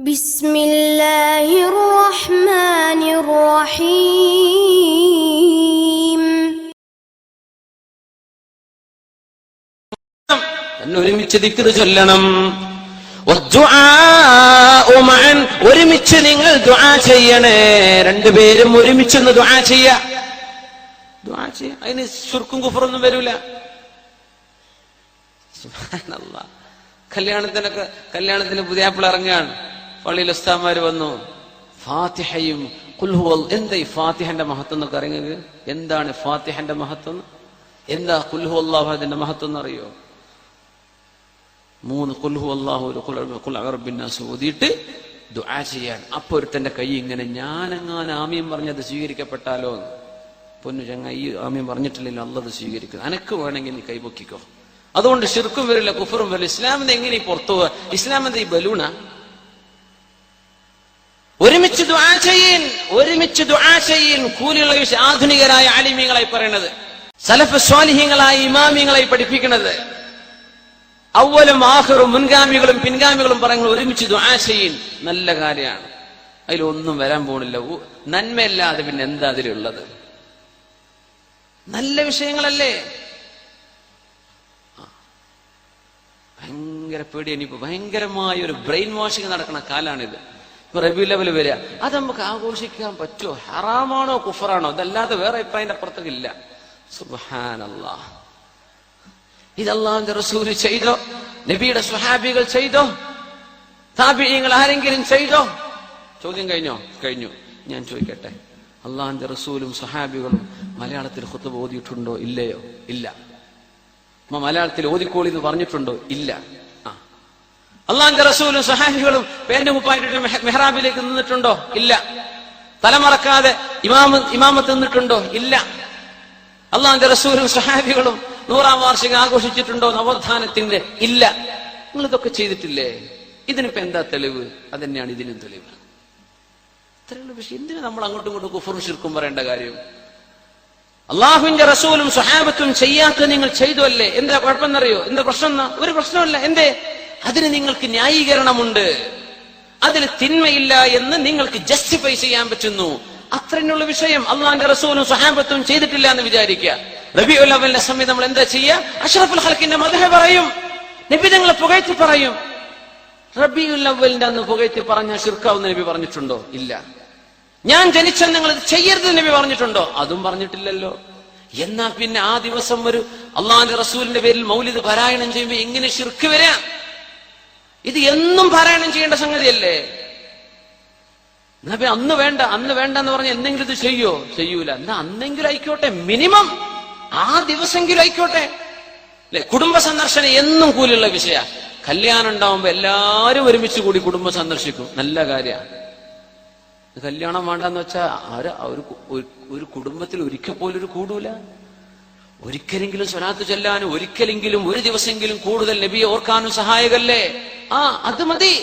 ബിസ്മില്ലാഹിർ റഹ്മാനിർ റഹീം. ഒരുമിച്ച് ദിക്ർ ചൊല്ലണം. ഒരുമിച്ച് നിങ്ങൾ ദുആ ചെയ്യണേ. രണ്ടുപേരും ഒരുമിച്ചൊന്ന് ദുആ ചെയ്യാ. അതിന് ശിർക്കും കുഫറൊന്നും വരൂല. സുബ്ഹാനല്ലാഹ്. കല്യാണത്തിന് പുതിയാപ്പിള ഇറങ്ങാണ്. പള്ളിയിൽ ഉസ്താദ്മാര് വന്നു. ഫാത്തിഹയും ഖുൽ ഹുവൽ. എന്താ ഈ ഫാത്തിഹന്റെ മഹത്വം എന്നൊക്കെ അറിയുന്നത്? എന്താണ് ഫാത്തിഹന്റെ മഹത്വം? എന്താ ഖുൽ ഹുവല്ലാഹു അഹദിന്റെ മഹത്വം എന്നറിയോ? 3 ഖുൽ ഹുവല്ലാഹു ഖുൽ അഅറബിൻ നാസ് ഓതിയിട്ട് ദുആ ചെയ്യാൻ. അപ്പൊ ഒരുത്തന്റെ കൈ ഇങ്ങനെ, ഞാനെങ്ങാനും ആമീൻ പറഞ്ഞത് സ്വീകരിക്കപ്പെട്ടാലോ? പൊന്നു ചങ്ങായി, ആമീൻ പറഞ്ഞിട്ടില്ലല്ലോ, അല്ലാഹ് സ്വീകരിക്കും. അനക്ക് വേണമെങ്കിൽ നീ കൈപൊക്കിക്കോ. അതുകൊണ്ട് ശിർക്കും വരില്ല, കുഫറും വരില്ല. ഇസ്ലാമിന്റെ എങ്ങനെ പുറത്തു പോവാ? ഇസ്ലാം എന്താ ഈ ബലൂണ? ഒരുമിച്ച് ദുആ ചെയ്യൻ, ഒരുമിച്ച് ദുആ ചെയ്യൻ. കൂലിയുള്ള ആധുനികരായ ആലിമീങ്ങളായി പറയണത്, സലഫ് സ്വാലിഹീങ്ങളായ ഇമാമിങ്ങളായി പഠിപ്പിക്കുന്നത്, അവലും ആഖിറും മുൻഗാമികളും പിൻഗാമികളും പറയുന്നത് ഒരുമിച്ച് ദുആ ചെയ്യൻ. നല്ല കാര്യമാണ്. അതിലൊന്നും വരാൻ പോണില്ല. നന്മയല്ലാതെ പിന്നെ എന്താ അതിലുള്ളത്? നല്ല വിഷയങ്ങളല്ലേ? ഭയങ്കര പേടിയാണ്. ഇപ്പൊ ഭയങ്കരമായ ഒരു ബ്രെയിൻ വാഷിംഗ് നടക്കുന്ന കാലാണിത്. ഇപ്പൊ റബീഉൽ അവ്വൽ വരിക, അത് നമുക്ക് ആഘോഷിക്കാൻ പറ്റുമോ? ഹറാമാണോ കുഫറാണോ? അതല്ലാതെ വേറെ അഭിപ്രായം അപ്പുറത്തേക്ക് ഇല്ല. സുബ്ഹാനല്ലാഹ്. ഇത് അല്ലാഹുവിന്റെ റസൂൽ ചെയ്തോ? നബിയുടെ സ്വഹാബികൾ ചെയ്തോ? താബിഈങ്ങൾ ആരെങ്കിലും ചെയ്തോ? ചോദ്യം കഴിഞ്ഞോ? കഴിഞ്ഞു. ഞാൻ ചോദിക്കട്ടെ, അല്ലാഹുവിന്റെ റസൂലും സ്വഹാബികളും മലയാളത്തിൽ ഖുത്ബ ഓതിയിട്ടുണ്ടോ? ഇല്ലയോ? ഇല്ല. മലയാളത്തിൽ ഓതിക്കോളി എന്ന് പറഞ്ഞിട്ടുണ്ടോ? ഇല്ല. അള്ളാന്റെ റസൂലും സ്വഹാബികളും പേന്റെ മുപ്പായിട്ട് മെഹ്റാബിലേക്ക് നിന്നിട്ടുണ്ടോ? ഇല്ല. തലമറക്കാതെ ഇമാമത്ത് നിന്നിട്ടുണ്ടോ? ഇല്ല. അള്ളാന്റെ റസൂലും സ്വഹാബികളും 100ാം വാർഷികം ആഘോഷിച്ചിട്ടുണ്ടോ നവോത്ഥാനത്തിന്റെ? ഇല്ല. നിങ്ങൾ ഇതൊക്കെ ചെയ്തിട്ടില്ലേ? ഇതിനിപ്പോ എന്താ തെളിവ്? അതന്നെയാണ് ഇതിനും തെളിവ്. ഇത്രയുള്ള വിഷയം എന്തിനാ നമ്മൾ അങ്ങോട്ടും ഇങ്ങോട്ടും കുഫറും ശിർക്കും പറയേണ്ട കാര്യം? അള്ളാഹുവിന്റെ റസൂലും സ്വഹാബത്തും ചെയ്യാത്ത നിങ്ങൾ ചെയ്തു അല്ലേ? എന്താ കുഴപ്പമെന്നറിയോ? എന്താ പ്രശ്നം? ഒരു പ്രശ്നമല്ല. എന്തേ? അതിന് നിങ്ങൾക്ക് ന്യായീകരണമുണ്ട്. അതിൽ തിന്മയില്ല എന്ന് നിങ്ങൾക്ക് ജസ്റ്റിഫൈ ചെയ്യാൻ പറ്റുന്നു. അത്രയുള്ള വിഷയം. അള്ളാഹിന്റെ റസൂലും സ്വഹാബത്തും ചെയ്തിട്ടില്ല എന്ന് വിചാരിക്കുക. റബീഉൽ അവ്വലിന്റെ സമയം നമ്മൾ എന്താ ചെയ്യുക? അഷ്റഫുൽ ഖൽഖിന്റെ മദ്ഹ് പറയും, നബി തങ്ങളെ പുകഴ്ത്തി പറയും. റബീഉൽ അവ്വലിന്റെ അന്ന് പുകഴ്ത്തി പറഞ്ഞ ശിർക്കാവുന്ന നബി പറഞ്ഞിട്ടുണ്ടോ? ഇല്ല. ഞാൻ ജനിച്ചാൽ നിങ്ങൾ ഇത് ചെയ്യരുത് നബി പറഞ്ഞിട്ടുണ്ടോ? അതും പറഞ്ഞിട്ടില്ലല്ലോ. എന്നാ പിന്നെ ആ ദിവസം ഒരു അള്ളാഹിന്റെ റസൂലിന്റെ പേരിൽ മൗലിദ് പാരായണം ചെയ്യുമ്പോൾ എങ്ങനെ ശിർക്ക് വരാം? ഇത് എന്നും പാരായണം ചെയ്യേണ്ട സംഗതിയല്ലേ? നബി അന്ന് വേണ്ട എന്ന് പറഞ്ഞ എന്തെങ്കിലും ഇത് ചെയ്യോ? ചെയ്യൂല. എന്നാ അന്നെങ്കിലും ആയിക്കോട്ടെ, മിനിമം ആ ദിവസമെങ്കിലും ആയിക്കോട്ടെ അല്ലെ? കുടുംബ സന്ദർശനം എന്നും കൂലുള്ള വിഷയ. കല്യാണം ഉണ്ടാവുമ്പോ എല്ലാരും ഒരുമിച്ച് കൂടി കുടുംബം സന്ദർശിക്കും. നല്ല കാര്യമാണ്. കല്യാണം വേണ്ടെന്ന് വെച്ചാ ഒരു കുടുംബത്തിൽ ഒരിക്കൽ പോലും ഒരു കൂടൂല. ഒരിക്കലെങ്കിലും സ്വലാത്ത് ചൊല്ലാനും ഒരിക്കലെങ്കിലും ഒരു ദിവസമെങ്കിലും കൂടുതൽ നബിയെ ഓർക്കാനും സഹായകല്ലേ? അത് മതി.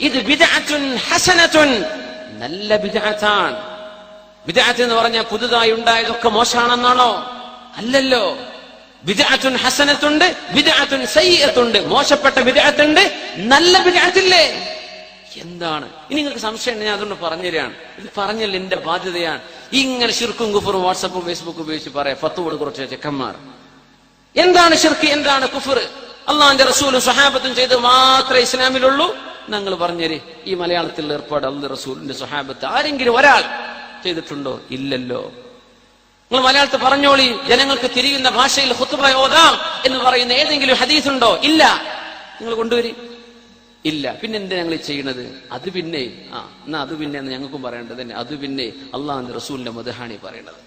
ഇത് ബിദ്അത്തുൻ ഹസനത്തുൻ, നല്ല ബിദ്അത്താണ്. ബിദ്അത്ത് എന്ന് പറഞ്ഞാൽ പുതുതായി ഉണ്ടായതൊക്കെ മോശമാണെന്നാണോ? അല്ലല്ലോ. ബിദ്അത്തുൻ ഹസനത്തുണ്ട്, ബിദ്അത്തുൻ സയ്യിഅത്തുണ്ട്. മോശപ്പെട്ട ബിദ്അത്തുണ്ട്, നല്ല ബിദ്അത്തില്ലേ? എന്താണ് ഇനി നിങ്ങൾക്ക് സംശയം? ഞാൻ അതുകൊണ്ട് പറഞ്ഞുതരാണ്. ഇത് പറഞ്ഞല്ല എന്റെ ബാധ്യതയാണ്. ഇങ്ങനെ ശിർക്കും കുഫറും വാട്സപ്പും ഫേസ്ബുക്കും ഉപയോഗിച്ച് പറയാം. ഫത്വ കുറച്ച് ചെക്കന്മാർ. എന്താണ് ശിർക്ക്, എന്താണ് കുഫർ? അള്ളാഹിന്റെ റസൂലും സ്വഹാബത്തും ചെയ്ത് മാത്രമേ ഇസ്ലാമിലുള്ളൂ. ഞങ്ങൾ പറഞ്ഞേര്, ഈ മലയാളത്തിലുള്ള ഏർപ്പാട് അള്ളാഹുവിന്റെ റസൂലിന്റെ സ്വഹാബത്ത് ആരെങ്കിലും ഒരാൾ ചെയ്തിട്ടുണ്ടോ? ഇല്ലല്ലോ. നിങ്ങൾ മലയാളത്തിൽ പറഞ്ഞോളി, ജനങ്ങൾക്ക് തിരിയുന്ന ഭാഷയിൽ ഖുത്ബ ഓതാം എന്ന് പറയുന്ന ഏതെങ്കിലും ഹദീസ് ഉണ്ടോ? ഇല്ല. നിങ്ങൾ കൊണ്ടുവരി. ഇല്ല. പിന്നെ എന്താ ഞങ്ങൾ ചെയ്യണത്? അത് പിന്നെ എന്നാ അത് പിന്നെ ഞങ്ങൾക്കും പറയേണ്ടത് തന്നെ. അത് പിന്നെ അള്ളാഹുവിന്റെ റസൂലിന്റെ മദ്ഹാണി പറയണത്,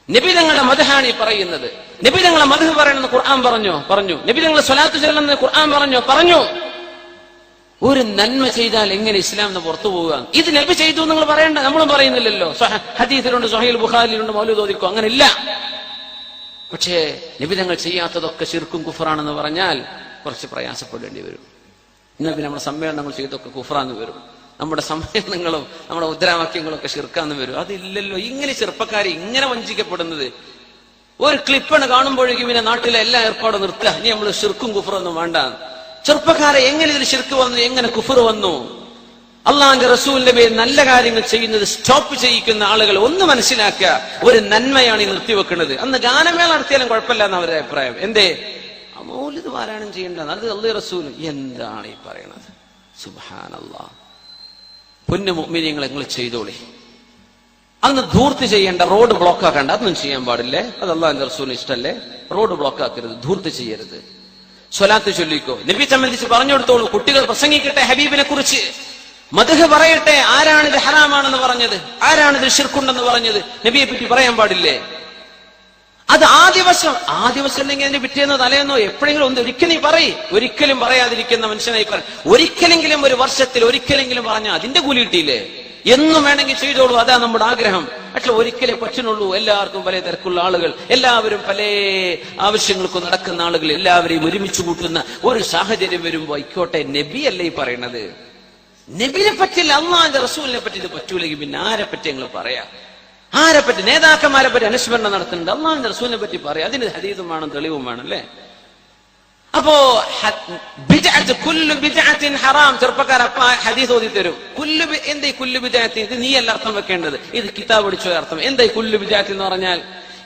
നബി തങ്ങളുടെ മദ്ഹാണി പറയുന്നത്. നബി തങ്ങളെ മദ്ഹ് പറയണമെന്ന് ഖുർആൻ പറഞ്ഞു. നബി തങ്ങളെ സ്വലാത്ത് ചൊല്ലണമെന്ന് ഖുർആൻ പറഞ്ഞു. ഒരു നന്മ ചെയ്താൽ എങ്ങനെ ഇസ്ലാം എന്ന് പുറത്തു പോവുക? ഇത് നബി ചെയ്തു നിങ്ങൾ പറയണ്ട. നമ്മളും പറയുന്നില്ലല്ലോ. ഹദീസിലുണ്ട്, സ്വഹീഹുൽ ബുഖാരിയിലുണ്ട്, മൗലൂദ് ഓതിക്കോ, അങ്ങനെ ഇല്ല. പക്ഷേ നബി തങ്ങൾ ചെയ്യാത്തതൊക്കെ ശിർക്കും കുഫറാണെന്ന് പറഞ്ഞാൽ കുറച്ച് പ്രയാസപ്പെടേണ്ടി വരും. ഇന്ന് പിന്നെ നമ്മുടെ സമ്മേളനങ്ങൾ ചെയ്തൊക്കെ കുഫറാന്ന് വരും. നമ്മുടെ സമ്മേളനങ്ങളും നമ്മുടെ മുദ്രാവാക്യങ്ങളും ഒക്കെ ശിർക്കാന്ന് വരും. അതില്ലല്ലോ. ഇങ്ങനെ ചെറുപ്പക്കാരെ ഇങ്ങനെ വഞ്ചിക്കപ്പെടുന്നത്. ഒരു ക്ലിപ്പാണ് കാണുമ്പോഴേക്കും പിന്നെ നാട്ടിലെ എല്ലാ ഏർപ്പാടും നിർത്തുക. ഇനി നമ്മൾ ശിർക്കും കുഫറൊന്നും വേണ്ട. ചെറുപ്പക്കാരെ എങ്ങനെ ഇതിൽ ശിർക്ക് വന്നു, എങ്ങനെ കുഫർ വന്നു? അള്ളാന്റെ റസൂലിന്റെ പേര് നല്ല കാര്യങ്ങൾ ചെയ്യുന്നത് സ്റ്റോപ്പ് ചെയ്യിക്കുന്ന ആളുകൾ ഒന്ന് മനസ്സിലാക്കുക, ഒരു നന്മയാണ് ഈ നിർത്തിവെക്കുന്നത്. അന്ന് ഗാനമേള നടത്തിയാലും കുഴപ്പമില്ല എന്ന് അവരുടെ അഭിപ്രായം. എന്തേ? മൗലിദ് പാരായണം ചെയ്യേണ്ട, അത് അല്ലാഹു റസൂൽ. എന്താണ് ഈ പറയണത്? സുബ്ഹാനല്ലാഹ്. പൊന്നു മുഅ്മിനീങ്ങളെ, നിങ്ങൾ ചെയ്തോളി. അന്ന് ധൂർത്ത് ചെയ്യേണ്ട, റോഡ് ബ്ലോക്ക് ആക്കണ്ട, അതൊന്നും ചെയ്യാൻ പാടില്ലേ. അത് അല്ലാഹുവിന്റെ റസൂലിന് ഇഷ്ടല്ലേ. റോഡ് ബ്ലോക്ക് ആക്കരുത്, ധൂർത്ത് ചെയ്യരുത്. സ്വലാത്ത് ചൊല്ലിക്കോ. നബി സംബന്ധിച്ച് പറഞ്ഞു കൊടുത്തോളൂ. കുട്ടികൾ പ്രസംഗിക്കട്ടെ ഹബീബിനെ കുറിച്ച്, മദ്ഹ് പറയട്ടെ. ആരാണിത് ഹറാമാണെന്ന് പറഞ്ഞത്? ആരാണിത് ശിർക്കുണ്ടെന്ന് പറഞ്ഞത്? നബിയെ പറ്റി പറയാൻ പാടില്ലേ? അത് ആ ദിവസം അല്ലെങ്കിൽ അതിന്റെ പിറ്റേന്നോ തലേന്നോ എപ്പോഴെങ്കിലും ഒന്ന് ഒരിക്കലും പറയും. ഒരിക്കലും പറയാതിരിക്കുന്ന മനുഷ്യനായി പറയും. ഒരിക്കലെങ്കിലും, ഒരു വർഷത്തിൽ ഒരിക്കലെങ്കിലും പറഞ്ഞാൽ അതിന്റെ കൂലി കിട്ടിയില്ലേ? എന്നും വേണമെങ്കിൽ ചെയ്തോളൂ, അതാ നമ്മുടെ ആഗ്രഹം. പക്ഷെ ഒരിക്കലേ പറ്റുന്നുള്ളൂ. എല്ലാവർക്കും പല തിരക്കുള്ള ആളുകൾ, എല്ലാവരും പല ആവശ്യങ്ങൾക്കും നടക്കുന്ന ആളുകൾ, എല്ലാവരെയും ഒരുമിച്ച് കൂട്ടുന്ന ഒരു സാഹചര്യം വരുമ്പോ ആയിക്കോട്ടെ. നബി അല്ലേ ഈ പറയണത്? നബിനെ പറ്റില്ല, അള്ളാന്റെ റസൂലിനെ പറ്റി ഇത് പറ്റൂലെങ്കിൽ പിന്നെ ആരെ പറ്റി ഞങ്ങൾ പറയാ? ആരെ പറ്റി? നേതാക്കന്മാരെ പറ്റി അനുസ്മരണം നടത്തുന്നുണ്ട്, അള്ളാന്റെ റസൂലിനെ പറ്റി പറയാം. അതിന് ഹദീസും വേണം, തെളിവും വേണം അല്ലേ? അപ്പോ ഹറാം. ചെറുപ്പക്കാർ അപ്പ ഹദീസ് ഓതി തരും. എന്താ കുല്ലു ബിദ്അത്തി? ഇത് നീയല്ല അർത്ഥം വെക്കേണ്ടത്, ഇത് കിതാബ് പഠിച്ചോ അർത്ഥം. എന്താ കുല്ലു ബിദ്അത്തി എന്ന് പറഞ്ഞാൽ?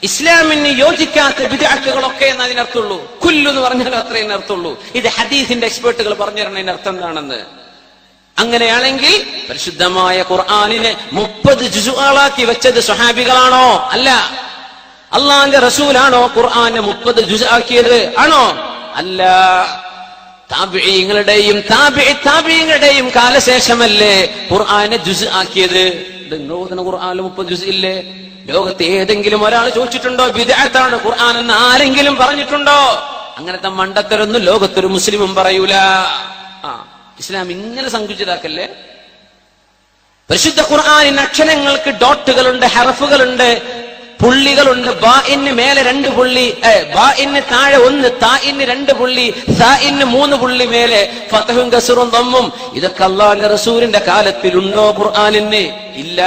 ഇസ്ലാമിന് യോജിക്കാത്ത ബിദ്അത്തുകളൊക്കെ എന്ന് അതിനർത്ഥമുള്ളൂ. കുല്ലു എന്ന് പറഞ്ഞാൽ അത്രയും അർത്ഥമുള്ളൂ. ഇത് ഹദീസിന്റെ എക്സ്പേർട്ടുകൾ പറഞ്ഞു തരണതിന്റെ അർത്ഥം എന്താണെന്ന്. അങ്ങനെയാണെങ്കിൽ പരിശുദ്ധമായ ഖുർആനിനെ 30 ജുസുകളാക്കി വെച്ചത് സ്വഹാബികളാണോ? അല്ല. അള്ളാന്റെ റസൂലാണോ ഖുർആനെ 30 ജുസാക്കിയത്? ആണോ? അല്ല. താബിഈങ്ങളുടെയും താബിഈങ്ങളുടെയും കാലശേഷമല്ലേ ഖുർആനെ ജുസ് ആക്കിയത്. ഖുർആനിൽ 30 ജുസ് ഇല്ലേ? ലോകത്ത് ഏതെങ്കിലും ഒരാൾ ചോദിച്ചിട്ടുണ്ടോ ബിദ്അത്താണ് ഖുർആൻ എന്ന് ആരെങ്കിലും പറഞ്ഞിട്ടുണ്ടോ? അങ്ങനത്തെ മണ്ടത്തരൊന്നും ലോകത്തൊരു മുസ്ലിമും പറയൂല. ഇസ്ലാം ഇങ്ങനെ സങ്കുചിതാക്കല്ലേ. പരിശുദ്ധ ഖുർആനിന് അക്ഷരങ്ങൾക്ക് ഡോട്ടുകളുണ്ട്, ഹർഫുകളുണ്ട്, പുള്ളികളുണ്ട്. ബാഇന് മേലെ 2 പുള്ളി, ബാഇന് താഴെ 1, താഇന് 2 പുള്ളി, സാഇന് 3 പുള്ളി മേലെ, ഫതഹും കസ്റും ദമ്മും. ഇതൊക്കെ അല്ലാഹുവിന്റെ റസൂലിന്റെ കാലത്തിലുണ്ടോ ഖുർആനിന്? ഇല്ല.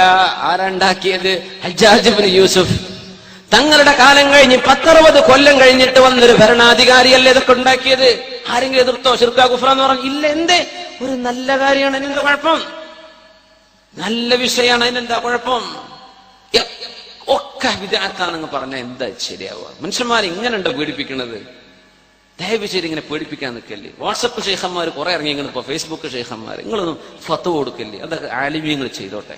ആരാണ്ടാക്കിയത്? ഹജ്ജാജ് ഇബ്നു യൂസുഫ്. തങ്ങളുടെ കാലം കഴിഞ്ഞ് 10-60 കൊല്ലം കഴിഞ്ഞിട്ട് വന്നൊരു ഭരണാധികാരിയല്ലേ ഇതൊക്കെ ഉണ്ടാക്കിയത്. ആരെങ്കിലും എതിർത്തോ? ശിർക്കാ കുഫ്ര എന്ന് പറഞ്ഞു? ഇല്ല. എന്തേ? ഒരു നല്ല കാര്യമാണ്, അതിനെന്താ കുഴപ്പം? നല്ല വിഷയമാണ്, അതിനെന്താ കുഴപ്പം? ഒക്കെ വിദഅത്താണെന്ന് പറഞ്ഞാൽ എന്താ ശരിയാവുക? മനുഷ്യന്മാരെ ഇങ്ങനെയുണ്ടോ പീഡിപ്പിക്കുന്നത്? ദയവ് ചെയ്ത് ഇങ്ങനെ പേടിപ്പിക്കാൻ നിൽക്കല്ലേ. വാട്സപ്പ് ഷെയ്ഖന്മാർ കുറെ ഇറങ്ങിയെങ്കിലും ഇപ്പൊ ഫേസ്ബുക്ക് ഷെയ്ഖന്മാർ, നിങ്ങളൊന്നും ഫത്വ കൊടുക്കല്ലേ. അതൊക്കെ ആലിമീങ്ങൾ ചെയ്തോട്ടെ,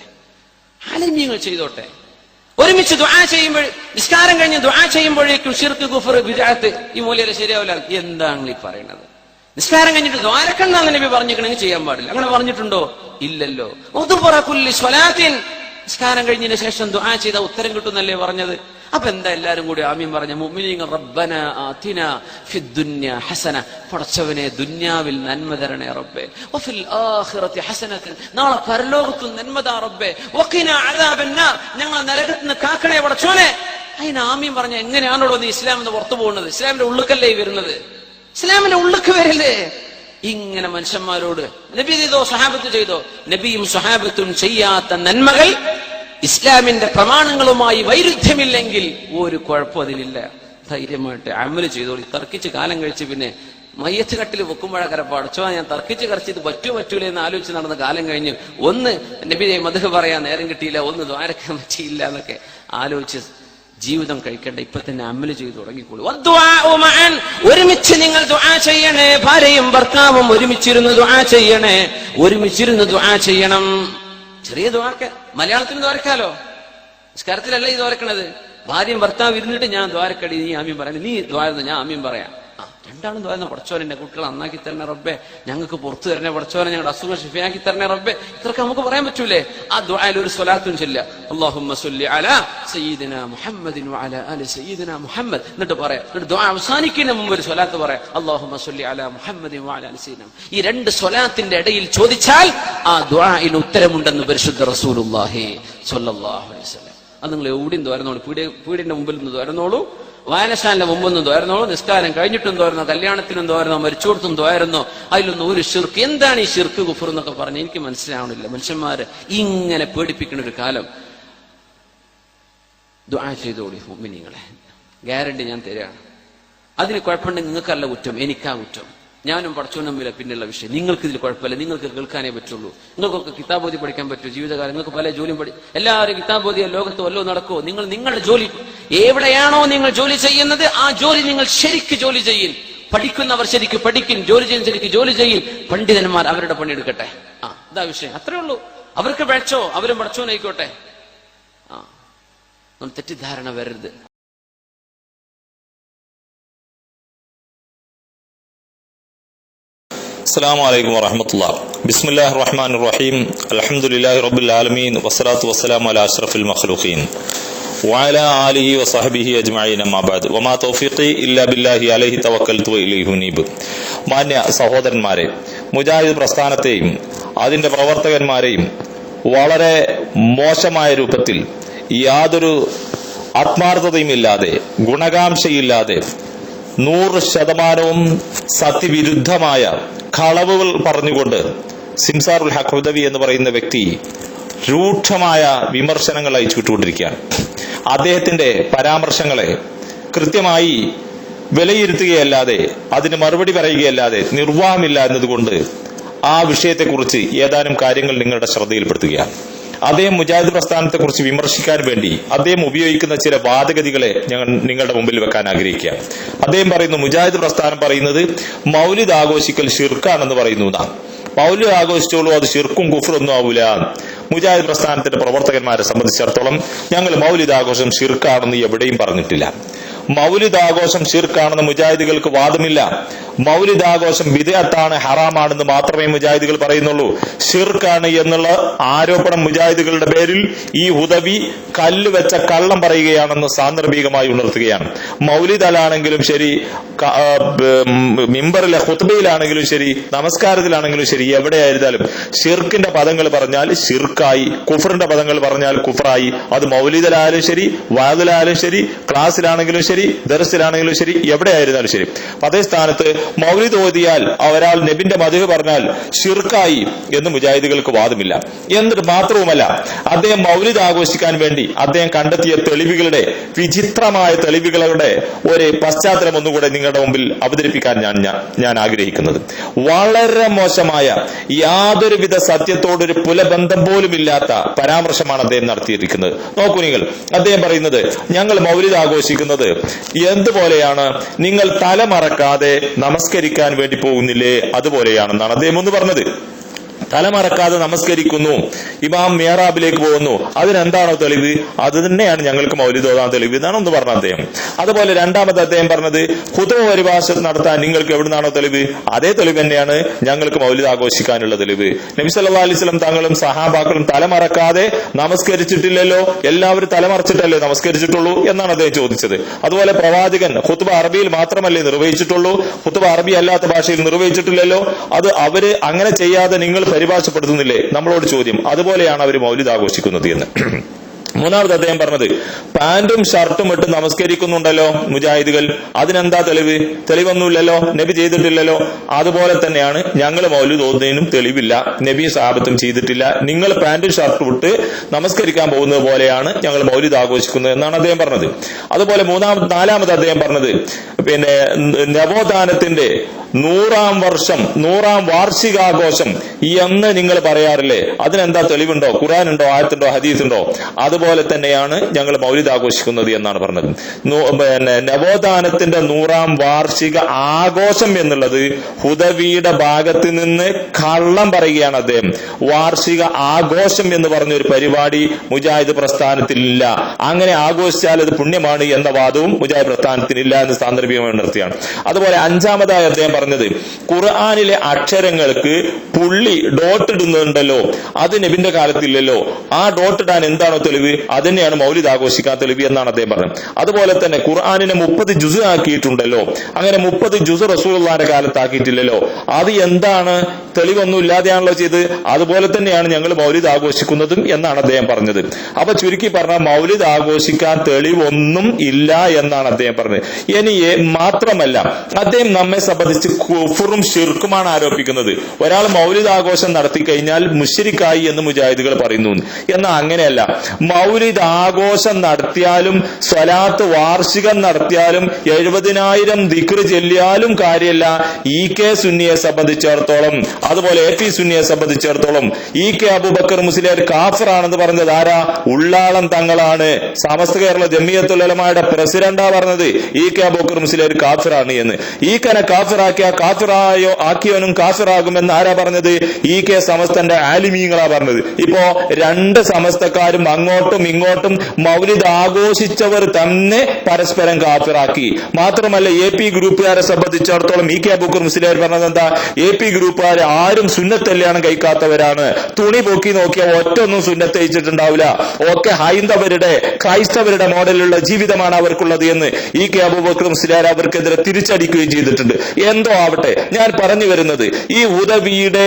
ആലിമീങ്ങൾ ചെയ്തോട്ടെ. ഒരുമിച്ച് ദുആ ചെയ്യുമ്പോൾ, നിസ്കാരം കഴിഞ്ഞ് ദുആ ചെയ്യുമ്പോഴേക്കും ശിർക്ക് കുഫർ ബിദ്അത്ത്, ഈ മൂല്യം ശരിയാവില്ല. എന്താണ് ഈ പറയുന്നത്? നിസ്കാരം കഴിഞ്ഞിട്ട് ദ്വാരക്കണ്ടെന്ന് നബി പറഞ്ഞിട്ടുണ്ടെങ്കിൽ ചെയ്യാൻ പാടില്ല. അങ്ങനെ പറഞ്ഞിട്ടുണ്ടോ? ഇല്ലല്ലോ. നിസ്കാരം കഴിഞ്ഞതിന് ശേഷം ദുആ ചെയ്ത ഉത്തരം കിട്ടുന്നല്ലേ പറഞ്ഞത്. അപ്പൊ എന്താ എല്ലാരും കൂടി ആമീൻ പറഞ്ഞ? മുഅ്മിനീങ്ങൾ റബ്ബനാ ആതിനാ ഫിദ്ദുനിയ ഹസന, പടച്ചവനെ ദുനിയാവിൽ നന്മ തരണേ റബ്ബേ, വഫിൽ ആഖിറതി ഹസനതൻ, നാളെ പരലോകത്തും നന്മ താ റബ്ബേ, വഖിനാ അദാബന്നാർ, ഞങ്ങൾ നരകത്തിൽ നിന്ന് കാക്കണേ പടച്ചവനെ. അതിന് ആമീൻ പറഞ്ഞ എങ്ങനെയാണോ നീ ഇസ്ലാമിൽ നിന്ന് പുറത്തു പോകുന്നത്? ഇസ്ലാമിന്റെ ഉള്ളുക്കല്ലേ വരുന്നത്? ഇസ്ലാമിന്റെ ഉള്ളുക്ക് വരില്ലേ? ഇങ്ങനെ മനുഷ്യന്മാരോട് നബി ചെയ്തോ, സ്വഹാബത്ത് ചെയ്തോ? നബിയും സ്വഹാബത്തും ചെയ്യാത്ത നന്മകൾ ഇസ്ലാമിന്റെ പ്രമാണങ്ങളുമായി വൈരുദ്ധ്യമില്ലെങ്കിൽ ഒരു കുഴപ്പം അതിലില്ല. ധൈര്യമായിട്ട് അമല് ചെയ്തോളി. തർക്കിച്ച് കാലം കഴിച്ച് പിന്നെ മയ്യത്ത് കട്ടിൽ വെക്കുമ്പോഴക്കര പഠിച്ചോ ഞാൻ തർക്കിച്ച് കറച്ചിത് പറ്റൂലേ എന്ന് ആലോചിച്ച് നടന്ന കാലം കഴിഞ്ഞ് ഒന്ന് നബി മദ്ഹ് പറയാൻ നേരം കിട്ടിയില്ല, ഒന്ന് ദ്വാരക്കാൻ പറ്റിയില്ല എന്നൊക്കെ ആലോചിച്ച് ജീവിതം കഴിക്കേണ്ട ഇപ്പൊ തന്നെ അമല് ചെയ്തു തുടങ്ങിക്കോളൂ. ഒരുമിച്ച് നിങ്ങൾ ദുആ ചെയ്യണേ. ഭാര്യയും ഭർത്താവും ഒരുമിച്ചിരുന്ന് ദുആ ചെയ്യണേ. ഒരുമിച്ചിരുന്ന് ദുആ ചെയ്യണം. ചെറിയ ദുആക്ക് മലയാളത്തിൽ ദ്വാരക്കാലോ, നിസ്കാരത്തിലല്ല ഈ ദ്വാരക്കണത്. ഭാര്യയും ഭർത്താവ് ഇരുന്നിട്ട് ഞാൻ ദ്വാരക്കടി, നീ ആമീൻ പറയാൻ, നീ ദ്വാരുന്നു ഞാൻ ആമീൻ പറയാം. രണ്ടാളും ദ്വാരുന്ന പടച്ചോനെ എന്റെ കുട്ടികളെ നന്നാക്കി തരണേ റബ്ബേ, ഞങ്ങൾക്ക് പുറത്തു തരണേ പടച്ചോനെ, ഞങ്ങളുടെ അസുഖം ശിഫയാക്കി തരണേ റബ്ബേ. ഇത്രയൊക്കെ നമുക്ക് പറയാൻ പറ്റൂലേ? ആ ദുആയിൽ ഒരു സ്വലാത്തും ചൊല്ലുക, അല്ലാഹുമ്മ സ്വല്ലി അലാ സയ്യിദിനാ മുഹമ്മദിൻ വഅലാ ആലി സയ്യിദിനാ മുഹമ്മദ്. എന്നിട്ട് പറയാം, എന്നിട്ട് ദുആ അവസാനിക്കുന്നതിന് മുമ്പ് ഒരു സ്വലാത്ത് പറയാം, അല്ലാഹുമ്മ സ്വല്ലി അലാ മുഹമ്മദിൻ വഅലാ ആലി സയ്യിദിനാ. ഈ 2 സ്വലാത്തിന്റെ ഇടയിൽ ചോദിച്ചാൽ ആ ദുആഇന് ഉത്തരമുണ്ടെന്ന് പരിശുദ്ധ റസൂലുള്ളാഹി സ്വല്ലല്ലാഹു അലൈഹി വസല്ലം. അത് നിങ്ങൾ എവിടെയും ദ്വാരുന്നോളൂ. പീടിന്റെ മുമ്പിൽ നിന്ന് ദ്വാരുന്നോളൂ, വായനശാലിന്റെ മുമ്പൊന്നും ദ്വാരുന്നോളൂ, നിസ്കാരം കഴിഞ്ഞിട്ടും ദ്വാരുന്നോ, കല്യാണത്തിനും ദ്വാരുന്നോ, മരിച്ചോടത്തും ദ്വാരുന്നോ. അതിലൊന്നും ഒരു ശിർക്ക്. എന്താണ് ഈ ശിർക്ക് കുഫർ എന്നൊക്കെ പറഞ്ഞ് എനിക്ക് മനസ്സിലാവണില്ല. മനുഷ്യന്മാര് ഇങ്ങനെ പേടിപ്പിക്കുന്ന ഒരു കാലം. ദുആ ചെയ്തോളി മുഅ്മിനീങ്ങളെ, ഗ്യാരണ്ടി ഞാൻ തരാണ്. അതിന് കുഴപ്പമുണ്ടെങ്കിൽ നിങ്ങൾക്കല്ല കുറ്റം, എനിക്കാ കുറ്റം. ഞാനും പഠിച്ചോനും തമ്മില പിന്നെയുള്ള വിഷയം. നിങ്ങൾക്ക് ഇതിൽ കുഴപ്പമില്ല, നിങ്ങൾക്ക് കേൾക്കാനേ പറ്റുള്ളൂ. നിങ്ങൾക്കൊക്കെ കിതാബോധി പഠിക്കാൻ പറ്റുമോ? ജീവിതകാലം നിങ്ങൾക്ക് പല ജോലിയും എല്ലാവരും കിതാബോധിയ ലോകത്ത് വല്ലോ നടക്കുമോ? നിങ്ങൾ നിങ്ങളുടെ ജോലി എവിടെയാണോ നിങ്ങൾ ജോലി ചെയ്യുന്നത് ആ ജോലി നിങ്ങൾ ശരിക്ക് ജോലി ചെയ്യും. പഠിക്കുന്നവർ ശരിക്ക് പഠിക്കും, ജോലി ചെയ്യുന്ന ശരിക്ക് ജോലി ചെയ്യും. പണ്ഡിതന്മാർ അവരുടെ പണിയെടുക്കട്ടെ. ഇതാ വിഷയം, അത്രേ ഉള്ളൂ. അവർക്ക് പഠിച്ചോ, അവരും പഠിച്ചോനായിക്കോട്ടെ. തെറ്റിദ്ധാരണ വരരുത്. അസ്സലാമു അലൈക്കും വറഹ്മത്തുള്ളാഹി. ബിസ്മില്ലാഹിർ റഹ്മാനിർ റഹീം. അൽഹംദുലില്ലാഹി റബ്ബിൽ ആലമീൻ വസ്സലാത്തു വസ്സലാമു അലാ അഷ്റഫിൽ മഖ്ലൂഖീൻ വഅലാ ആലിഹി വസഹ്ബിഹി അജ്മഈൻ. അമ്മാ ബഅദ്. വമാ തൗഫീഖി ഇല്ലാ ബില്ലാഹി അലൈഹി തവക്കൽതു വഇലൈഹി ഉനീബ്. മാന്യ സഹോദരന്മാരെ, മുജാഹിദ് പ്രസ്ഥാനത്തെയും അതിന്റെ പ്രവർത്തകന്മാരെയും വളരെ മോശമായ രൂപത്തിൽ യാതൊരു ആത്മാർത്ഥതയുമില്ലാതെ ഗുണകാംക്ഷയില്ലാതെ 100% സത്യവിരുദ്ധമായ കളവുകൾ പറഞ്ഞുകൊണ്ട് സിംസാറുൽ ഹഖ് ഹുദവി എന്ന് പറയുന്ന വ്യക്തി രൂക്ഷമായ വിമർശനങ്ങൾ അയച്ചുവിട്ടുകൊണ്ടിരിക്കുകയാണ്. അദ്ദേഹത്തിന്റെ പരാമർശങ്ങളെ കൃത്യമായി വിലയിരുത്തുകയല്ലാതെ അതിന് മറുപടി പറയുകയല്ലാതെ നിർവാഹമില്ല എന്നതുകൊണ്ട് ആ വിഷയത്തെക്കുറിച്ച് ഏതാനും കാര്യങ്ങൾ നിങ്ങളുടെ ശ്രദ്ധയിൽപ്പെടുത്തുകയാണ്. അദ്ദേഹം മുജാഹിദ് പ്രസ്ഥാനത്തെ കുറിച്ച് വിമർശിക്കാൻ വേണ്ടി അദ്ദേഹം ഉപയോഗിക്കുന്ന ചില വാദഗതികളെ ഞങ്ങൾ നിങ്ങളുടെ മുമ്പിൽ വെക്കാൻ ആഗ്രഹിക്കുകയാണ്. അദ്ദേഹം പറയുന്നു, മുജാഹിദ് പ്രസ്ഥാനം പറയുന്നത് മൗലിദ് ആഘോഷിക്കൽ ശിർക്കാണെന്ന് പറയുന്നു. മൗലിദ് ആഘോഷിച്ചോളൂ, അത് ശിർക്കും കുഫ്റൊന്നും ആവൂല. മുജാഹിദ് പ്രസ്ഥാനത്തിന്റെ പ്രവർത്തകന്മാരെ സംബന്ധിച്ചിടത്തോളം ഞങ്ങൾ മൗലിദ് ആഘോഷം ശിർക്കാണെന്ന് എവിടെയും പറഞ്ഞിട്ടില്ല. മൗലിദ് ആഘോഷം ശിർക്കാണെന്ന് മുജാഹിദുകൾക്ക് വാദമില്ല. മൗലിദ് ആഘോഷം ബിദ്അത്താണ്, ഹറാമാണെന്ന് മാത്രമേ മുജാഹിദുകൾ പറയുന്നുള്ളൂ. ശിർക്കാണ് എന്നുള്ള ആരോപണം മുജാഹിദുകളുടെ പേരിൽ ഈ ഹുദവി കല്ല് വെച്ച കള്ളം പറയുകയാണെന്ന് സാന്ദർഭികമായി ഉണർത്തുകയാണ്. മൗലിദാണെങ്കിലും ശരി, മിമ്പറിലെ ഖുത്ബയിലാണെങ്കിലും ശരി, നമസ്കാരത്തിലാണെങ്കിലും ശരി, എവിടെയായിരുന്നാലും ഷിർക്കിന്റെ പദങ്ങൾ പറഞ്ഞാൽ ഷിർക്കായി, കുഫറിന്റെ പദങ്ങൾ പറഞ്ഞാൽ കുഫറായി. അത് മൗലിദിലായാലും ശരി, വാദിലായാലും ശരി, ക്ലാസ്സിലാണെങ്കിലും ശരി, ദർസിലാണെങ്കിലും ശരി, എവിടെയായിരുന്നാലും ശരി. അതേ സ്ഥാനത്ത് മൗലിദ് ഓതിയാൽ ഒരാൾ നബിന്റെ മദ്ഹ് പറഞ്ഞാൽ ഷിർക്കായി എന്ന് മുജാഹിദുകൾക്ക് വാദമില്ല. എന്നിട്ട് മാത്രവുമല്ല, അദ്ദേഹം മൗലിദ് ആഘോഷിക്കാൻ വേണ്ടി അദ്ദേഹം കണ്ടെത്തിയ തെളിവുകളുടെ വിചിത്രമായ തെളിവുകളുടെ ഒരു പശ്ചാത്തലം ഒന്നുകൂടെ നിങ്ങളുടെ മുമ്പിൽ അവതരിപ്പിക്കാൻ ഞാൻ ആഗ്രഹിക്കുന്നത്. വളരെ മോശമായ, യാതൊരുവിധ സത്യത്തോടൊരു പുലബന്ധം പോലും ഇല്ലാത്ത പരാമർശമാണ് അദ്ദേഹം നടത്തിയിരിക്കുന്നത്. നോക്കൂ നിങ്ങൾ, അദ്ദേഹം പറയുന്നത് ഞങ്ങൾ മൗലിദ് ആഘോഷിക്കുന്നത് എന്തുപോലെയാണ്, നിങ്ങൾ തലമറക്കാതെ നമസ്കരിക്കാൻ വേണ്ടി പോകുന്നില്ലേ അതുപോലെയാണെന്നാണ് അദ്ദേഹം ഒന്ന് പറഞ്ഞത്. തലമറക്കാതെ നമസ്കരിക്കുന്നു, ഇമാം മിഹ്റാബിലേക്ക് പോകുന്നു, അതിനെന്താണോ തെളിവ്? അത് തന്നെയാണ് ഞങ്ങൾക്ക് മൗലിദ് ഓതാൻ തെളിവ് എന്നാണ് ഒന്ന് പറഞ്ഞ അദ്ദേഹം. അതുപോലെ രണ്ടാമത് അദ്ദേഹം പറഞ്ഞത് ഖുതുബ പരിഭാഷ നടത്താൻ നിങ്ങൾക്ക് എവിടുന്നാണോ തെളിവ്? അതേ തെളിവ് തന്നെയാണ് ഞങ്ങൾക്ക് മൗലിദ് ആഘോഷിക്കാനുള്ള തെളിവ്. നബി സല്ലല്ലാഹു അലൈഹി വസല്ലം തങ്ങളും സഹാബാക്കളും തലമറക്കാതെ നമസ്കരിച്ചിട്ടില്ലല്ലോ, എല്ലാവരും തലമറച്ചിട്ടല്ലേ നമസ്കരിച്ചിട്ടുള്ളൂ എന്നാണ് അദ്ദേഹം ചോദിച്ചത്. അതുപോലെ പ്രവാചകൻ ഖുതുബ അറബിയിൽ മാത്രമല്ലേ നിർവഹിച്ചിട്ടുള്ളൂ, ഖുതുബ അറബി അല്ലാത്ത ഭാഷയിൽ നിർവഹിച്ചിട്ടില്ലല്ലോ, അത് അവര് അങ്ങനെ ചെയ്യാതെ നിങ്ങൾ പരിഭാഷപ്പെടുത്തുന്നില്ലേ? നമ്മളോട് ചോദ്യം. അതുപോലെയാണ് അവർ മൗലിദ് ആഘോഷിക്കുന്നത് എന്ന്. മൂന്നാമത് അദ്ദേഹം പറഞ്ഞത് പാന്റും ഷർട്ടും ഇട്ട് നമസ്കരിക്കുന്നുണ്ടല്ലോ മുജാഹിദുകൾ, അതിനെന്താ തെളിവ്? തെളിവൊന്നുമില്ലല്ലോ, നബി ചെയ്തിട്ടില്ലല്ലോ. അതുപോലെ തന്നെയാണ് ഞങ്ങൾ മൗലിദ് ഓതുന്നതിനും തെളിവില്ല, നബി സഹാബത്തും ചെയ്തിട്ടില്ല. നിങ്ങൾ പാന്റും ഷർട്ടും ഇട്ട് നമസ്കരിക്കാൻ പോകുന്നത് പോലെയാണ് ഞങ്ങൾ മൗലിദ് ആഘോഷിക്കുന്നത് എന്നാണ് അദ്ദേഹം പറഞ്ഞത്. അതുപോലെ നാലാമത് അദ്ദേഹം പറഞ്ഞത് നവോത്ഥാനത്തിന്റെ 100ാം വർഷം, 100ാം വാർഷികാഘോഷം എന്ന് നിങ്ങൾ പറയാറില്ലേ, അതിനെന്താ തെളിവുണ്ടോ? ഖുർആൻ ഉണ്ടോ, ആയത്തുണ്ടോ, ഹദീസുണ്ടോ? അതുപോലെ തന്നെയാണ് ഞങ്ങൾ മൗലിദ് ആഘോഷിക്കുന്നത് എന്നാണ് പറഞ്ഞത്. നവോത്ഥാനത്തിന്റെ 100ാം വാർഷിക ആഘോഷം എന്നുള്ളത് ഹുദവിയുടെ ഭാഗത്ത് നിന്ന് കള്ളം പറയുകയാണ് അദ്ദേഹം. വാർഷിക ആഘോഷം എന്ന് പറഞ്ഞൊരു പരിപാടി മുജാഹിദ് പ്രസ്ഥാനത്തിലില്ല. അങ്ങനെ ആഘോഷിച്ചാൽ അത് പുണ്യമാണ് എന്ന വാദവും മുജാഹിദ് പ്രസ്ഥാനത്തിനില്ല എന്ന് സാന്ദർഭികമായി നിർത്തിയാണ്. അതുപോലെ അഞ്ചാമതായി അദ്ദേഹം പറഞ്ഞത് ഖുർആനിലെ അക്ഷരങ്ങൾക്ക് പുള്ളി ഡോട്ട് ഇടുന്നുണ്ടല്ലോ, അത് നബിന്റെ കാലത്തില്ലല്ലോ, ആ ഡോട്ട് ഇടാൻ എന്താണോ തെളിവ്? അതന്നെയാണ് മൗലിദ് ആഘോഷിക്കാൻ തെളിവ് എന്നാണ് അദ്ദേഹം പറഞ്ഞത്. അതുപോലെ തന്നെ ഖുർആനിനെ 30 ജുസ് ആക്കിയിട്ടുണ്ടല്ലോ, അങ്ങനെ 30 ജുസ് റസൂലുള്ളാഹിന്റെ കാലത്താക്കിയിട്ടില്ലല്ലോ, അത് എന്താണ്? തെളിവൊന്നും ഇല്ലാതെയാണല്ലോ ചെയ്ത്. അതുപോലെ തന്നെയാണ് ഞങ്ങൾ മൗലിദ് ആഘോഷിക്കുന്നതും എന്നാണ് അദ്ദേഹം പറഞ്ഞത്. അപ്പൊ ചുരുക്കി പറഞ്ഞാൽ മൗലിദ് ആഘോഷിക്കാൻ തെളിവൊന്നും ഇല്ല എന്നാണ് അദ്ദേഹം പറഞ്ഞത്. ഇനി മാത്രമല്ല അദ്ദേഹം നമ്മെ സംബന്ധിച്ച് കുഫറും ഷിർക്കുമാണ് ആരോപിക്കുന്നത്. ഒരാൾ മൗലിദ് ആഘോഷം നടത്തി കഴിഞ്ഞാൽ മുശ്രിക്കായി എന്ന് മുജാഹിദുകൾ പറയുന്നു. എന്നാൽ അങ്ങനെയല്ല. മൗലിദ് ആഘോഷം നടത്തിയാലും സ്വലാത്ത് വാർഷികം നടത്തിയാലും 70,000 ദിക്ർ ചൊല്ലിയാലും കാര്യമല്ല. EK സുന്നിയെ സംബന്ധിച്ചിടത്തോളം, അതുപോലെ AP സുന്നിയെ സംബന്ധിച്ചിടത്തോളം EK അബൂബക്കർ മുസ്ലിയാർ കാഫിറാണെന്ന് പറഞ്ഞത് ആരാ? ഉള്ളാളം തങ്ങളാണ്. സമസ്ത കേരള ജമിയത്തുൽ ഉലമയുടെ പ്രസിഡന്റാ പറഞ്ഞത് EK അബൂബക്കർ മുസ്ലിയാർ കാഫിറാണ് എന്ന്. ഈക്കനെ കാഫിറാക്കിയ ആക്കിയവനും കാഫിറാകുമെന്ന് ആരാ പറഞ്ഞത്? EK സമസ്തന്റെ ആലിമീങ്ങളാ പറഞ്ഞത്. ഇപ്പോ രണ്ട് സമസ്തക്കാരും അങ്ങോട്ടും ഇങ്ങോട്ടും മൗലിദ് ആഘോഷിച്ചവർ തന്നെ പരസ്പരം കാഫിറാക്കി. മാത്രമല്ല AP ഗ്രൂപ്പുകാരെ സംബന്ധിച്ചിടത്തോളം EK അബൂബക്കർ മുസ്ലിയാർ പറഞ്ഞത് എന്താ? AP ഗ്രൂപ്പുകാരെ ആരും സുന്നത്ത് കല്യാണം കഴിക്കാത്തവരാണ്. തുണി പൊക്കി നോക്കിയാൽ ഒറ്റൊന്നും സുന്നത്ത് കഴിച്ചിട്ടുണ്ടാവില്ല. ഒക്കെ ക്രൈസ്തവരുടെ മോഡലുള്ള ജീവിതമാണ് അവർക്കുള്ളത് എന്ന് EK അബൂബക്കർ മുസ്ലിയാർ അവർക്കെതിരെ തിരിച്ചടിക്കുകയും ചെയ്തിട്ടുണ്ട്. എന്തോ ആവട്ടെ, ഞാൻ പറഞ്ഞു വരുന്നത് ഈ ഹുദവിയുടെ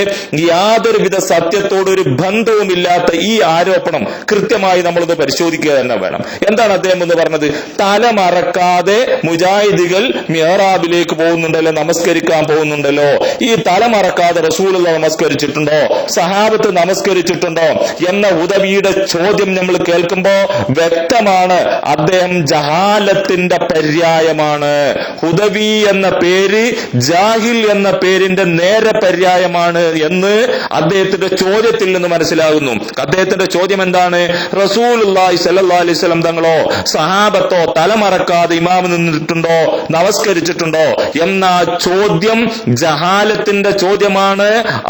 യാതൊരുവിധ സത്യത്തോടൊരു ബന്ധവുമില്ലാത്ത ഈ ആരോപണം കൃത്യമായി നമ്മളൊന്ന് പരിശോധിക്കുക തന്നെ വേണം. എന്താണ് അദ്ദേഹം എന്ന് പറഞ്ഞത്? തലമറക്കാതെ മുജാഹിദുകൾ മിഹ്റാബിലേക്ക് പോകുന്നുണ്ടല്ലോ, നമസ്കരിക്കാൻ പോകുന്നുണ്ടല്ലോ. ഈ തലമറക്കാതെ റസൂലുള്ളാഹി നമസ്കരിച്ചിട്ടുണ്ടോ? സഹാബത്ത് നമസ്കരിച്ചിട്ടുണ്ടോ എന്ന ഹുദവിയുടെ ചോദ്യം നമ്മൾ കേൾക്കുമ്പോ വ്യക്തമാണ് അദ്ദേഹം ജഹാലത്തിന്റെ പര്യായമാണ്. ഹുദവി എന്ന പേര് ജാഹിൽ എന്ന പേരിന്റെ നേരെ പര്യായമാണ് എന്ന് അദ്ദേഹത്തിന്റെ ചോദ്യത്തിൽ നിന്ന് മനസ്സിലാകുന്നു. അദ്ദേഹത്തിന്റെ ചോദ്യം എന്താണ്? റസൂലുള്ളാഹി സ്വല്ലല്ലാഹു അലൈഹി വസല്ലം തങ്ങളോ സഹാബത്തോ തലമറക്കാതെ ഇമാം നിന്നിട്ടുണ്ടോ, നമസ്കരിച്ചിട്ടുണ്ടോ എന്ന ചോദ്യം ജഹാലത്തിന്റെ ചോദ്യമാണ്.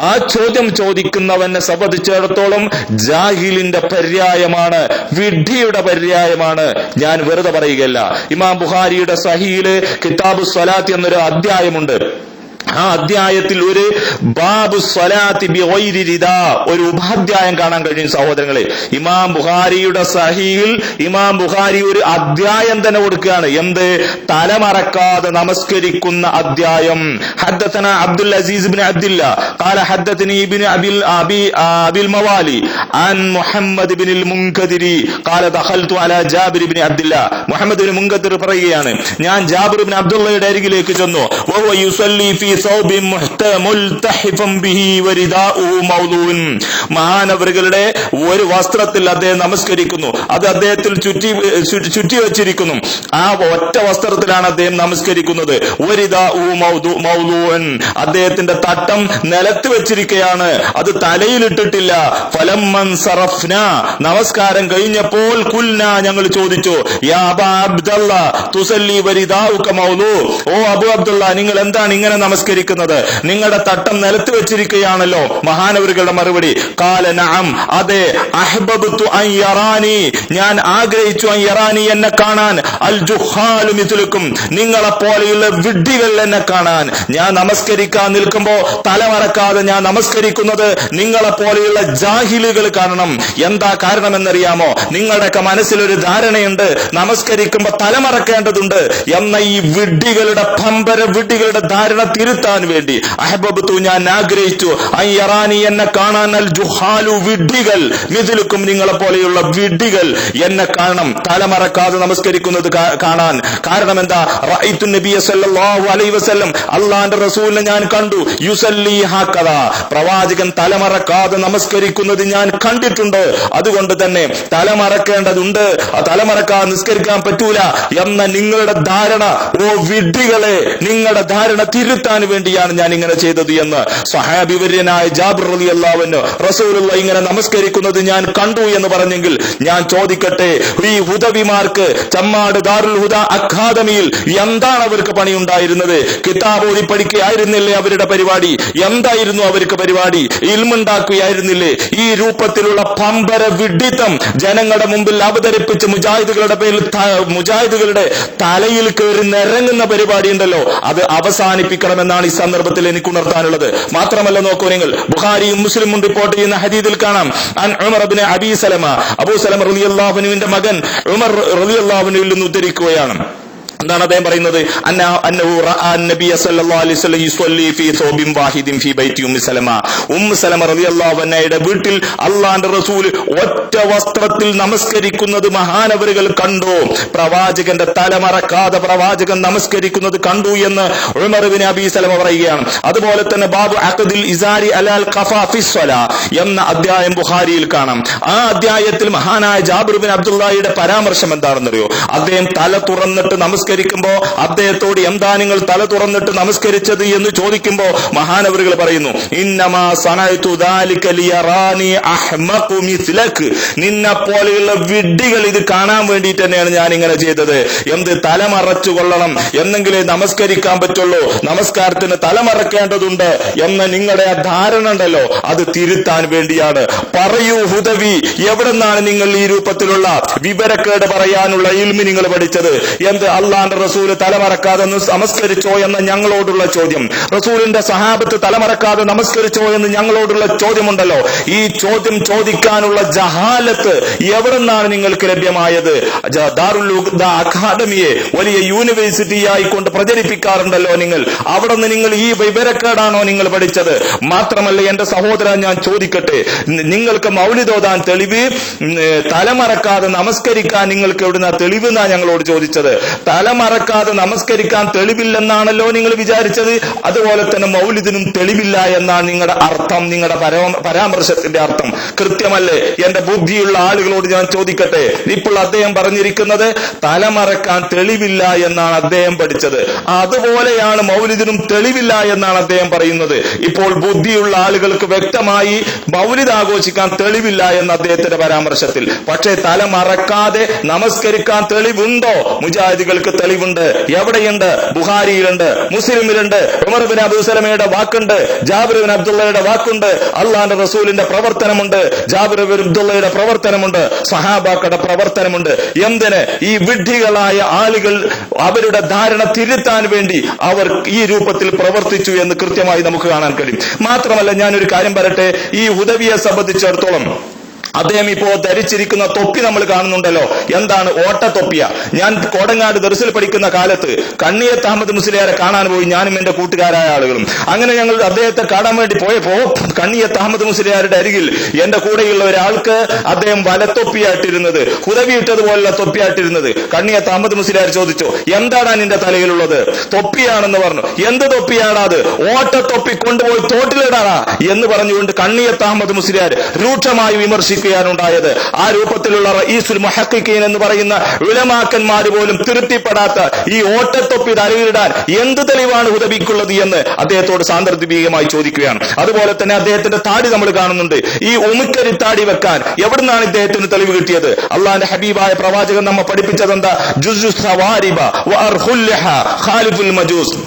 ആ ചോദ്യം ചോദിക്കുന്നവനെ സംബന്ധിച്ചിടത്തോളം ജാഹിലിന്റെ പര്യായമാണ്, വിഡ്ഢിയുടെ പര്യായമാണ്. ഞാൻ വെറുതെ പറയുകയല്ല. ഇമാം ബുഖാരിയുടെ സഹീഹില് കിതാബു സ്വലാത്ത് എന്നൊരു അധ്യായമുണ്ട്. ആ അധ്യായത്തിൽ ഒരു ബാബു സ്വലാത്തി ബിഗൈരി റിദാ, ഒരു ഉപാധ്യായം കാണാൻ കഴിയും സഹോദരങ്ങളെ. ഇമാം ബുഖാരിയുടെ സഹീഹിൽ ഇമാം ബുഖാരി ഒരു അധ്യായം തന്നെ കൊടുക്കുകയാണ്. എന്ത്? തലമറക്കാതെ നമസ്കരിക്കുന്ന അധ്യായം. ഹദ്ദസനാ അബ്ദുൽ അസീസ് ഇബ്നു അബ്ദില്ലാ ഖാല ഹദ്ദസനി ഇബ്നു അബിൽ മവാലി അൻ മുഹമ്മദ് ഇബ്നുൽ മുൻകദിരി ഖാല ദഖൽതു അലാ ജാബിർ ഇബ്നു അബ്ദില്ലാ. മുഹമ്മദ് ഇബ്നു മുൻകദിർ പറയുകയാണ്, ഞാൻ ജാബിർ ഇബ്നു അബ്ദുള്ളയുടെ അരികിലേക്ക് ചെന്നു. വഹുവ യുസല്ലി ഫീ മഹാനവറുകളുടെ ഒരു വസ്ത്രത്തിൽ അദ്ദേഹം നമസ്കരിക്കുന്നു. അത് അദ്ദേഹത്തിൽ ചുറ്റി വെച്ചിരിക്കുന്നു. ആ ഒറ്റ വസ്ത്രത്തിലാണ് അദ്ദേഹം നമസ്കരിക്കുന്നത്. അദ്ദേഹത്തിന്റെ തട്ടം നിലത്ത് വെച്ചിരിക്കുകയാണ്, അത് തലയിലിട്ടിട്ടില്ല. ഫലമ്മൻ സറഫ്ന, നമസ്കാരം കഴിഞ്ഞപ്പോൾ കുൽന, ഞങ്ങൾ ചോദിച്ചു, യാ അബാ അബ്ദുള്ള തുസല്ലി വരിദാഉക മൗലൂ, ഓ അബു അബ്ദുള്ള, നിങ്ങൾ എന്താണ് ഇങ്ങനെ നമസ്കരിക്കുന്നത്? നിങ്ങളുടെ തട്ടം നിലത്ത് വെച്ചിരിക്കുകയാണല്ലോ. മഹാനവറുകളുടെ മറുപടി, ഖാല നഅം, അതെ, അഹ്ബബ്തു അൻ യറാനി, ഞാൻ ആഗ്രഹിച്ചു, അൻ യറാനി, എന്നെ കാണാൻ, അൽ ജുഹാലു മിസ്ലുക്കും, നിങ്ങളെ പോലെയുള്ള വിഡ്ഢികൾ എന്നെ കാണാൻ. ഞാൻ നമസ്കരിക്കാൻ നിൽക്കുമ്പോ തലമറക്കാതെ ഞാൻ നമസ്കരിക്കുന്നത് നിങ്ങളെ പോലെയുള്ള ജാഹിലുകൾ കാണണം. എന്താ കാരണമെന്നറിയാമോ? നിങ്ങളുടെയൊക്കെ മനസ്സിലൊരു ധാരണയുണ്ട് നമസ്കരിക്കുമ്പോ തലമറക്കേണ്ടതുണ്ട് എന്ന ഈ വിഡ്ഢികളുടെ വിഡ്ഢികളുടെ ധാരണ തിരുത്താൻ വേണ്ടി അഹ്ബബ്തു, ഞാൻ ആഗ്രഹിച്ചു, അയ്യറാനി, എന്നെ കാണാൻ, അൽ ജുഹാലു, വിഡ്ഢികൾ, മിഥിലുക്കും, നിങ്ങളെ പോലെയുള്ള വിഡ്ഢികൾ എന്നെ കാണണം, തലമറക്കാതെ നമസ്കരിക്കുന്നത് കാണാൻ. കാരണം എന്താ? റഅയ്തു നബിയ സല്ലല്ലാഹു അലൈഹി വസല്ലം, അല്ലാഹുവിന്റെ റസൂലിനെ ഞാൻ കണ്ടു, യുസല്ലി ഹക്കദാ, പ്രവാചകൻ തലമറക്കാതെ നമസ്കരിക്കുന്നത് ഞാൻ കണ്ടിട്ടുണ്ട്. അതുകൊണ്ട് തന്നെ തലമറക്കേണ്ടതുണ്ട്, തലമറക്കാതെ നിസ്കരിക്കാൻ പറ്റൂല എന്ന നിങ്ങളുടെ ധാരണ, ഓ വിഡ്ഢികളെ, നിങ്ങളുടെ ധാരണ തിരുത്താൻ വേണ്ടിയാണ് ഞാൻ ഇങ്ങനെ ചെയ്തത് എന്ന് സ്വഹാബി വര്യനായ ജാബിർ റളിയല്ലാഹു അൻഹു റസൂലുള്ളാഹി ഇങ്ങനെ നമസ്കരിക്കുന്നത് ഞാൻ കണ്ടു എന്ന് പറഞ്ഞെങ്കിൽ ഞാൻ ചോദിക്കട്ടെ, ഈ ഹുദവിമാർക്ക് ചമ്മാട് ദാറുൽ ഹുദ അക്കാദമിയിൽ എന്താണ് അവർക്ക് പണിയുണ്ടായിരുന്നത്? കിതാബ് ഓതി പഠിക്കുകയായിരുന്നില്ലേ അവരുടെ പരിപാടി? എന്തായിരുന്നു അവർക്ക് പരിപാടി? ഇൽമുണ്ടാക്കുകയായിരുന്നില്ലേ? ഈ രൂപത്തിലുള്ള പമ്പര വിഡ്ഢിത്തം ജനങ്ങളുടെ മുമ്പിൽ അവതരിപ്പിച്ച് മുജാഹിദുകളുടെ തലയിൽ കയറി നിരങ്ങുന്ന പരിപാടി ഉണ്ടല്ലോ, അത് അവസാനിപ്പിക്കണമെന്നാണ് ഈ സന്ദർഭത്തിൽ എനിക്ക് ഉണർത്താനുള്ളത്. മാത്രമല്ല, നോക്കൂ നിങ്ങൾ, ബുഖാരിയും മുസ്ലിമും റിപ്പോർട്ട് ചെയ്യുന്ന ഹദീസിൽ കാണാം, അൻ ഉമർ ഇബ്നു അബീ സലമ, അബൂ സലമ റളിയല്ലാഹു അൻഹുവിന്റെ മകൻ ഉമർ റളിയല്ലാഹു അൻഹുവിൽ നിന്ന് ഉദ്ധരിക്കുകയാണ്. എന്താണ് അദ്ദേഹം പറയുന്നത്? ഉമ്മു സലമ റളിയല്ലാഹു അൻഹയുടെ വീട്ടിൽ അള്ളാന്റെ റസൂൽ ഒറ്റ വസ്ത്രത്തിൽ നമസ്കരിക്കുന്നത് മഹാനവറുകൾ കണ്ടു. പ്രവാചകന്റെ തലമറക്കാതെ പ്രവാചകൻ നമസ്കരിക്കുന്നത് കണ്ടു എന്ന് ഉമർ ഇബ്നു അബീ സലമ പറയുകയാണ്. അതുപോലെ തന്നെ ബാബു അഖദിൽ ഇസാരി അലാൽ ഖഫാ ഫിസ് സ്വലാ എന്ന അധ്യായം ബുഖാരിയിൽ കാണാം. ആ അധ്യായത്തിൽ മഹാനായ ജാബിർ ബിൻ അബ്ദുള്ളയുടെ പരാമർശം എന്താണെന്നറിയോ? അദ്ദേഹം തല തുറന്നിട്ട് നമസ്കരിക്കുമ്പോ അദ്ദേഹത്തോട് എന്താ നിങ്ങൾ തല തുറന്നിട്ട് നമസ്കരിച്ചത് എന്ന് ചോദിക്കുമ്പോ മഹാനവറുകൾ പറയുന്നു, ഇന്നമാ സനഅതു ദാലിക ലിയറാനി അഹ്മഖു മിസ്ലക്, നിന്നെ പോലെയുള്ള വിഡ്ഢികൾ ഇത് കാണാൻ വേണ്ടിയിട്ട് തന്നെയാണ് ഞാൻ ഇങ്ങനെ ചെയ്തത്. എന്ത് തലമറച്ചു കൊള്ളണം എന്നെങ്കിലേ നമസ്കരിക്കാൻ പറ്റുള്ളൂ, നമസ്കാരത്തിന് തലമറക്കേണ്ടതുണ്ട് എന്ന നിങ്ങളുടെ ആ ധാരണ ഉണ്ടല്ലോ, അത് തിരുത്താൻ വേണ്ടിയാണ്. പറയൂ ഹുദവി, എവിടെ നിന്നാണ് നിങ്ങൾ ഈ രൂപത്തിലുള്ള വിവരക്കേട് പറയാനുള്ള ഇൽമി നിങ്ങൾ പഠിച്ചത്? എന്ത് അള്ളാന്റെ റസൂല് തലമറക്കാതെ നമസ്കരിച്ചോ എന്ന ഞങ്ങളോടുള്ള ചോദ്യം, റസൂലിന്റെ സഹാബത്ത് തലമറക്കാതെ നമസ്കരിച്ചോ എന്ന് ഞങ്ങളോടുള്ള ചോദ്യമുണ്ടല്ലോ, ഈ ചോദ്യം ചോദിക്കാനുള്ള ജഹാലത്ത് എവിടെ നിന്നാണ് നിങ്ങൾക്ക് ലഭ്യമായത്? ദാറുൽ ഉഖ്ദ അക്കാദമിയെ വലിയ യൂണിവേഴ്സിറ്റി ആയിക്കൊണ്ട് പ്രചരിപ്പിക്കാറുണ്ടല്ലോ നിങ്ങൾ, അവിടെ നിന്ന് നിങ്ങൾ ഈ വിവരക്കേടാണോ നിങ്ങൾ പഠിച്ചത്? മാത്രമല്ല എന്റെ സഹോദരൻ, ഞാൻ ചോദിക്കട്ടെ, നിങ്ങൾക്ക് മൗലിദോദാൻ തെളിവ്, തലമറക്കാതെ നമസ്കരിക്കാൻ നിങ്ങൾക്ക് എവിടുന്ന തെളിവ് എന്നാ ഞങ്ങളോട് ചോദിച്ചത്? തലമറക്കാതെ നമസ്കരിക്കാൻ തെളിവില്ലെന്നാണല്ലോ നിങ്ങൾ വിചാരിച്ചത്. അതുപോലെ തന്നെ മൗലിദിനും തെളിവില്ല എന്നാണ് നിങ്ങളുടെ അർത്ഥം, നിങ്ങളുടെ പരാമർശത്തിന്റെ അർത്ഥം കൃത്യമല്ലേ? എന്റെ ബുദ്ധിയുള്ള ആളുകളോട് ഞാൻ ചോദിക്കട്ടെ, ഇപ്പോൾ അദ്ദേഹം പറഞ്ഞിരിക്കുന്നത് തലമറക്കാൻ തെളിവില്ല എന്നാണ് അദ്ദേഹം പഠിച്ചത്, അതുപോലെയാണ് മൗലിദിനും തെളിവില്ല എന്നാണ് അദ്ദേഹം പറയുന്നത്. ഇപ്പോൾ ബുദ്ധിയുള്ള ആളുകൾക്ക് വ്യക്തമായി മൗലിദ് ആഘോഷിക്കാൻ തെളിവില്ല എന്ന അദ്ദേഹത്തിന്റെ പരാമർശത്തിൽ. പക്ഷേ തലമറക്കാതെ നമസ്കരിക്കാൻ തെളിവുണ്ടോ? മുജാഹിദികൾക്ക് തെളിവുണ്ട്. എവിടെയുണ്ട്? ബുഖാരിയിലുണ്ട്, മുസ്ലിമിലുണ്ട്, ഉമർ ബിൻ അബൂ സലമയുടെ വാക്കുണ്ട്, ജാബിർ ബിൻ അബ്ദുള്ളയുടെ വാക്കുണ്ട്, അള്ളാന്റെ റസൂലിന്റെ പ്രവർത്തനമുണ്ട്, ജാബിർ ബിൻ അബ്ദുള്ളയുടെ പ്രവർത്തനമുണ്ട്, സഹാബാക്കളുടെ പ്രവർത്തനമുണ്ട്. എന്തിന്? ഈ വിഡ്ഢികളായ ആളുകൾ അവരുടെ ധാരണ തിരുത്താൻ വേണ്ടി അവർ ഈ രൂപത്തിൽ പ്രവർത്തിച്ചു എന്ന് കൃത്യമായി നമുക്ക് കാണാൻ കഴിയും. മാത്രമല്ല ഞാനൊരു കാര്യം പറയട്ടെ, ഈ ഹുദവിയെ സംബന്ധിച്ചിടത്തോളം അദ്ദേഹം ഇപ്പോ ധരിച്ചിരിക്കുന്ന തൊപ്പി നമ്മൾ കാണുന്നുണ്ടല്ലോ, എന്താണ്? ഓട്ടത്തൊപ്പിയ. ഞാൻ കോടങ്ങാട് ദർസിൽ പഠിക്കുന്ന കാലത്ത് കണ്ണിയത്ത് അഹമ്മദ് മുസ്ലിയാരെ കാണാൻ പോയി, ഞാനും എന്റെ കൂട്ടുകാരായ ആളുകളും. അങ്ങനെ ഞങ്ങൾ അദ്ദേഹത്തെ കാണാൻ വേണ്ടി പോയപ്പോ കണ്ണിയത്ത് അഹമ്മദ് മുസ്ലിയാരുടെ അരികിൽ എന്റെ കൂടെയുള്ള ഒരാൾക്ക് അദ്ദേഹം വലത്തൊപ്പിയായിട്ടിരുന്നത്, ഹുദവിയിട്ടതുപോലുള്ള തൊപ്പിയായിട്ടിരുന്നത്. കണ്ണിയത്ത് അഹമ്മദ് മുസ്ലിയാർ ചോദിച്ചു, എന്താണ് നിന്റെ തലയിലുള്ളത്? തൊപ്പിയാണെന്ന് പറഞ്ഞു. എന്ത് തൊപ്പിയാടാ അത്? ഓട്ടത്തൊപ്പി, കൊണ്ടുപോയി തോട്ടിലിടാനാ എന്ന് പറഞ്ഞുകൊണ്ട് കണ്ണിയത്ത് അഹമ്മദ് മുസ്ലിയാർ രൂക്ഷമായി വിമർശിക്കുകയാണുണ്ടായത്. ആ രൂപത്തിലുള്ള റഈസുൽ മുഹഖിഖീൻ എന്ന് പറയുന്ന ഉലമാക്കന്മാര് പോലും തൃപ്തിപ്പെടാത്ത ഈ ഓട്ടത്തൊപ്പി തലയിലിടാൻ എന്ത് തെളിവാണ് ഹുദവിക്കുള്ളത് എന്ന് അദ്ദേഹത്തോട് സാന്ദർഭികമായി ചോദിക്കുകയാണ്. അതുപോലെ തന്നെ അദ്ദേഹത്തിന്റെ താടി നമ്മൾ കാണുന്നുണ്ട്. ഈ ഉമിക്കരി താടി വെക്കാൻ എവിടുന്നാണ് ഇദ്ദേഹത്തിന് തെളിവ് കിട്ടിയത്? അള്ളാന്റെ ഹബീബായ പ്രവാചകൻ നമ്മെ പഠിപ്പിച്ചത് എന്താ? ജുസ്ഉ സവാരിബ വഅർഖുൽ ലഹ ഖാലിഫുൽ മജൂസ്.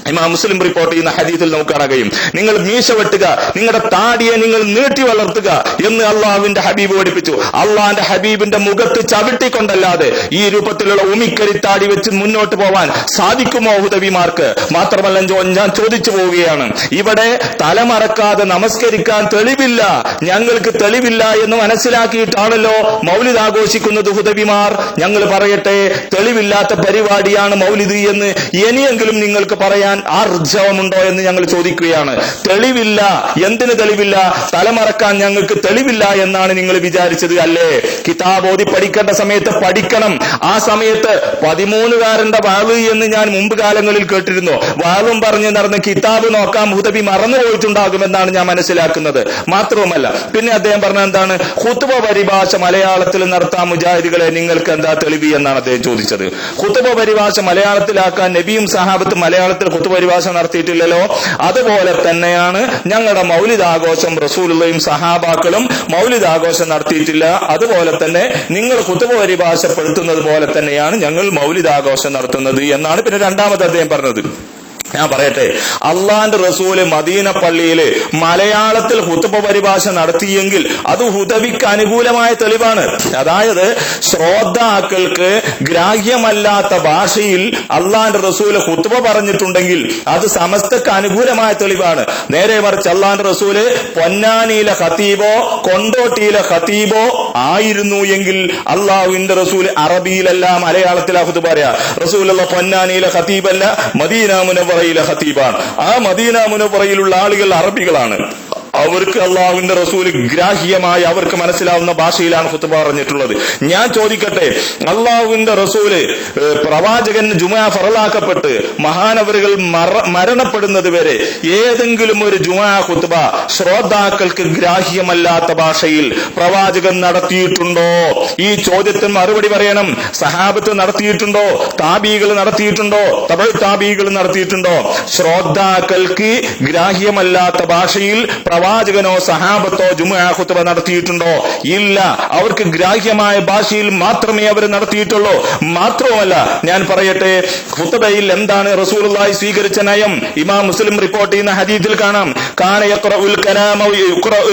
ഇമാം മുസ്ലിം റിപ്പോർട്ട് ചെയ്യുന്ന ഹദീസിൽ നമുക്ക് കാണാൻ കഴിയും, നിങ്ങൾ മീശ വെട്ടുക, നിങ്ങളുടെ താടിയെ നിങ്ങൾ നീട്ടി വളർത്തുക എന്ന് അള്ളാഹുവിന്റെ ഹബീബ് പഠിപ്പിച്ചു. അള്ളാന്റെ ഹബീബിന്റെ മുഖത്ത് ചവിട്ടിക്കൊണ്ടല്ലാതെ ഈ രൂപത്തിലുള്ള ഉമിക്കരി താടി വെച്ച് മുന്നോട്ട് പോവാൻ സാധിക്കുമോ ഹുദവിമാർക്ക്? മാത്രമല്ല ഞാൻ ചോദിച്ചു പോവുകയാണ്, ഇവിടെ തലമറക്കാതെ നമസ്കരിക്കാൻ തെളിവില്ല, ഞങ്ങൾക്ക് തെളിവില്ല എന്ന് മനസ്സിലാക്കിയിട്ടാണല്ലോ മൗലിദ് ആഘോഷിക്കുന്നത് ഹുദവിമാർ. ഞങ്ങൾ പറയട്ടെ, തെളിവില്ലാത്ത പരിപാടിയാണ് മൗലിദ് എന്ന് ഇനിയെങ്കിലും നിങ്ങൾക്ക് പറയാൻ ആർജവമുണ്ടോ എന്ന് ഞങ്ങൾ ചോദിക്കുകയാണ്. തെളിവില്ല. എന്തിന് തെളിവില്ല? തലമറക്കാൻ ഞങ്ങൾക്ക് തെളിവില്ല എന്നാണ് നിങ്ങൾ വിചാരിച്ചത് അല്ലേ? കിതാബ് ഓതി പഠിക്കേണ്ട സമയത്ത് പഠിക്കണം. ആ സമയത്ത് 13കാരന്റെ വാള് എന്ന് ഞാൻ മുമ്പ് കാലങ്ങളിൽ കേട്ടിരുന്നു. വാളും പറഞ്ഞ് നടന്ന് കിതാബ് നോക്കാൻ ഹുദവി മറന്നുപോയിട്ടുണ്ടാകുമെന്നാണ് ഞാൻ മനസ്സിലാക്കുന്നത്. മാത്രവുമല്ല പിന്നെ അദ്ദേഹം പറഞ്ഞ എന്താണ്? ഖുത്ബ പരിഭാഷ മലയാളത്തിൽ നടത്താൻ മുജാഹിദികളെ നിങ്ങൾക്ക് എന്താ തെളിവ് എന്നാണ് അദ്ദേഹം ചോദിച്ചത്. ഖുത്ബ പരിഭാഷ മലയാളത്തിലാക്കാൻ നബിയും സഹാബത്തും മലയാളത്തിൽ പരിഭാഷ നടത്തിയിട്ടില്ലല്ലോ. അതുപോലെ തന്നെയാണ് ഞങ്ങളുടെ മൗലിദാഘോഷം, റസൂലുള്ളയും സഹാബാക്കളും മൗലിദാഘോഷം നടത്തിയിട്ടില്ല. അതുപോലെ തന്നെ നിങ്ങൾ ഖുത്ബ പരിഭാഷപ്പെടുത്തുന്നത് പോലെ തന്നെയാണ് ഞങ്ങൾ മൗലിദാഘോഷം നടത്തുന്നത് എന്നാണ് പിന്നെ രണ്ടാമത് അദ്ദേഹം പറഞ്ഞത്. ഞാൻ പറയട്ടെ, അള്ളാന്റെ റസൂല് മദീന പള്ളിയില് മലയാളത്തിൽ ഖുതുബ പരിഭാഷ നടത്തിയെങ്കിൽ അത് ഹുദവിക്ക് അനുകൂലമായ തെളിവാണ്. അതായത് ശ്രോതാക്കൾക്ക് ഗ്രാഹ്യമല്ലാത്ത ഭാഷയിൽ അള്ളാന്റെ റസൂല് ഖുതുബ പറഞ്ഞിട്ടുണ്ടെങ്കിൽ അത് സമസ്തക്ക് അനുകൂലമായ തെളിവാണ്. നേരെ മറിച്ച് അള്ളാന്റെ റസൂല് പൊന്നാനിയിലെ ഖതീബോ കൊണ്ടോട്ടിയിലെ ഖതീബോ ആയിരുന്നു എങ്കിൽ അള്ളാഹുവിന്റെ റസൂല് അറബിയിലല്ല മലയാളത്തിലാ ഖുതുബ പറയാ. റസൂലുള്ള പൊന്നാനിയിലെ ഖതീബല്ല, മദീന മുനവ്വറയിലെ ഖതീബാണ്. ആ മദീന മുനവ്വറയിലുള്ള ആളുകൾ അറബികളാണ്. അവർക്ക് അള്ളാഹുവിന്റെ റസൂല് ഗ്രാഹ്യമായി അവർക്ക് മനസ്സിലാവുന്ന ഭാഷയിലാണ് ഖുതുബ പറഞ്ഞിട്ടുള്ളത്. ഞാൻ ചോദിക്കട്ടെ, അള്ളാഹുവിന്റെ റസൂല് പ്രവാചകൻ ജുമുഅ ഫറലാക്കപ്പെട്ട് മഹാനവറുകൾ മരണപ്പെടുന്നത് വരെ ഏതെങ്കിലും ഒരു ജുമുഅ ഖുതുബ ശ്രോതാക്കൾക്ക് ഗ്രാഹ്യമല്ലാത്ത ഭാഷയിൽ പ്രവാചകൻ നടത്തിയിട്ടുണ്ടോ? ഈ ചോദ്യത്തിന് മറുപടി പറയണം. സഹാബത്ത് നടത്തിയിട്ടുണ്ടോ? താബീകൾ നടത്തിയിട്ടുണ്ടോ? തബഉ താബീകൾ നടത്തിയിട്ടുണ്ടോ? ശ്രോതാക്കൾക്ക് ഗ്രാഹ്യമല്ലാത്ത ഭാഷയിൽ പ്രവാചകനോ സഹാബത്തോ ജുമുഅ ഖുതുബ നടത്തിയിട്ടുണ്ടോ? ഇല്ല. അവർക്ക് ഗ്രാഹ്യമായ ഭാഷയിൽ മാത്രമേ അവർ നടത്തിയിട്ടുള്ളൂ. മാത്രവുമല്ല, ഞാൻ പറയട്ടെ, ഖുതുബയിൽ എന്താണ് റസൂലുള്ളാഹി സ്വീകരിച്ച നയം? ഇമാം മുസ്ലിം റിപ്പോർട്ട് ചെയ്യുന്ന ഹദീസിൽ കാണാം, കാന യഖറഉൽ കലാമ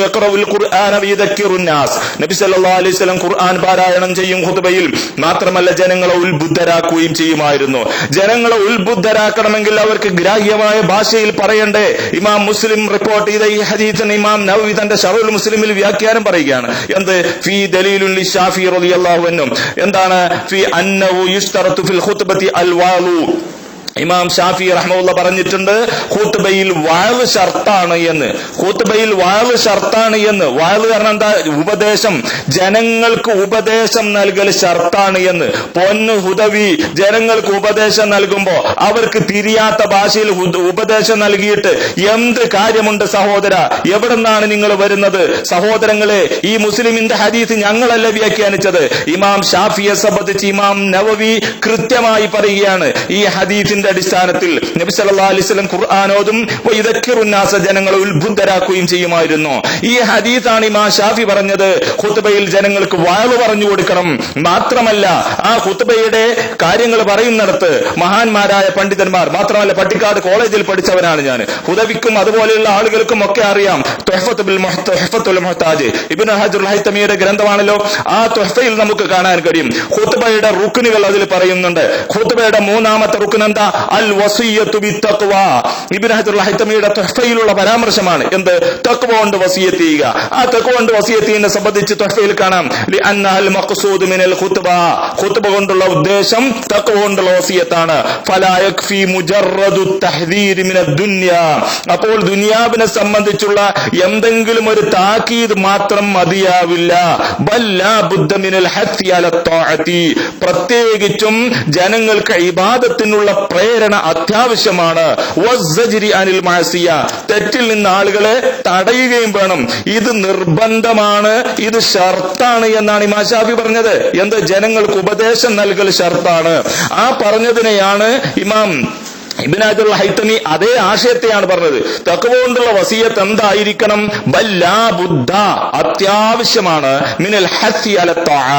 യഖറഉൽ ഖുർആന വയദക്കിറുൻ നാസ്. നബി സല്ലല്ലാഹു അലൈഹി വസല്ലം ഖുർആൻ പാരായണം ചെയ്യും ഖുതുബയിൽ. മാത്രമല്ല ജനങ്ങളെ ഉത്ബുദ്ധരാക്കുകയും ചെയ്യുമായിരുന്നു. ജനങ്ങളെ ഉത്ബുദ്ധരാക്കണമെങ്കിൽ അവർക്ക് ഗ്രാഹ്യമായ ഭാഷയിൽ പറയണ്ടേ? ഇമാം മുസ്ലിം റിപ്പോർട്ട് ചെയ്ത ഈ ഹദീസിന് ഇമാം നവവി തന്റെ ശറഹുൽ മുസ്ലിമിൽ വ്യാഖ്യാനം പറയുകയാണ്. എന്ത്? ഫീ ദലീലുൻ ലിശാഫി റളിയല്ലാഹു അൻഹു. എന്താണ്? ഫീ അന്നഹു യുശ്തറതു ഫിൽ ഖുത്ബത്തി അൽ വാളു. ഇമാം ഷാഫി റഹ്മത്തുള്ളാഹി പറഞ്ഞിട്ടുണ്ട്, ഖുത്ബയിൽ വഅദ് ഷർട്ടാണ് എന്ന്. ഖുത്ബയിൽ വഅദ് ഷർട്ടാണ് എന്ന്. വഅദ് കാരണം എന്താ? ഉപദേശം. ജനങ്ങൾക്ക് ഉപദേശം നൽകൽ ഷർട്ടാണ് എന്ന്. പൊന്നു ഹുദവി, ജനങ്ങൾക്ക് ഉപദേശം നൽകുമ്പോ അവർക്ക് തിരിയാത്ത ഭാഷയിൽ ഉപദേശം നൽകിയിട്ട് എന്ത് കാര്യമുണ്ട് സഹോദര? എവിടെ നിന്നാണ് നിങ്ങൾ വരുന്നത്? സഹോദരങ്ങളെ, ഈ മുസ്ലിമിന്റെ ഹദീസ് ഞങ്ങളല്ല വ്യാഖ്യാനിച്ചത്. ഇമാം ഷാഫിയെ സംബന്ധിച്ച് ഇമാം നവവി കൃത്യമായി പറയുകയാണ്, ഈ ഹദീസിന്റെ അടിസ്ഥാനത്തിൽ നബി സല്ലല്ലാഹു അലൈഹി വസല്ലം ഖുർആൻ ഓതും വയദക്കിറുൻ നാസ, ജനങ്ങളെ ഉത്ബുദ്ധരാക്കുകയും ചെയ്യുമായിരുന്നു. ഈ ഹദീസാണ് ഇമാം ഷാഫി പറഞ്ഞത് ഖുത്ബയിൽ ജനങ്ങൾക്ക് വഅദ് പറഞ്ഞു കൊടുക്കണം. മാത്രമല്ല ആ ഖുത്ബയുടെ കാര്യങ്ങൾ പറയുന്നിടത്ത് മഹാന്മാരായ പണ്ഡിതന്മാർ, മാത്രമല്ല പട്ടിക്കാട് കോളേജിൽ പഠിച്ചവനാണ് ഞാൻ, ഹുദവിക്കും അതുപോലെയുള്ള ആളുകൾക്കും ഒക്കെ അറിയാം. തുഹ്ഫത്തുൽ മുഹ്താജ് ഇബ്നു ഹജറുൽ ഹൈതമിയുടെ ഗ്രന്ഥമാണല്ലോ. ആ തുഹ്ഫയിൽ നമുക്ക് കാണാൻ കഴിയും ഖുത്ബയുടെ റുക്നുകൾ അതിൽ പറയുന്നുണ്ട്. ഖുത്ബയുടെ മൂന്നാമത്തെ റുക്ൻ എന്താ? അൽ വസിയ്യത്തു ബിത്തഖ്വ. ഇബ്നു ഹജറുൽ ഹൈതമിയുടെ തുഹ്ഫയിലുള്ള പരാമർശമാണ്. എന്ത്? തഖ്വ കൊണ്ട് വസിയത്ത് ചെയ്യുക. ആ തഖ്വ കൊണ്ട് വസിയത്തിനെ സംബന്ധിച്ച് തുഹ്ഫയിൽ കാണാം, ലിഅന്നൽ മഖ്സൂദ് മിനൽ ഖുത്ബ. ഖുത്ബ കൊണ്ടുള്ള ഉദ്ദേശം തഖ്വ കൊണ്ടുള്ള വസിയത്താണ്. ഫലാ യക്ഫി മുജറദു തഹ്ദീർ മിനദ് ദുനിയ. അപ്പോൾ ദുനിയാവിനെ സംബന്ധിച്ചുള്ള എന്തെങ്കിലും ഒരു താക്കീത് മാത്രം മതിയാവില്ല. ബൽ ലാ ബുദ്ദ മിനൽ ഹത്തി അല ത്വാഅതി. പ്രത്യേകിച്ചും ജനങ്ങൾക്ക് ഇബാദത്തിനുള്ള പ്രേരണ അത്യാവശ്യമാണ്. വസ്സജ്രി അനിൽ മഅസിയ. തെറ്റിൽ നിന്ന് ആളുകളെ തടയുകയും വേണം. ഇത് നിർബന്ധമാണ്, ഇത് ഷർത്താണ് എന്നാണ് ഇമാം ഷാഫി പറഞ്ഞത്. എന്ത്? ജനങ്ങൾക്ക് ഉപദേശം നൽകൽ ഷർത്താണ്. ആ പറഞ്ഞതിനെയാണ് ഇമാം ഇബ്നു ഹജറുൽ ഹൈതമി അതേ ആശയത്തെയാണ് പറഞ്ഞത്. തഖ്വ കൊണ്ടുള്ള വസിയത്ത് എന്തായിരിക്കണം? ബല്ലാ ബുദ്ധ, അത്യാവശ്യമാണ്. മിനൽ ഹത്തി അല ത്വാഅ,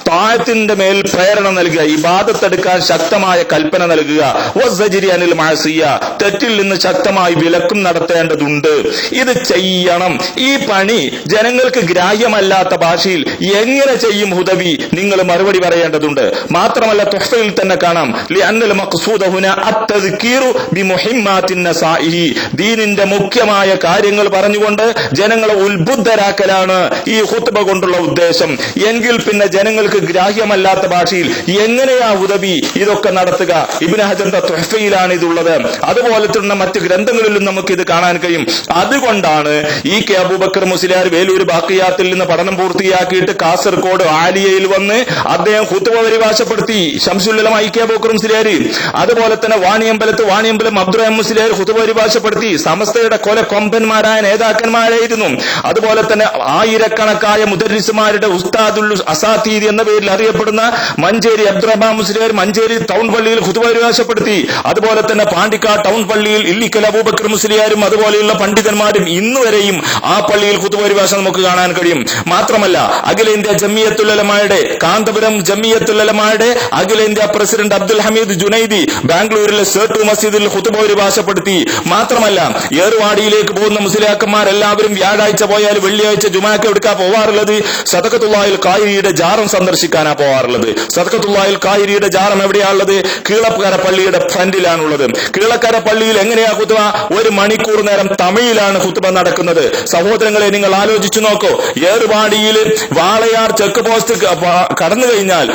ത്വാഅത്തിന്റെ മേൽ പ്രേരണ നൽകുക, ഇബാദത്ത് എടുക്കാൻ ശക്തമായ കൽപ്പന നൽകുക. വസ്സജ്രി അനിൽ മഅസിയ, തെറ്റിൽ നിന്ന് ശക്തമായി വിലക്കും നടത്തേണ്ടതുണ്ട്. ഇത് ചെയ്യണം. ഈ പണി ജനങ്ങൾക്ക് ഗ്രാഹ്യമല്ലാത്ത ഭാഷയിൽ എങ്ങനെ ചെയ്യും ഹുദവി? നിങ്ങൾ മറുപടി പറയേണ്ടതുണ്ട്. മാത്രമല്ല തുഹ്ഫയിൽ തന്നെ കാണാം, ലിഅന്നൽ മഖ്സൂദ ഹുന അത്തദ്കീർ ദീനിന്റെ മുഖ്യമായ കാര്യങ്ങൾ പറഞ്ഞുകൊണ്ട് ജനങ്ങളെ ഉത്ബുദ്ധരാക്കലാണ് ഈ ഖുത്ബ കൊണ്ടുള്ള ഉദ്ദേശം. എങ്കിൽ പിന്നെ ജനങ്ങൾക്ക് ഗ്രാഹ്യമല്ലാത്ത ഭാഷയിൽ എങ്ങനെയാ ഹുദവി ഇതൊക്കെ നടത്തുക? ഇബ്നു ഹജറിന്റെ തുഹ്ഫയിലാണ് ഇതുള്ളത്. അതുപോലെ തന്നെ മറ്റ് ഗ്രന്ഥങ്ങളിലും നമുക്ക് ഇത് കാണാൻ കഴിയും. അതുകൊണ്ടാണ് ഈ കെ അബൂബക്കർ മുസ്ലിയാർ വേലൂർ ബാക്കിയാത്തിൽ നിന്ന് പഠനം പൂർത്തിയാക്കിയിട്ട് കാസർഗോഡ് ആലിയയിൽ വന്ന് അദ്ദേഹം ഖുത്ബ പരിഭാഷപ്പെടുത്തി. ശംസുൽ ഉലമ കെ അബൂബക്കർ മുസ്ലിയാർ. അതുപോലെ തന്നെ വാണിയമ്പലം അബ്ദുറഹ്മാൻ മുസ്ലിയാർ ഖുത്ബ പരിഭാഷപ്പെടുത്തി. സമസ്തയുടെ കൊമ്പന്മാരായ നേതാക്കന്മാരായിരുന്നു. അതുപോലെ തന്നെ ആയിരക്കണക്കായ മുദരിസുമാരുടെ ഉസ്താദുൽ അസാതീദ് എന്ന പേരിൽ അറിയപ്പെടുന്ന മഞ്ചേരി അബ്ദുറഹ്മാൻ മുസ്ലിയാർ മഞ്ചേരി ടൗൺ പള്ളിയിൽ ഖുതുബ പരിഭാഷപ്പെടുത്തി. അതുപോലെ തന്നെ പാണ്ടിക്കാട് ടൗൺ പള്ളിയിൽ ഇല്ലിക്കൽ അബൂബക്കർ മുസ്ലിയാരും അതുപോലെയുള്ള പണ്ഡിതന്മാരും ഇന്നുവരെയും ആ പള്ളിയിൽ ഖുതുബ പരിഭാഷ നമുക്ക് കാണാൻ കഴിയും. മാത്രമല്ല അഖിലേന്ത്യാ ജമിയത്തുൽ ഉലമായുടെ കാന്തപുരം ജമിയത്തുൽ ഉലമായുടെ അഖിലേന്ത്യാ പ്രസിഡന്റ് അബ്ദുൽ ഹമീദ് ജുനൈദി ബാംഗ്ലൂരിലെ സേട്ടു മസ്ജിദിൽ ഖുതുബ പരിഭാഷപ്പെടുത്തി. മാത്രമല്ല ഏറുവാടിയിലേക്ക് പോകുന്ന മുസ്ലിയാക്കന്മാരെല്ലാവരും വ്യാഴാഴ്ച പോയാൽ വെള്ളിയാഴ്ച ജുമാക്ക് എടുക്കാൻ പോവാറുള്ളത് സദഖത്തുല്ലാഹിൽ ഖായിരിയുടെ ജാറം സന്ദർശിക്കാനാ പോവാറുള്ളത്. സദഖത്തുല്ലാഹിൽ ഖായിരിയുടെ ജാറം എവിടെയാണുള്ളത്? കീളക്കര പള്ളിയുടെ ഫ്രണ്ടിലാണുള്ളത്. കീളക്കര പള്ളിയിൽ എങ്ങനെയാ ഖുതുബ? 1 മണിക്കൂർ നേരം തമിഴിലാണ് ഖുതുബ നടക്കുന്നത്. സഹോദരങ്ങളെ, നിങ്ങൾ ആലോചിച്ചു നോക്കൂ. ഏറുവാടിയിൽ വാളയാർ ചെക്ക് പോസ്റ്റ് കടന്നു കഴിഞ്ഞാൽ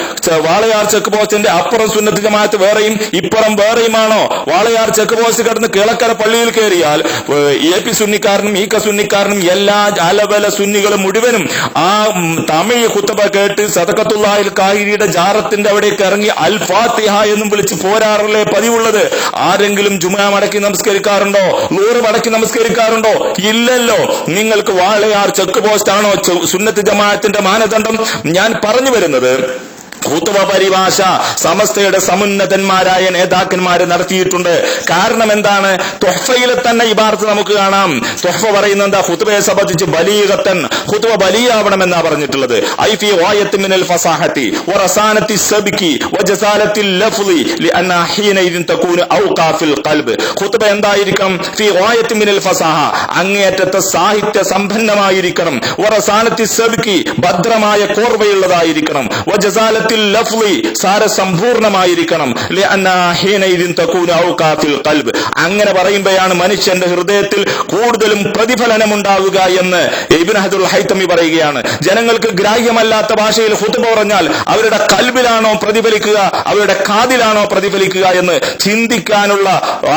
വാളയാർ ചെക്ക് പോസ്റ്റിന്റെ അപ്പുറം സുന്നത്ത് ജമാഅത്ത് വേറെയും ഇപ്പുറം വേറെയുമാണോ? വാളയാർ ചെക്ക് പോസ്റ്റ് കടന്ന് കീളക്കര പള്ളിയിൽ കയറിയാൽ AP സുന്നിക്കാരനും ഈക്ക സുന്നിക്കാരനും എല്ലാ അലബല സുന്നികളും മുഴുവനും ആ തമിഴ് ഖുതുബ കേട്ട് സദഖത്തുല്ലാഹിൽ ഖായിരിയുടെ ജാറത്തിന്റെ അവിടേക്ക് ഇറങ്ങി അൽ ഫാത്തിഹ എന്നും വിളിച്ച് പോരാറല്ലേ പതിവുള്ളത്? ആരെങ്കിലും ജുമാ മടക്കി നമസ്കരിക്കാറുണ്ടോ? നൂറ് മടക്കി നമസ്കരിക്കാറുണ്ടോ? ഇല്ലല്ലോ. നിങ്ങൾക്ക് വാളയാർ ചെക്ക് പോസ്റ്റ് ആണോ സുന്നത്ത് ജമാഅത്തിന്റെ മാനദണ്ഡം? ഞാൻ പറഞ്ഞു വരുന്നത് ഖുതുബ പരിഭാഷ സമസ്തയുടെ സമുന്നതന്മാരായ നേതാക്കന്മാര് നടത്തിയിട്ടുണ്ട്. കാരണം എന്താണ്? തുഹ്ഫയിലെ തന്നെ ഇബാറത്ത് നമുക്ക് കാണാം. തുഹ്ഫ പറയുന്നത് എന്താ? ഖുതുബയെ സംബന്ധിച്ച് ബലീഗത്തൻ, ഖുതുബ ബലിയാവണമെന്നാ പറഞ്ഞിട്ടുള്ളത്. ഐ ഫി ഗായത്തി മിനൽ ഫസാഹത്തി വറസാനത്തി സബ്കി വജസാലത്തിൽ ലഫ്ളി ലിഅന്ന ഹീനഇദിൻ തകൂന ഔഖാ ഫിൽ ഖൽബ്. ഖുതുബ എന്തായിരിക്കണം? ഫി ഗായത്തി മിനൽ ഫസാഹ, അങ്ങേയറ്റത്തെ സാഹിത്യ സമ്പന്നമായിരിക്കണം. വറസാനത്തി സബ്കി, ഭദ്രമായ കോർവയുള്ളതായിരിക്കണം. വജസാലത്തിൽ ലഫ്ളി, സാരസമ്പൂർണമായിരിക്കണം. അങ്ങനെ പറയുമ്പോഴാണ് മനുഷ്യന്റെ ഹൃദയത്തിൽ കൂടുതലും പ്രതിഫലനം ഉണ്ടാവുക എന്ന് ഇബ്നു ഹജറുൽ ഹൈതമി പറയുകയാണ്. ജനങ്ങൾക്ക് ഗ്രാഹ്യമല്ലാത്ത ഭാഷയിൽ ഖുതുബ പറഞ്ഞാൽ അവരുടെ കൽബിലാണോ പ്രതിഫലിക്കുക, അവരുടെ കാതിലാണോ പ്രതിഫലിക്കുക എന്ന് ചിന്തിക്കാനുള്ള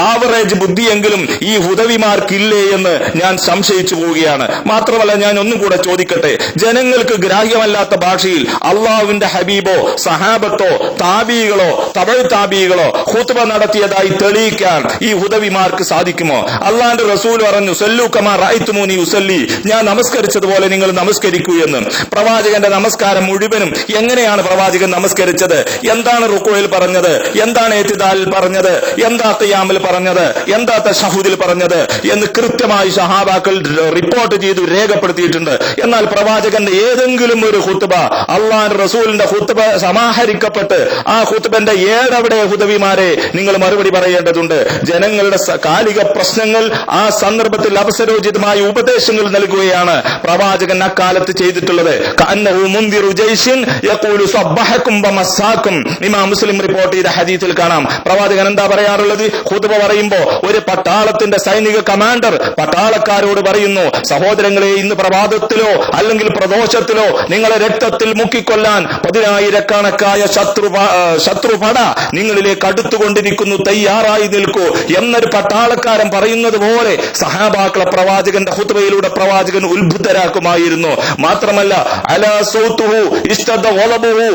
ആവറേജ് ബുദ്ധിയെങ്കിലും ഈ ഹുദവിമാർക്കില്ലേ എന്ന് ഞാൻ സംശയിച്ചു പോവുകയാണ്. മാത്രമല്ല, ഞാൻ ഒന്നും കൂടെ ചോദിക്കട്ടെ, ജനങ്ങൾക്ക് ഗ്രാഹ്യമല്ലാത്ത ഭാഷയിൽ അള്ളാഹുവിന്റെ ഹബീബോ സഹാബത്തോ താബീകളോ തബഅ് താബീകളോ ഖുതുബ നടത്തിയതായി തെളിയിക്കാൻ ഈ ഹുദവിമാർക്ക് സാധിക്കുമോ? അള്ളാഹുവിന്റെ റസൂൽ പറഞ്ഞു, സല്ലു കമാ റഅയ്തുമൂനി ഉസല്ലി, ഞാൻ നമസ്കരിച്ചതുപോലെ നിങ്ങൾ നമസ്കരിക്കൂ എന്ന്. പ്രവാചകന്റെ നമസ്കാരം മുഴുവനും എങ്ങനെയാണ് പ്രവാചകൻ നമസ്കരിച്ചത്? എന്താണ് റുക്കൂഇൽ പറഞ്ഞത്? എന്താണ് ഇഅ്തിദാലിൽ പറഞ്ഞത്? എന്താ ഖിയാമിൽ പറഞ്ഞത്? എന്താ തശഹുദിൽ പറഞ്ഞത് എന്ന് കൃത്യമായി സഹാബാക്കൾ റിപ്പോർട്ട് ചെയ്തു രേഖപ്പെടുത്തിയിട്ടുണ്ട്. എന്നാൽ പ്രവാചകന്റെ ഏതെങ്കിലും ഒരു ഖുതുബ, അള്ളാഹുവിന്റെ റസൂലിന്റെ ഖുതുബ സമാഹരിക്കപ്പെട്ട് ആ ഖുതുബന്റെ ഏടവിടെ ഹുദവിമാരെ നിങ്ങൾ മറുപടി പറയേണ്ടതുണ്ട്. ജനങ്ങളുടെ കാലിക പ്രശ്നങ്ങൾ ആ സന്ദർഭത്തിൽ അവസരോചിതമായ ഉപദേശങ്ങൾ നൽകുകയാണ് പ്രവാചകൻ അക്കാലത്ത് ചെയ്തിട്ടുള്ളത്. കഅന്നഹു മുൻദിറു ജൈശിൻ യഖൂലു സബ്ബഹകും വമസ്സാകും. ഇമാം മുസ്ലിം റിപ്പോർട്ട് ചെയ്ത ഹദീസിൽ കാണാം പ്രവാചകൻ എന്താ പറയാറുള്ളത്? ഖുതുബ പറയുമ്പോ ഒരു പട്ടാളത്തിന്റെ സൈനിക കമാൻഡർ പട്ടാളക്കാരോട് പറയുന്നു, സഹോദരങ്ങളെ, ഇന്ന് പ്രഭാതത്തിലോ അല്ലെങ്കിൽ പ്രദോഷത്തിലോ നിങ്ങളെ രക്തത്തിൽ മുക്കിക്കൊല്ലാൻ 10,000-കണക്കായ ശത്രുപട നിങ്ങളിലേക്ക് അടുത്തുകൊണ്ടിരിക്കുന്നു, തയ്യാറായി നിൽക്കൂ എന്നൊരു പട്ടാളക്കാരൻ പറയുന്നത് പോലെ സഹാബാക്കളെ പ്രവാചകന്റെ ഖുതുബയിലൂടെ പ്രവാചകൻ ഉത്ബുദ്ധരാക്കുമായിരുന്നു. മാത്രമല്ല, അലാ സൗതുഹു ഇസ്തദ ഗളബുഹു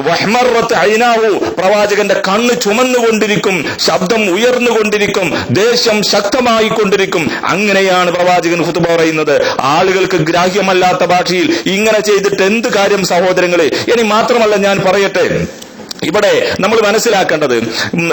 വഹ്മറത് ഐനാഹു, പ്രവാചകന്റെ കണ്ണ് ചുമന്നുകൊണ്ടിരിക്കും, ശബ്ദം ഉയർന്നുകൊണ്ടിരിക്കും, ദേഷ്യം ശക്തമായി കൊണ്ടിരിക്കും. അങ്ങനെയാണ് പ്രവാചകൻ ഖുതുബ പറയുന്നത്. ആളുകൾക്ക് ഗ്രാഹ്യമല്ലാത്ത ഭാഷയിൽ ഇങ്ങനെ ചെയ്തിട്ട് എന്ത് കാര്യം സഹോദരങ്ങളെ? ഇനി മാത്രമല്ല, ഞാൻ പറയട്ടെ, ഇവിടെ നമ്മൾ മനസ്സിലാക്കേണ്ടത്,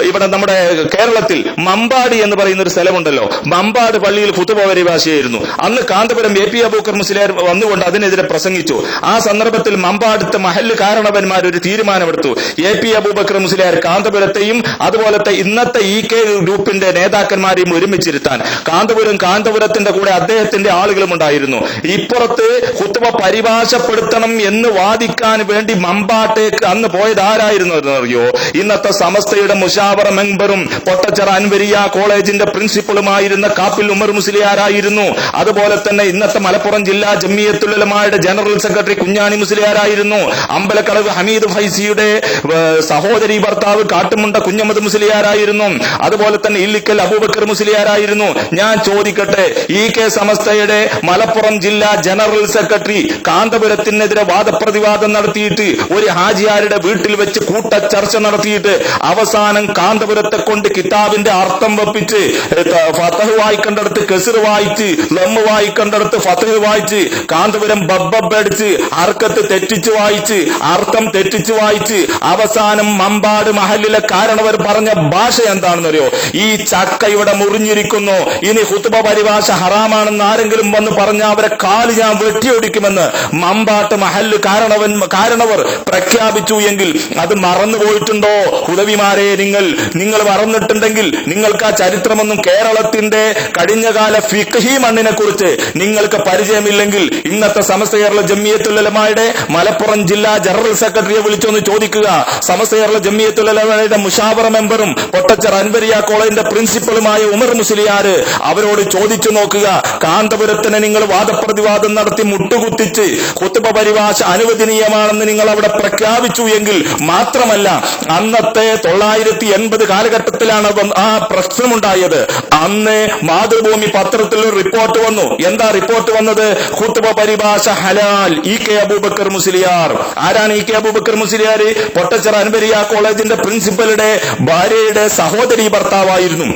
ഇവിടെ നമ്മുടെ കേരളത്തിൽ മമ്പാടി എന്ന് പറയുന്ന ഒരു സ്ഥലമുണ്ടല്ലോ, മമ്പാട് പള്ളിയിൽ ഖുതുബ പരിഭാഷയായിരുന്നു. അന്ന് കാന്തപുരം AP അബൂബക്കർ മുസ്ലിയാർ വന്നുകൊണ്ട് അതിനെതിരെ പ്രസംഗിച്ചു. ആ സന്ദർഭത്തിൽ മമ്പാടുത്തെ മഹല്ല് കാരണവന്മാർ ഒരു തീരുമാനമെടുത്തു. AP അബൂബക്കർ മുസ്ലിയാർ കാന്തപുരത്തെയും അതുപോലത്തെ ഇന്നത്തെ EK ഗ്രൂപ്പിന്റെ നേതാക്കന്മാരെയും ഒരുമിച്ചിരുത്താൻ. കാന്തപുരത്തിന്റെ കൂടെ അദ്ദേഹത്തിന്റെ ആളുകളും ഉണ്ടായിരുന്നു. ഇപ്പുറത്ത് ഖുതുബ പരിഭാഷപ്പെടുത്തണം എന്ന് വാദിക്കാൻ വേണ്ടി മമ്പാട്ടേക്ക് അന്ന് പോയത് ആരായിരുന്നു അറിയോ? ഇന്നത്തെ സമസ്തയുടെ മുശാവറ മെമ്പറും പൊട്ടച്ചിറ അൻവരിയ കോളേജിന്റെ പ്രിൻസിപ്പളുമായിരുന്ന കാപ്പിൽ ഉമർ മുസ്ലിയാരായിരുന്നു. അതുപോലെ തന്നെ ഇന്നത്തെ മലപ്പുറം ജില്ലാ ജമിയത്തുൽ ഉലമായുടെ ജനറൽ സെക്രട്ടറി കുഞ്ഞാണി മുസ്ലിയാരായിരുന്നു. അമ്പലക്കടവ് ഹമീദ് ഫൈസിയുടെ സഹോദരി ഭർത്താവ് കാട്ടുമുണ്ട കുഞ്ഞമ്മദ് മുസ്ലിയാരായിരുന്നു. അതുപോലെ തന്നെ ഇല്ലിക്കൽ അബൂബക്കർ മുസ്ലിയാരായിരുന്നു. ഞാൻ ചോദിക്കട്ടെ, EK സമസ്തയുടെ മലപ്പുറം ജില്ലാ ജനറൽ സെക്രട്ടറി കാന്തപുരത്തിനെതിരെ വാദപ്രതിവാദം നടത്തിയിട്ട് ഒരു ഹാജിയാരുടെ വീട്ടിൽ വെച്ച് കൂട്ട ചർച്ച നടത്തിയിട്ട് അവസാനം കാന്തപുരത്തെ കൊണ്ട് കിതാബിന്റെ അർത്ഥം വെപ്പിച്ച് ഫതഹ് വായിക്കേണ്ടടുത്ത് കെസ്ർ വായിച്ച്, ലമ്മ് വായിക്കേണ്ടടുത്ത് ഫതഹ് വായിച്ച്, കാന്തപുരം ബബ്ബടിച്ച് ഹർക്കത്ത് തെറ്റിച്ച് വായിച്ച്, അർത്ഥം തെറ്റിച്ച് വായിച്ച്, അവസാനം മമ്പാട് മഹല്ലിലെ കാരണവർ പറഞ്ഞ ഭാഷ എന്താണെന്നറിയോ? ഈ ചക്ക ഇവിടെ മുറിഞ്ഞിരിക്കുന്നു, ഇനി ഖുത്ബ പരിഭാഷ ഹറാമാണെന്ന് ആരെങ്കിലും വന്ന് പറഞ്ഞാൽ അവരെ കാല് ഞാൻ വെട്ടിയൊടിക്കുമെന്ന് മമ്പാട്ട് മഹല്ല് കാരണവർ പ്രഖ്യാപിച്ചു എങ്കിൽ അത് മറന്നുപോയിട്ടുണ്ടോ? ഹുദവിമാരെ, നിങ്ങൾ മറന്നിട്ടുണ്ടെങ്കിൽ നിങ്ങൾക്ക് ആ ചരിത്രമൊന്നും, കേരളത്തിന്റെ കഴിഞ്ഞകാല ഫിഖ്ഹി മണ്ണിനെ കുറിച്ച് നിങ്ങൾക്ക് പരിചയമില്ലെങ്കിൽ ഇന്നത്തെ സമസ്ത കേരള ജംഇയ്യത്തുൽ ഉലമായുടെ മലപ്പുറം ജില്ലാ ജനറൽ സെക്രട്ടറിയെ വിളിച്ചൊന്ന് ചോദിക്കുക. സമസ്ത കേരള ജംഇയ്യത്തുൽ ഉലമായുടെ മുഷാവറ മെമ്പറും പൊട്ടച്ചർ അൻവരിയ കോളേജിന്റെ പ്രിൻസിപ്പലുമായ ഉമർ മുസ്ലിയാർ, അവരോട് ചോദിച്ചു നോക്കുക. കാന്തപുരത്തിന് നിങ്ങൾ വാദപ്രതിവാദം നടത്തി മുട്ടുകുത്തിച്ച് ഖുത്ബ പരിഭാഷ അനുവദനീയമാണെന്ന് നിങ്ങൾ അവിടെ പ്രഖ്യാപിച്ചു എങ്കിൽ മാത്രമല്ല, അന്നത്തെ 980 കാലഘട്ടത്തിലാണ് ആ പ്രശ്നമുണ്ടായത്. അന്ന് മാതൃഭൂമി പത്രത്തിൽ ഒരു റിപ്പോർട്ട് വന്നു. എന്താ റിപ്പോർട്ട് വന്നത്? ഖുത്ബ പരിഭാഷ ഹലാൽ. E K Abubakar Musliyar. ആരാണ് ഇ കെ അബൂബക്കർ മുസ്ലിയാർ? പൊട്ടച്ചർ അൻവരിയ കോളേജിന്റെ പ്രിൻസിപ്പലുടെ ഭാര്യയുടെ സഹോദരി ഭർത്താവായിരുന്നു.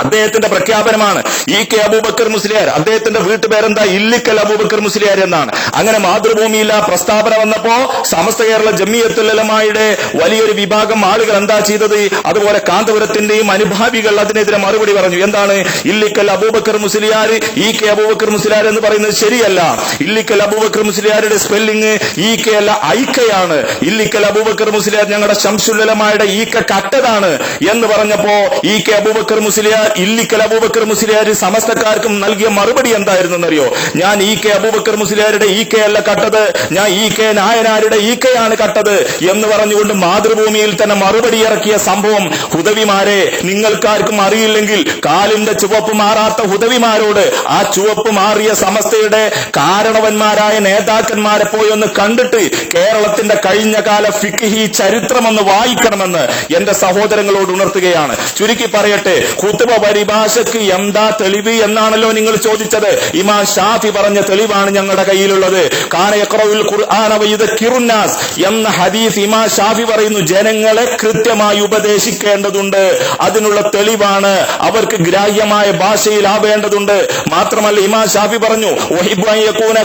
അദ്ദേഹത്തിന്റെ പ്രഖ്യാപനമാണ് ഇ കെ അബൂബക്കർ മുസ്ലിയാർ. അദ്ദേഹത്തിന്റെ വീട്ടുപേരെന്താ? ഇല്ലിക്കൽ അബൂബക്കർ മുസ്ലിയാർ എന്നാണ്. അങ്ങനെ മാതൃഭൂമിയിൽ ആ പ്രസ്താവന വന്നപ്പോ സമസ്ത കേരള ജംഇയ്യത്തുൽ ഉലമായുടെ വലിയൊരു വിഭാഗം ആളുകൾ എന്താ ചെയ്തത്? അതുപോലെ കാന്തപുരത്തിന്റെയും അനുഭാവികൾ അതിനെതിരെ മറുപടി പറഞ്ഞു. എന്താണ്? ഇല്ലിക്കൽ അബൂബക്കർ മുസ്ലിയാർ, ഇ കെ അബൂബക്കർ മുസ്ലിയാർ എന്ന് പറയുന്നത് ശരിയല്ല. ഇല്ലിക്കൽ അബൂബക്കർ മുസ്ലിയാരുടെ സ്പെല്ലിംഗ് ഇ കെ അല്ല, ഐക്കയാണ്. ഇല്ലിക്കൽ അബൂബക്കർ മുസ്ലിയാർ ഞങ്ങളുടെ ശംസുൽ ഉലമായുടെ ഈക്ക കട്ടതാണ് എന്ന് പറഞ്ഞപ്പോ ഇ കെ അബൂബക്കർ മുസ്ലിയാർ, ഇല്ലിക്കൽ അബൂബക്കർ മുസ്ലിയാർ സമസ്തക്കാർക്കും നൽകിയ മറുപടി എന്തായിരുന്നെന്നറിയോ? ഞാൻ ഇ കെ അബൂബക്കർ മുസ്ലിയാരുടെ ഇ കെ അല്ല കട്ടത്, ഞാൻ ഇ കെ നായനാരുടെ ഇ കെയാണ് കട്ടത് എന്ന് പറഞ്ഞുകൊണ്ട് മാതൃഭൂമിയിൽ തന്നെ മറുപടി ഇറക്കിയ സംഭവം. ഹുദവിമാരെ, നിങ്ങൾക്കാർക്കും അറിയില്ലെങ്കിൽ കാലിന്റെ ചുവപ്പ് മാറാത്ത ഹുദവിമാരോട് ആ ചുവപ്പ് മാറിയ സമസ്തയുടെ കാരണവന്മാരായ നേതാക്കന്മാരെ പോയി ഒന്ന് കണ്ടിട്ട് കേരളത്തിന്റെ കഴിഞ്ഞ കാല ഫിഖ്ഹി ചരിത്രമൊന്ന് വായിക്കണമെന്ന് എന്റെ സഹോദരങ്ങളോട് ഉണർത്തുകയാണ്. ചുരുക്കി പറയട്ടെ, ഖുത്ബ പരിഭാഷയ്ക്ക് എന്താ തെളിവ് എന്നാണല്ലോ നിങ്ങൾ ചോദിച്ചത്. ഇമാം ഷാഫി പറഞ്ഞ തെളിവാണ് ഞങ്ങളുടെ കയ്യിലുള്ളത്. കാന യഖറഉൽ ഖുർആന വയുദക്കിറുൻ നാസ് എന്ന ഹദീസ് ഇമാം ഷാഫി പറയുന്നു, ജനങ്ങളെ കൃത്യമായി ഉപദേശിക്കേണ്ടതുണ്ട്. അതിനുള്ള തെളിവാണ്. അവർക്ക് ഗ്രാഹ്യമായ ഭാഷയിലാവേണ്ടതുണ്ട്. മാത്രമല്ല ഇമാം ഷാഫി പറഞ്ഞു, വഹിബ്ബു അൻ യകൂന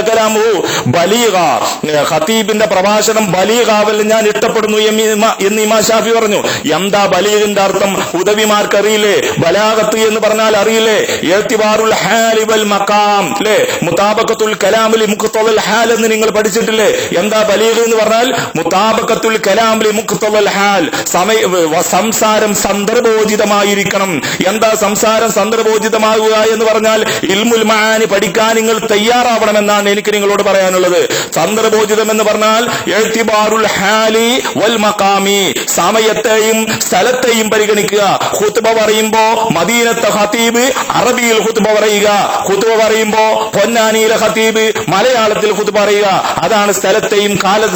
കലാമുഹു ബലീഗ, ഖതീബിന്റെ പ്രഭാഷണം ബലീഗാവൽ ഞാൻ ഇഷ്ടപ്പെടുന്നു എന്ന് ഇമാം ഷാഫി പറഞ്ഞു. എന്താ ബലീഗിന്റെ അർത്ഥം? ഹുദവിമാർക്ക് അറിയില്ലേ? ബലാഗത്ത് എന്ന് പറഞ്ഞാൽ അറിയില്ലേ? ഇഅ്തിബാറുൽ ഹാലി വൽ മഖാം, അല്ലേ? മുതാബഖത്തുൽ കലാം ലി മുഖ്തദൽ ഹാൽ എന്ന് നിങ്ങൾ പഠിച്ചിട്ടില്ലേ? എന്താ ബലീഗ് എന്ന് പറഞ്ഞാൽ? മുതാബഖത്തുൽ കലാം ലി മുഖ്തദൽ ഹാൽ, സംസാരം സന്ദർഭോചിതമായിരിക്കണം. എന്താ സംസാരം സന്ദർഭോചിതമാകുക എന്ന് പറഞ്ഞാൽ? ഇൽമുൽ മആനി പഠിക്കാൻ നിങ്ങൾ തയ്യാറാവണമെന്നാണ് എനിക്ക് നിങ്ങളോട് പറയാനുള്ളത്. സന്ദർഭോചിതം എന്ന് പറഞ്ഞാൽ ഇഅ്തിബാറുൽ ഹാലി വൽ മഖാമി, സമയത്തെയും സ്ഥലത്തെയും പരിഗണിക്കുക. ഖുത്ബ പറയുമ്പോ മദീനത്തെ ഖതീബ് അറബിയിൽ ഖുത്ബ പറയുക, ഖുത്ബ പറയുമ്പോ പൊന്നാനിയിലെ ഖതീബ് മലയാളത്തിൽ ഖുത്ബ പറയുക. അതാണ് സ്ഥലത്തെയും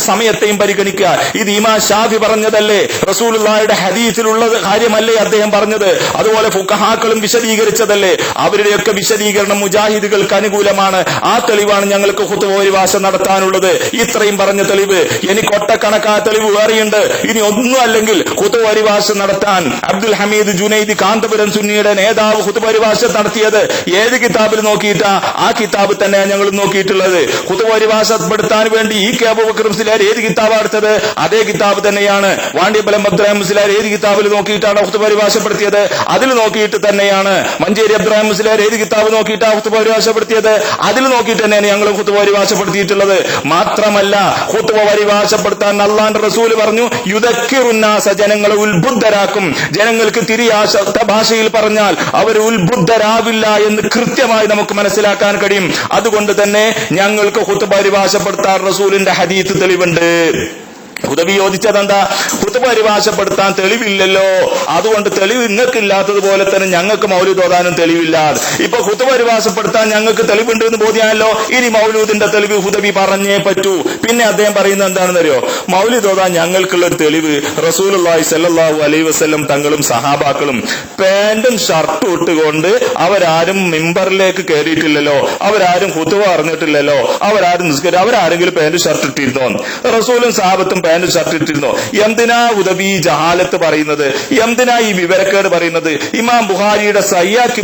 സമയത്തെയും പരിഗണിക്കുക. ഇത് ഇമാം ഷാഫി പറഞ്ഞതല്ലേ? റസൂലുള്ളാഹിയുടെ ഹദീസിലുള്ള കാര്യമല്ലേ അദ്ദേഹം പറഞ്ഞത്? അതുപോലെ ഫുഖഹാക്കളും വിശദീകരിച്ചതല്ലേ? അവരുടെയൊക്കെ വിശദീകരണം മുജാഹിദുകൾക്ക് അനുകൂലമാണ്. ആ തെളിവാണ് ഞങ്ങൾക്ക് ഖുത്ബ പരിഭാഷ നടത്താനുള്ളത്. ഇത്രയും പറഞ്ഞ തെളിവ്, എനിക്ക് ഒട്ടക്കണക്കായ തെളിവ് വേറെയുണ്ട്. ഇനി ഒന്നും അല്ലെങ്കിൽ ഖുത്ബ പരിഭാഷ നടത്താൻ അബ്ദുൽ ഹമീദ് ജുനൈദി കാന്തപുരം സുന്നിയുടെ നേതാവ് ഖുത്ബ പരിഭാഷ നടത്തിയത് ഏത് കിതാബിൽ നോക്കിയിട്ടാ? ആ കിതാബ് തന്നെയാണ് ഞങ്ങൾ നോക്കിയിട്ടുള്ളത്. ഖുത്ബ പരിഭാഷപ്പെടുത്താൻ വേണ്ടി ഇ കെ അബൂബക്കർ മുസ്ലിയാർ ഏത് കിതാബാണ് എടുത്തത്? അതേ കിതാബ് തന്നെയാണ്. വാണ്ടിയമ്പലം അബ്ദുറഹിം മുസ്ലിയാർ ഏത് കിതാബിൽ നോക്കിയിട്ടാണ് ഖുത്ബ പരിഭാഷപ്പെടുത്തിയത്? അതിൽ നോക്കിയിട്ട് തന്നെയാണ്. മഞ്ചേരി അബ്ദുറഹിം മുസ്ലിയാർ ഏത് കിതാബ് നോക്കിയിട്ടാണ് ഖുത്ബ പരിഭാഷപ്പെടുത്തിയത്? അതിൽ നോക്കിയിട്ട് തന്നെയാണ് ഞങ്ങൾ ഖുത്ബ പരിഭാഷപ്പെടുത്തിയിട്ടുള്ളത്. മാത്രമല്ല ഖുത്ബ പരിഭാഷപ്പെടുത്താൻ അല്ലാഹുവിന്റെ റസൂൽ പറഞ്ഞു, യുദക്കിറുൻ നാസ, ജനങ്ങളെ ഉത്ബുദ്ധരാക്കും. ജനങ്ങൾക്ക് തിരിയാത്ത ഭാഷയിൽ പറഞ്ഞാൽ അവർ ഉത്ബുദ്ധരാവില്ല എന്ന് കൃത്യമായി നമുക്ക് മനസ്സിലാക്കാൻ കഴിയും. അതുകൊണ്ട് തന്നെ ഞങ്ങൾക്ക് ഖുത്ബ പരിഭാഷപ്പെടുത്താൻ റസൂലിന്റെ ഹദീസ് തെളിവുണ്ട്. ഹുദവി ചോദിച്ചതെന്താ? ഖുതുബ പരിഭാഷപ്പെടുത്താൻ തെളിവില്ലല്ലോ, അതുകൊണ്ട് തെളിവ് നിങ്ങൾക്കില്ലാത്തതുപോലെ തന്നെ ഞങ്ങൾക്ക് മൗലൂദ് ഓതാനും തെളിവില്ല. ഇപ്പൊ ഖുതുബ പരിഭാഷപ്പെടുത്താൻ ഞങ്ങൾക്ക് തെളിവുണ്ട് എന്ന് ബോധ്യായല്ലോ, ഇനി മൗലൂദിന്റെ തെളിവ് ഹുദവി പറഞ്ഞേ പറ്റൂ. പിന്നെ അദ്ദേഹം പറയുന്നത് എന്താണെന്നറിയോ? മൗലൂദ് ഓതാൻ ഞങ്ങൾക്കുള്ള ഒരു തെളിവ് റസൂലുള്ളാഹി സ്വല്ലല്ലാഹു അലൈഹി വസല്ലം തങ്ങളും സഹാബാക്കളും പാന്റും ഷർട്ടും ഇട്ടുകൊണ്ട് അവരാരും മിമ്പറിലേക്ക് കയറിയിട്ടില്ലല്ലോ, അവരാരും ഖുതുബ പറഞ്ഞിട്ടില്ലല്ലോ, അവരാരും അവരാരെങ്കിലും പാന്റും ഷർട്ട് ഇട്ടിരുന്നോ? റസൂലും സഹാബത്തും പാന്റ് ഷർട്ട് ഇട്ടിരുന്നോ? എന്തിനാ ഉദവി ജഹാലത്ത് പറയുന്നത്? എന്തിനാ ഈ വിവരക്കേട് പറയുന്നത്? ഇമാം ബുഖാരിയുടെ സയ്യാക്കി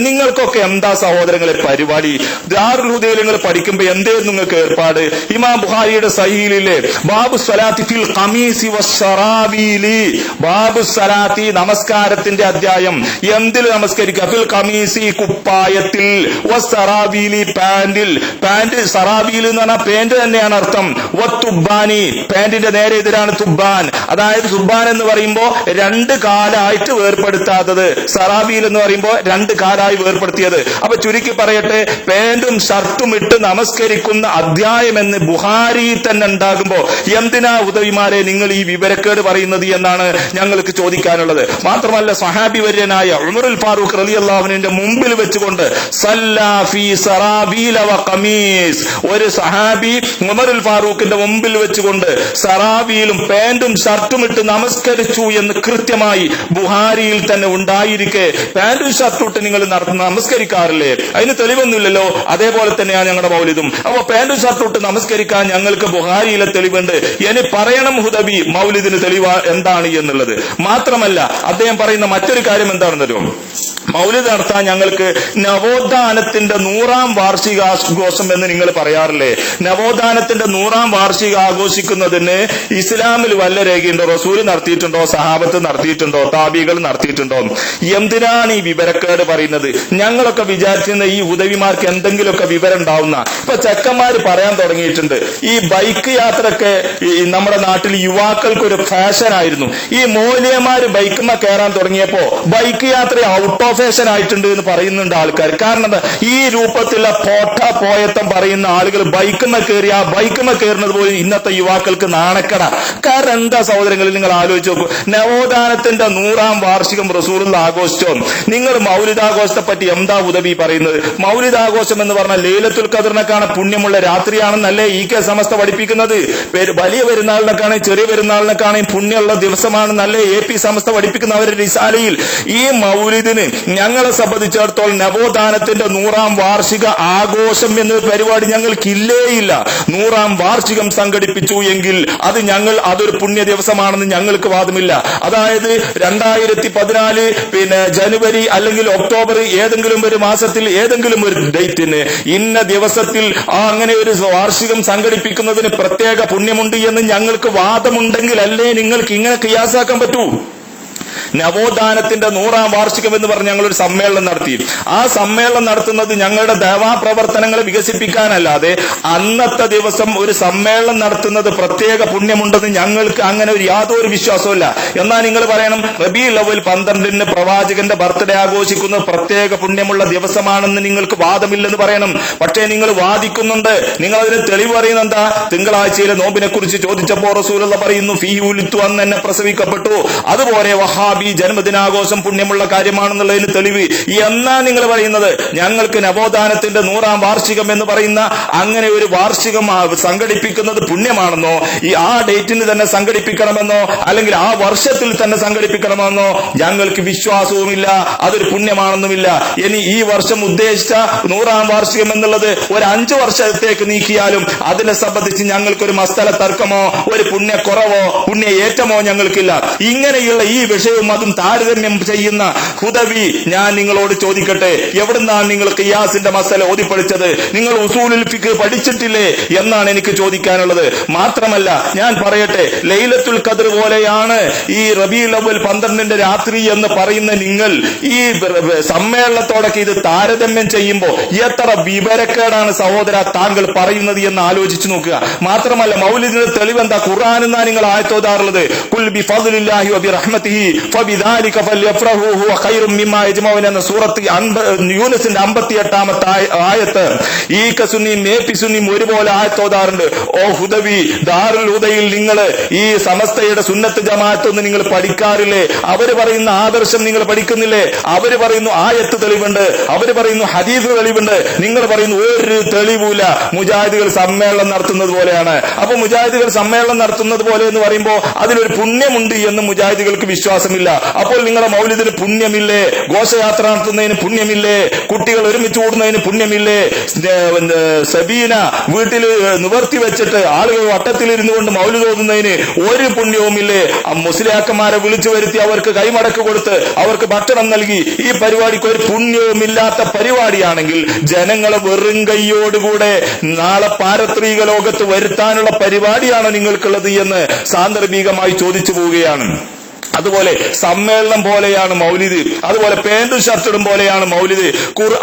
നിങ്ങൾക്കൊക്കെ എന്താ സഹോദരങ്ങളെ പരിപാടി? ദാറുൽ ഹുദയിൽ നിങ്ങൾ പഠിക്കുമ്പോ എന്തായിരുന്നു നിങ്ങൾക്ക് ഏർപ്പാട്? ഇമാം ബുഖാരിയുടെ സഹീലിലെ ബാബു സ്വലാത്തി ഫിൽ ഖമീസി വസ്സറാബീലി, ബാബു സ്വലാത്തി നമസ്കാരത്തിന്റെ അധ്യായം. എന്തിൽ നമസ്കരിക്കുക? ഫിൽ ഖമീസി കുപ്പായത്തിൽ, വസ്സറാബീലി പാന്റിൽ. പാന്റ് സറാബീൽ എന്ന് പറഞ്ഞാൽ പാന്റ് തന്നെയാണ് അർത്ഥം. വത്തുബ്ബാനി പാന്റിന്റെ നേരെ എതിരാണ് തുബ്ബാൻ. അതായത് തുബ്ബാൻ എന്ന് പറയുമ്പോ രണ്ട് കാലായിട്ട് വേർപ്പെടുത്താത്തത്, സറാബീൽ എന്ന് പറയുമ്പോ രണ്ട് കാലായി വേർപ്പെടുത്തിയത്. അപ്പൊ ചുരുക്കി പറയട്ടെ, പാന്റും ഷർട്ടും ഇട്ട് നമസ്കരിക്കുന്ന അധ്യായം എന്ന് ബുഖാരി തന്നെ ഉണ്ടാകുമ്പോ എന്തിനാ ഉദവിമാരെ നിങ്ങൾ ഈ വിവരക്കേട് പറയുന്നത് എന്നാണ് ഞങ്ങൾക്ക് ചോദിക്കാനുള്ളത്. മാത്രമല്ല സഹാബി വര്യനായ ഉമറുൽ ഫാറൂഖ് റളിയല്ലാഹു അൻഹുവിന്റെ മുമ്പിൽ വെച്ചുകൊണ്ട് സല്ലാ ഫീ സറാബീല വ ഖമീസ്, ഒരു സഹാബി ഉമറുൽ ഫാറൂഖിന്റെ മുമ്പിൽ വെച്ചുകൊണ്ട് സറാബിയിലും പാന്റും ഷർട്ടും ഇട്ട് നമസ്കരിച്ചു എന്ന് കൃത്യമായി ബുഹാരിയിൽ തന്നെ ഉണ്ടായിരിക്കെ പാന്റും ഷർട്ടും ഇട്ട് നിങ്ങൾ നമസ്കരിക്കാറില്ലേ? അതിന് തെളിവൊന്നുമില്ലല്ലോ. അതേപോലെ തന്നെയാണ് ഞങ്ങളുടെ മൗലിദും. അപ്പൊ പാന്റും ഷർട്ടും ഇട്ട് നമസ്കരിക്കാൻ ഞങ്ങൾക്ക് ബുഹാരിയിലെ തെളിവുണ്ട്. ഇനി പറയണം ഹുദവി മൗലിദിന് തെളിവ് എന്താണ് എന്നുള്ളത്. മാത്രമല്ല അദ്ദേഹം പറയുന്ന മറ്റൊരു കാര്യം എന്താണെന്നല്ലോ, മൗലിദ് നടത്താൻ ഞങ്ങൾക്ക് നവോത്ഥാനത്തിന്റെ 100ാം വാർഷികാഘോഷം എന്ന് നിങ്ങൾ പറയാറില്ലേ? നവോത്ഥാനത്തിന്റെ 100ാം വാർഷിക ആഘോഷിക്കുന്നതിന് ഇസ്ലാമിൽ വല്ല രേഖയുണ്ടോ? റസൂൽ നടത്തിയിട്ടുണ്ടോ? സഹാബത്ത് നടത്തിയിട്ടുണ്ടോ? താബികൾ നടത്തിയിട്ടുണ്ടോ? എന്തിനാണ് ഈ വിവരക്കേട് പറയുന്നത്? ഞങ്ങളൊക്കെ വിചാരിച്ചിരുന്ന ഈ ഉദവിമാർക്ക് എന്തെങ്കിലുമൊക്കെ വിവരം ഉണ്ടാവുന്ന. ഇപ്പൊ ചെക്കന്മാര് പറയാൻ തുടങ്ങിയിട്ടുണ്ട്, ഈ ബൈക്ക് യാത്രയൊക്കെ നമ്മുടെ നാട്ടിൽ യുവാക്കൾക്ക് ഒരു ഫാഷൻ ആയിരുന്നു. ഈ മൗലവിമാര് ബൈക്കുമ്മ കയറാൻ തുടങ്ങിയപ്പോ ബൈക്ക് യാത്ര ഔട്ട് ഓഫ് ഫാഷൻ ആയിട്ടുണ്ട് എന്ന് പറയുന്നുണ്ട് ആൾക്കാർ. കാരണം ഈ രൂപത്തിലുള്ള പോയത്തം പറയുന്ന ആളുകൾ ബൈക്കുമ്മ കയറി ആ ബൈക്കുമ്മ കയറുന്നത് പോലും ഇന്നത്തെ യുവാക്കൾക്ക് നാണക്കട. കാരണം എന്താ സഹോദരങ്ങളിൽ നിങ്ങൾ ആലോചിച്ച് നോക്കൂ, നവോത്ഥാനത്തിന്റെ 100ാം വാർഷികം റസൂലുള്ള ആഘോഷിച്ചോ? നിങ്ങൾ മൗലിദാഘോഷത്തെ പറ്റി എന്താ ഉദവി പറയുന്നത്? മൗലിദാഘോഷം എന്ന് പറഞ്ഞാൽ ലൈലത്തുൽ ഖദറിനെക്കാണ് പുണ്യമുള്ള രാത്രിയാണെന്നല്ലേ ഈ കെ സമസ്ത പഠിപ്പിക്കുന്നത്? വലിയ പെരുന്നാളിനെക്കാണ് ചെറിയ പെരുന്നാളിനെക്കാണ് പുണ്യമുള്ള ദിവസമാണെന്നല്ലേ AP സമസ്ത പഠിപ്പിക്കുന്ന അവരുടെ റിസാലയിൽ. ഈ മൗലിദിന് ഞങ്ങളെ സംബന്ധിച്ചിടത്തോളം നവോത്ഥാനത്തിന്റെ 100ാം വാർഷിക ആഘോഷം എന്നൊരു പരിപാടി ഞങ്ങൾക്കില്ലേയില്ല. 100ാം വാർഷികം സംഘടിപ്പിച്ചു എങ്കിൽ അതൊരു പുണ്യ ദിവസമാണെന്ന് ഞങ്ങൾക്ക് വാദമില്ല. അതായത് 2014 ജനുവരി അല്ലെങ്കിൽ ഒക്ടോബർ ഏതെങ്കിലും ഒരു മാസത്തിൽ ഏതെങ്കിലും ഒരു ഡേറ്റിന് ഇന്ന ദിവസത്തിൽ അങ്ങനെ ഒരു വാർഷികം സംഘടിപ്പിക്കുന്നതിന് പ്രത്യേക പുണ്യമുണ്ട് എന്ന് ഞങ്ങൾക്ക് വാദമുണ്ടെങ്കിൽ അല്ലേ നിങ്ങൾക്ക് ഇങ്ങനെ ഖിയാസാക്കാൻ പറ്റൂ? നവോത്ഥാനത്തിന്റെ 100ാം വാർഷികം എന്ന് പറഞ്ഞ് ഞങ്ങളൊരു സമ്മേളനം നടത്തി. ആ സമ്മേളനം നടത്തുന്നത് ഞങ്ങളുടെ ദേവാ പ്രവർത്തനങ്ങളെ വികസിപ്പിക്കാനല്ലാതെ അന്നത്തെ ദിവസം ഒരു സമ്മേളനം നടത്തുന്നത് പ്രത്യേക പുണ്യമുണ്ടെന്ന് ഞങ്ങൾക്ക് അങ്ങനെ ഒരു യാതൊരു വിശ്വാസവുമില്ല. എന്നാൽ നിങ്ങൾ പറയണം റബീഉൽ അവ്വൽ 12-ന് പ്രവാചകന്റെ ബർത്ത്ഡേ ആഘോഷിക്കുന്നത് പ്രത്യേക പുണ്യമുള്ള ദിവസമാണെന്ന് നിങ്ങൾക്ക് വാദമില്ലെന്ന് പറയണം. പക്ഷേ നിങ്ങൾ വാദിക്കുന്നുണ്ട്. നിങ്ങൾ അതിന് തെളിവ് പറയുന്നത് എന്താ? തിങ്കളാഴ്ചയിലെ നോമ്പിനെ കുറിച്ച് ചോദിച്ചപ്പോൾ റസൂലുള്ള പറയുന്നു ഫീഹി ഉലിത്തു, അന്ന് എന്നെ പ്രസവിക്കപ്പെട്ടു. അതുപോലെ വഹാബി ജന്മദിനാഘോഷം പുണ്യമുള്ള കാര്യമാണെന്നുള്ളതിന് തെളിവ്. എന്നാ നിങ്ങൾ പറയുന്നത് ഞങ്ങൾക്ക് നവോത്ഥാനത്തിന്റെ 100ാം വാർഷികം എന്ന് പറയുന്ന അങ്ങനെ ഒരു വാർഷികം സംഘടിപ്പിക്കുന്നത് പുണ്യമാണെന്നോ, ആ ഡേറ്റിന് തന്നെ സംഘടിപ്പിക്കണമെന്നോ അല്ലെങ്കിൽ ആ വർഷത്തിൽ തന്നെ സംഘടിപ്പിക്കണമെന്നോ ഞങ്ങൾക്ക് വിശ്വാസവുമില്ല. അതൊരു പുണ്യമാണെന്നുമില്ല. ഇനി ഈ വർഷം ഉദ്ദേശിച്ച 100ാം വാർഷികം എന്നുള്ളത് ഒരു 5 വർഷത്തേക്ക് നീക്കിയാലും അതിനെ സംബന്ധിച്ച് ഞങ്ങൾക്കൊരു മസ്തല തർക്കമോ ഒരു പുണ്യക്കുറവോ പുണ്യേറ്റമോ ഞങ്ങൾക്കില്ല. ഇങ്ങനെയുള്ള ഈ വിഷയവും അതും താരതമ്യം ചെയ്യുന്ന ഹുദവി, ഞാൻ നിങ്ങളോട് ചോദിക്കട്ടെ, എവിടുന്നാണ് നിങ്ങൾ ഖിയാസിന്റെ മസല ഓതിപ്പടിച്ചത്? നിങ്ങൾ ഉസൂലുൽ ഫിഖ് പഠിച്ചിട്ടില്ലേ എന്നാണ് എനിക്ക് ചോദിക്കാനുള്ളത്. മാത്രമല്ല ഞാൻ പറയട്ടെ, ലൈലത്തുൽ ഖദ്ർ പോലെയാണ് ഈ റബീഉൽ അവ്വൽ 12-ന്റെ രാത്രി എന്ന് പറയുന്ന നിങ്ങൾ ഈ സമ്മേളനത്തോടൊക്കെ ഇത് താരതമ്യം ചെയ്യുമ്പോൾ എത്ര വിവരക്കേടാണ് സഹോദര താങ്കൾ പറയുന്നത് എന്ന് ആലോചിച്ചു നോക്കുക. മാത്രമല്ല മൗലിദിന്റെ തെളിവെന്താ? ഖുർആൻ എന്നാ നിങ്ങൾ ആയത്തോതാറുള്ളത്. ഖുൽ ബിഫദ്ലില്ലാഹി വബിറഹ്മതിഹി ഫബിദാലിക ഫൽയഫ്റഹു ഹുവ ഖൈറും മിമ്മാ യജ്മഊന എന്ന സൂറത്ത് യൂനുസിന്റെ 58ാമത്തെ ആയത്ത് ഈ കസുന്നിയും മേപ്പിസുന്നിയും ഒരുപോലെ ആയത്തോതാറുണ്ട്. ഓ ഹുദവി, ദാറുൽ ഹുദയിൽ നിങ്ങൾ ഈ സമസ്തയുടെ സുന്നത്ത് ജമാഅത്തൊന്നും നിങ്ങൾ പഠിക്കാറില്ലേ? അവര് പറയുന്ന ആദർശം നിങ്ങൾ പഠിക്കുന്നില്ലേ? അവര് പറയുന്നു ആയത്ത് തെളിവുണ്ട്, അവര് പറയുന്നു ഹദീസ് തെളിവുണ്ട്, നിങ്ങൾ പറയുന്നു ഒരു തെളിവില്ല. മുജാഹിദുകൾ സമ്മേളനം നടത്തുന്നത് പോലെയാണ്. അപ്പൊ മുജാഹിദുകൾ സമ്മേളനം നടത്തുന്നത് പോലെ എന്ന് പറയുമ്പോൾ അതിലൊരു പുണ്യമുണ്ട് എന്ന് മുജാഹിദുകൾക്ക് വിശ്വാസമില്ല. അപ്പോൾ നിങ്ങളുടെ മൗലിദിന് പുണ്യമില്ലേ? ഘോഷയാത്ര നടത്തുന്നതിന് പുണ്യമില്ലേ? കുട്ടികൾ ഒരുമിച്ച് കൂടുന്നതിന് പുണ്യമില്ലേ? സബീന വീട്ടിൽ നിവർത്തി വെച്ചിട്ട് ആളുകൾ വട്ടത്തിലിരുന്നു കൊണ്ട് മൗലിദ് ഓതുന്നതിന് ഒരു പുണ്യവുമില്ലേ? മുസ്ലിയാക്കന്മാരെ വിളിച്ചു വരുത്തി അവർക്ക് കൈമടക്ക് കൊടുത്ത് അവർക്ക് ഭക്ഷണം നൽകി ഈ പരിപാടിക്ക് ഒരു പുണ്യവുമില്ലാത്ത പരിപാടിയാണെങ്കിൽ ജനങ്ങളെ വെറും കൈയോടുകൂടെ നാളെ പാരത്രിക ലോകത്ത് വരുത്താനുള്ള പരിപാടിയാണ് നിങ്ങൾക്കുള്ളത് എന്ന് സാന്ദർഭികമായി ചോദിച്ചു പോവുകയാണ്. അതുപോലെ സമ്മേളനം പോലെയാണ് മൗലിദ്, അതുപോലെ പാന്റും ഷർട്ടിടും പോലെയാണ് മൗലിദ്.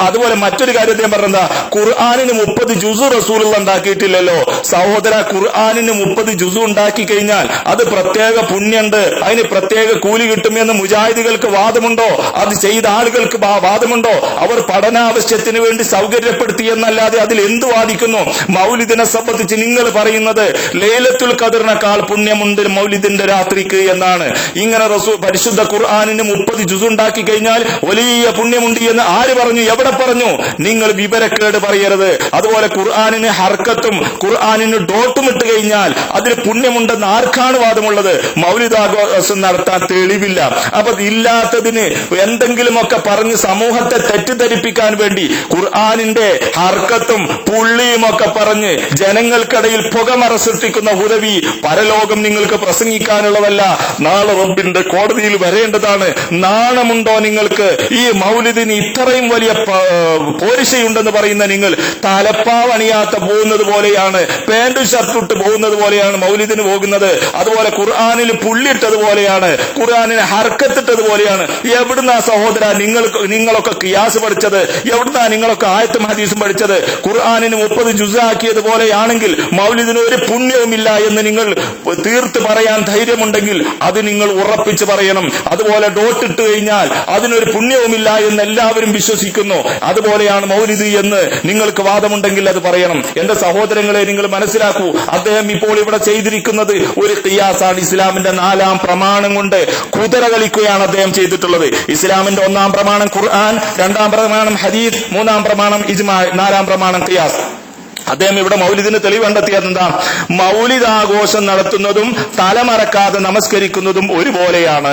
അതുപോലെ മറ്റൊരു കാര്യം പറഞ്ഞാ, ഖുർആനിന് 30 ജുസു റസൂലുള്ള ഉണ്ടാക്കിയിട്ടില്ലല്ലോ സഹോദര. ഖുർആനിന് 30 ജുസു ഉണ്ടാക്കി കഴിഞ്ഞാൽ അത് പ്രത്യേക പുണ്യമുണ്ട്, അതിന് പ്രത്യേക കൂലി കിട്ടുമെന്ന് മുജാഹിദുകൾക്ക് വാദമുണ്ടോ? അത് ചെയ്ത ആളുകൾക്ക് വാദമുണ്ടോ? അവർ പഠനാവശ്യത്തിന് വേണ്ടി സൗകര്യപ്പെടുത്തി എന്നല്ലാതെ അതിൽ എന്ത് വാദിക്കുന്നു? മൗലിദിനെ സംബന്ധിച്ച് നിങ്ങൾ പറയുന്നത് ലൈലത്തുൽ ഖദറിനേക്കാൾ പുണ്യമുണ്ട് മൗലിദിന്റെ രാത്രിക്ക് എന്നാണ്. ഇങ്ങനെ പരിശുദ്ധ ഖുർആനിന് 30 ജുസ് ഉണ്ടാക്കി കഴിഞ്ഞാൽ വലിയ പുണ്യമുണ്ട് എന്ന് ആര് പറഞ്ഞു? എവിടെ പറഞ്ഞു? നിങ്ങൾ വിവരക്കേട് പറയരുത്. അതുപോലെ ഖുർആനിന് ഹർക്കത്തും ഖുർആനിന് ഡോട്ടും ഇട്ട് കഴിഞ്ഞാൽ അതിൽ പുണ്യമുണ്ടെന്ന് ആർക്കാണ് വാദമുള്ളത്? മൗലിദാഘോഷം നടത്താൻ തെളിവില്ല. അപ്പൊ ഇല്ലാത്തതിന് എന്തെങ്കിലുമൊക്കെ പറഞ്ഞ് സമൂഹത്തെ തെറ്റിദ്ധരിപ്പിക്കാൻ വേണ്ടി ഖുർആനിന്റെ ഹർക്കത്തും പുള്ളിയും ഒക്കെ പറഞ്ഞ് ജനങ്ങൾക്കിടയിൽ പുകമറ സൃഷ്ടിക്കുന്ന ഹുദവി പരലോകം നിങ്ങൾക്ക് പ്രസംഗിക്കാനുള്ളതല്ല, നാളെ റബ്ബിന്റെ കോടതിയിൽ വരേണ്ടതാണ്. നാണമുണ്ടോ നിങ്ങൾക്ക്? ഈ മൗലിദിന് ഇത്രയും വലിയ പോരിശയുണ്ടെന്ന് പറയുന്ന നിങ്ങൾ തലപ്പാവണിയാത്ത പോകുന്നത് പോലെയാണ്, പാന്റും ഷർട്ടിട്ട് പോകുന്നത് പോലെയാണ് മൗലിദിന് പോകുന്നത്. അതുപോലെ ഖുർആനിൽ പുള്ളിയിട്ടതുപോലെയാണ്, ഖുർആനിന് ഹർക്കത്തിട്ടത് പോലെയാണ്. എവിടുന്നാ സഹോദര നിങ്ങളൊക്കെ ഖിയാസ് പഠിച്ചത്? എവിടുന്നാ നിങ്ങളൊക്കെ ആയത്തും ഹദീസും പഠിച്ചത്? ഖുർആനിന് 30 ജുസ് ആക്കിയതുപോലെയാണെങ്കിൽ മൗലിദിന് ഒരു പുണ്യവുമില്ല എന്ന് നിങ്ങൾ തീർത്ത് പറയാൻ ധൈര്യമുണ്ടെങ്കിൽ അത് നിങ്ങൾ ഉറപ്പിച്ച് പറയണം. അതുപോലെ ഡോട്ടിട്ട് കഴിഞ്ഞാൽ അതിനൊരു പുണ്യവുമില്ല എന്ന് എല്ലാവരും വിശ്വസിക്കുന്നു, അതുപോലെയാണ് മൗലിദ് എന്ന് നിങ്ങൾക്ക് വാദമുണ്ടെങ്കിൽ അത് പറയണം. എന്റെ സഹോദരങ്ങളെ, നിങ്ങൾ മനസ്സിലാക്കൂ, അദ്ദേഹം ഇപ്പോൾ ഇവിടെ ചെയ്തിരിക്കുന്നത് ഒരു ഖിയാസാണ്. ഇസ്ലാമിന്റെ 4ാം പ്രമാണം കൊണ്ട് കുതിര കളിക്കുകയാണ് അദ്ദേഹം ചെയ്തിട്ടുള്ളത്. ഇസ്ലാമിന്റെ 1ാം പ്രമാണം ഖുർആൻ, 2ാം പ്രമാണം ഹദീസ്, 3ാം പ്രമാണം ഇജ്മാ, 4ാം പ്രമാണം ഖിയാസ്. അദ്ദേഹം ഇവിടെ മൗലിദിന് തെളിവ് കണ്ടെത്തിയത് എന്താ? മൗലിദാഘോഷം നടത്തുന്നതും തലമറക്കാതെ നമസ്കരിക്കുന്നതും ഒരുപോലെയാണ്.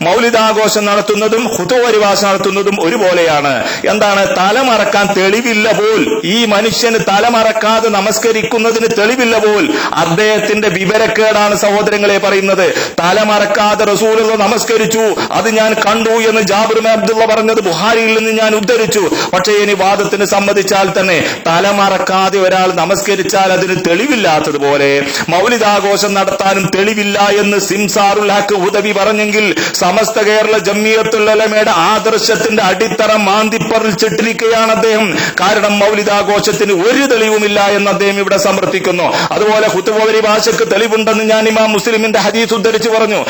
മൗലിദാഘോഷം നടത്തുന്നതും ഖുതുബ പരിഭാഷ നടത്തുന്നതും ഒരുപോലെയാണ്. എന്താണ്? തലമറക്കാൻ തെളിവില്ല പോൽ, ഈ മനുഷ്യന് തലമറക്കാതെ നമസ്കരിക്കുന്നതിന് തെളിവില്ല പോൽ. അദ്ദേഹത്തിന്റെ വിവരക്കേടാണ് സഹോദരങ്ങളെ പറയുന്നത്. തലമറക്കാതെ റസൂലുള്ളാഹി നമസ്കരിച്ചു, അത് ഞാൻ കണ്ടു എന്ന് ജാബിർ ഇബ്നു അബ്ദുള്ള പറഞ്ഞത് ബുഖാരിയിൽ നിന്ന് ഞാൻ ഉദ്ധരിച്ചു. പക്ഷേ ഇനി വാദത്തിന് സമ്മതിച്ചാൽ തന്നെ തലമറക്കാതെ ഒരാൾ നമസ്കരിച്ചാൽ അതിന് തെളിവില്ലാത്തതുപോലെ മൗലിദാഘോഷം നടത്താനും തെളിവില്ല എന്ന് സിംസാറുൽ ഹഖ് ഹുദവി പറഞ്ഞെങ്കിൽ സമസ്ത കേരള ജംഇയ്യത്തുൽ ഉലമയുടെ ആദർശത്തിന്റെ അടിത്തറ മാന്തിപ്പറിച്ചിട്ടിരിക്കുകയാണ് അദ്ദേഹം. കാരണം മൗലിദാഘോഷത്തിന് ഒരു തെളിവുമില്ല എന്ന് അദ്ദേഹം ഇവിടെ സമർത്ഥിക്കുന്നു. അതുപോലെ ഖുതുബ പരിഭാഷയ്ക്ക് തെളിവുണ്ടെന്ന് ഞാൻ ഇമാം മുസ്ലിമിന്റെ ഹദീസ് ഉദ്ധരിച്ചു പറഞ്ഞു.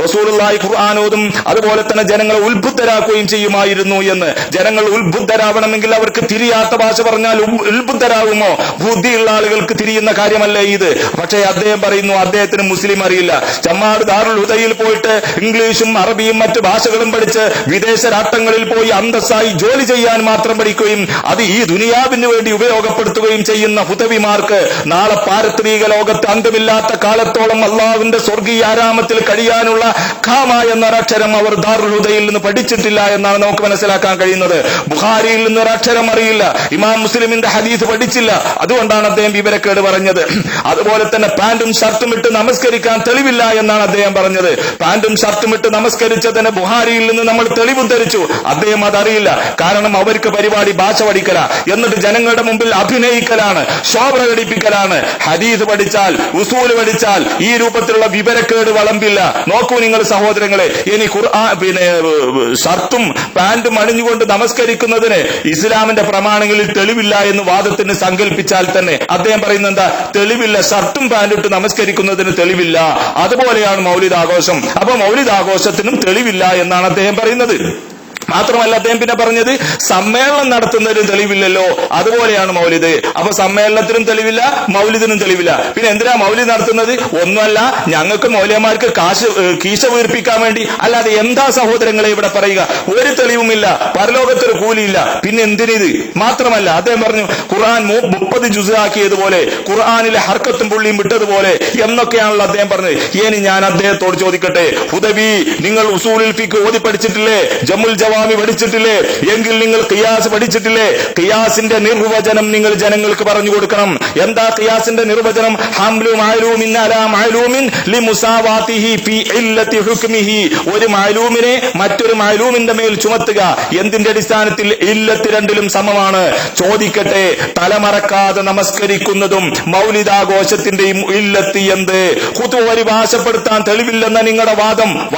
റസൂലുള്ളാഹി ഖുർആൻ ഓതും, അതുപോലെ തന്നെ ജനങ്ങളെ ഉത്ബുദ്ധരാക്കുകയും ചെയ്യുമായിരുന്നു എന്ന്. ജനങ്ങൾ ഉത്ബുദ്ധരാവണമെങ്കിൽ അവർക്ക് തിരിയാത്ത ഭാഷ പറഞ്ഞാൽ ഉത്ബുദ്ധരാകുമോ? ബുദ്ധിയുള്ള ആളുകൾക്ക് തിരിയുന്ന കാര്യമല്ലേ ഇത്? പക്ഷേ അദ്ദേഹം പറയുന്നു അദ്ദേഹത്തിന് മുസ്ലിം അറിയില്ല. ചമ്മാട് ദാറുൽ ഹുദയിൽ പോയിട്ട് ഇംഗ്ലീഷും അറബിയും മറ്റു ഭാഷകളും പഠിച്ച് വിദേശ രാഷ്ട്രങ്ങളിൽ പോയി അന്തസ്സായി ജോലി ചെയ്യാൻ മാത്രം പഠിക്കുകയും അത് ഈ ദുനിയാവിന് വേണ്ടി ഉപയോഗപ്പെടുത്തുകയും ചെയ്യുന്ന ഹുദവിമാർക്ക് നാളെ പാരത്രിക ലോകത്ത് അന്തമില്ലാത്ത കാലത്തോളം അള്ളാഹുവിന്റെ സ്വർഗീയ ആരാമത്തിൽ കഴിയാനുള്ള ഖാമ എന്നൊരക്ഷരം അവർ ദാറുൽ ഹുദയിൽ നിന്ന് പഠിച്ചിട്ടില്ല എന്നാണ് നമുക്ക് മനസ്സിലാക്കാൻ കഴിയുന്നത്. ബുഖാരിയിൽ നിന്ന് ഒരക്ഷരം അറിയില്ല, ഇമാം മുസ്ലിമിന്റെ ഹദീസ് പഠിച്ചില്ല. അതുകൊണ്ടാണ് അദ്ദേഹം വിവരക്കേട് പറഞ്ഞത്. അതുപോലെ തന്നെ പാന്റും ഷർട്ടും ഇട്ട് നമസ്കരിക്കാൻ തെളിവില്ല എന്നാണ് അദ്ദേഹം പറഞ്ഞത്. പാന്റും ഷർട്ടും ഇട്ട് നമസ്കരിച്ചതിന് ബുഖാരിയിൽ നിന്ന് നമ്മൾ തെളിവ് ധരിച്ചു. അദ്ദേഹം അതറിയില്ല. കാരണം അവർക്ക് പരിപാടി ഭാഷ പഠിക്കല, എന്നിട്ട് ജനങ്ങളുടെ മുമ്പിൽ അഭിനയിക്കലാണ്, ഷോ പ്രകടിപ്പിക്കലാണ്. ഹദീസ് പഠിച്ചാൽ, ഉസൂല് പഠിച്ചാൽ ഈ രൂപത്തിലുള്ള വിവരക്കേട് വളമ്പില്ല. നോക്കൂ നിങ്ങൾ സഹോദരങ്ങളെ, ഇനി ഷർട്ടും പാന്റും അണിഞ്ഞുകൊണ്ട് നമസ്കരിക്കാൻ നമസ്കരിക്കുന്നതിന് ഇസ്ലാമിന്റെ പ്രമാണങ്ങളിൽ തെളിവില്ല എന്ന് വാദത്തിന് സങ്കല്പിച്ചാൽ തന്നെ അദ്ദേഹം പറയുന്നത് എന്താ? തെളിവില്ല. ഷർട്ടും പാൻറ്റും ഇട്ട് നമസ്കരിക്കുന്നതിന് തെളിവില്ല. അതുപോലെയാണ് മൗലിദാഘോഷം. അപ്പൊ മൗലിദാഘോഷത്തിനും തെളിവില്ല എന്നാണ് അദ്ദേഹം പറയുന്നത്. മാത്രമല്ല അദ്ദേഹം പിന്നെ പറഞ്ഞത് സമ്മേളനം നടത്തുന്നതിനും തെളിവില്ലല്ലോ, അതുപോലെയാണ് മൗലിദ്. അപ്പൊ സമ്മേളനത്തിനും തെളിവില്ല, മൗലിദിനും തെളിവില്ല. പിന്നെ എന്തിനാ മൗലിദ് നടത്തുന്നത്? ഒന്നുമല്ല, ഞങ്ങൾക്ക് മൗലവിമാർക്ക് കീശ വീർപ്പിക്കാൻ വേണ്ടി. അല്ലാതെ എന്താ സഹോദരങ്ങളെ ഇവിടെ പറയുക? ഒരു തെളിവുമില്ല, പരലോകത്തൊരു കൂലിയില്ല, പിന്നെ എന്തിനിത്? മാത്രമല്ല അദ്ദേഹം പറഞ്ഞു ഖുർആൻ 30 ജുസ് ആക്കിയതുപോലെ, ഖുർആനിലെ ഹർക്കത്തും പുള്ളിയും വിട്ടതുപോലെ എന്നൊക്കെയാണല്ലോ അദ്ദേഹം പറഞ്ഞത്. ഇനി ഞാൻ അദ്ദേഹത്തോട് ചോദിക്കട്ടെ, ഹുദവി, നിങ്ങൾ ഉസൂലുൽ ഫിഖ് ഓതി പഠിച്ചിട്ടില്ലേ? ജമുൽ ജവാമി പഠിച്ചിട്ടില്ലേ? എങ്കിൽ നിങ്ങൾ ഖിയാസ് പഠിച്ചിട്ടില്ലേ? ഖിയാസിന്റെ നിർവചനം നിങ്ങൾ ജനങ്ങൾക്ക് പറഞ്ഞു കൊടുക്കണം. എന്താ ഖിയാസിന്റെ നിർവചനം? ഹംലു മഅലൂമിൻ അലാ മഅലൂമിൻ ലിമുസാവാതിഹി ഫി ഇല്ലത്തി ഹുക്മിഹി. ഒരു മഅലൂമിനെ മറ്റൊരു മഅലൂമിന്റെ മേൽ ചുമത്തുക. എന്തിന്റെ അടിസ്ഥാനത്തിൽ? ഇല്ലത്ത് രണ്ടിലും സമമാണ്. ചോദിക്കട്ടെ, തലമറക്കാതെ നമസ്കരിക്കുന്നതും മൗലിദാഘോഷത്തിന്റെയും ഇല്ലത്ത് എന്ത്? ഖുത്ബ പരിഭാഷപ്പെടുത്താൻ തെളിവില്ലെന്ന നിങ്ങളുടെ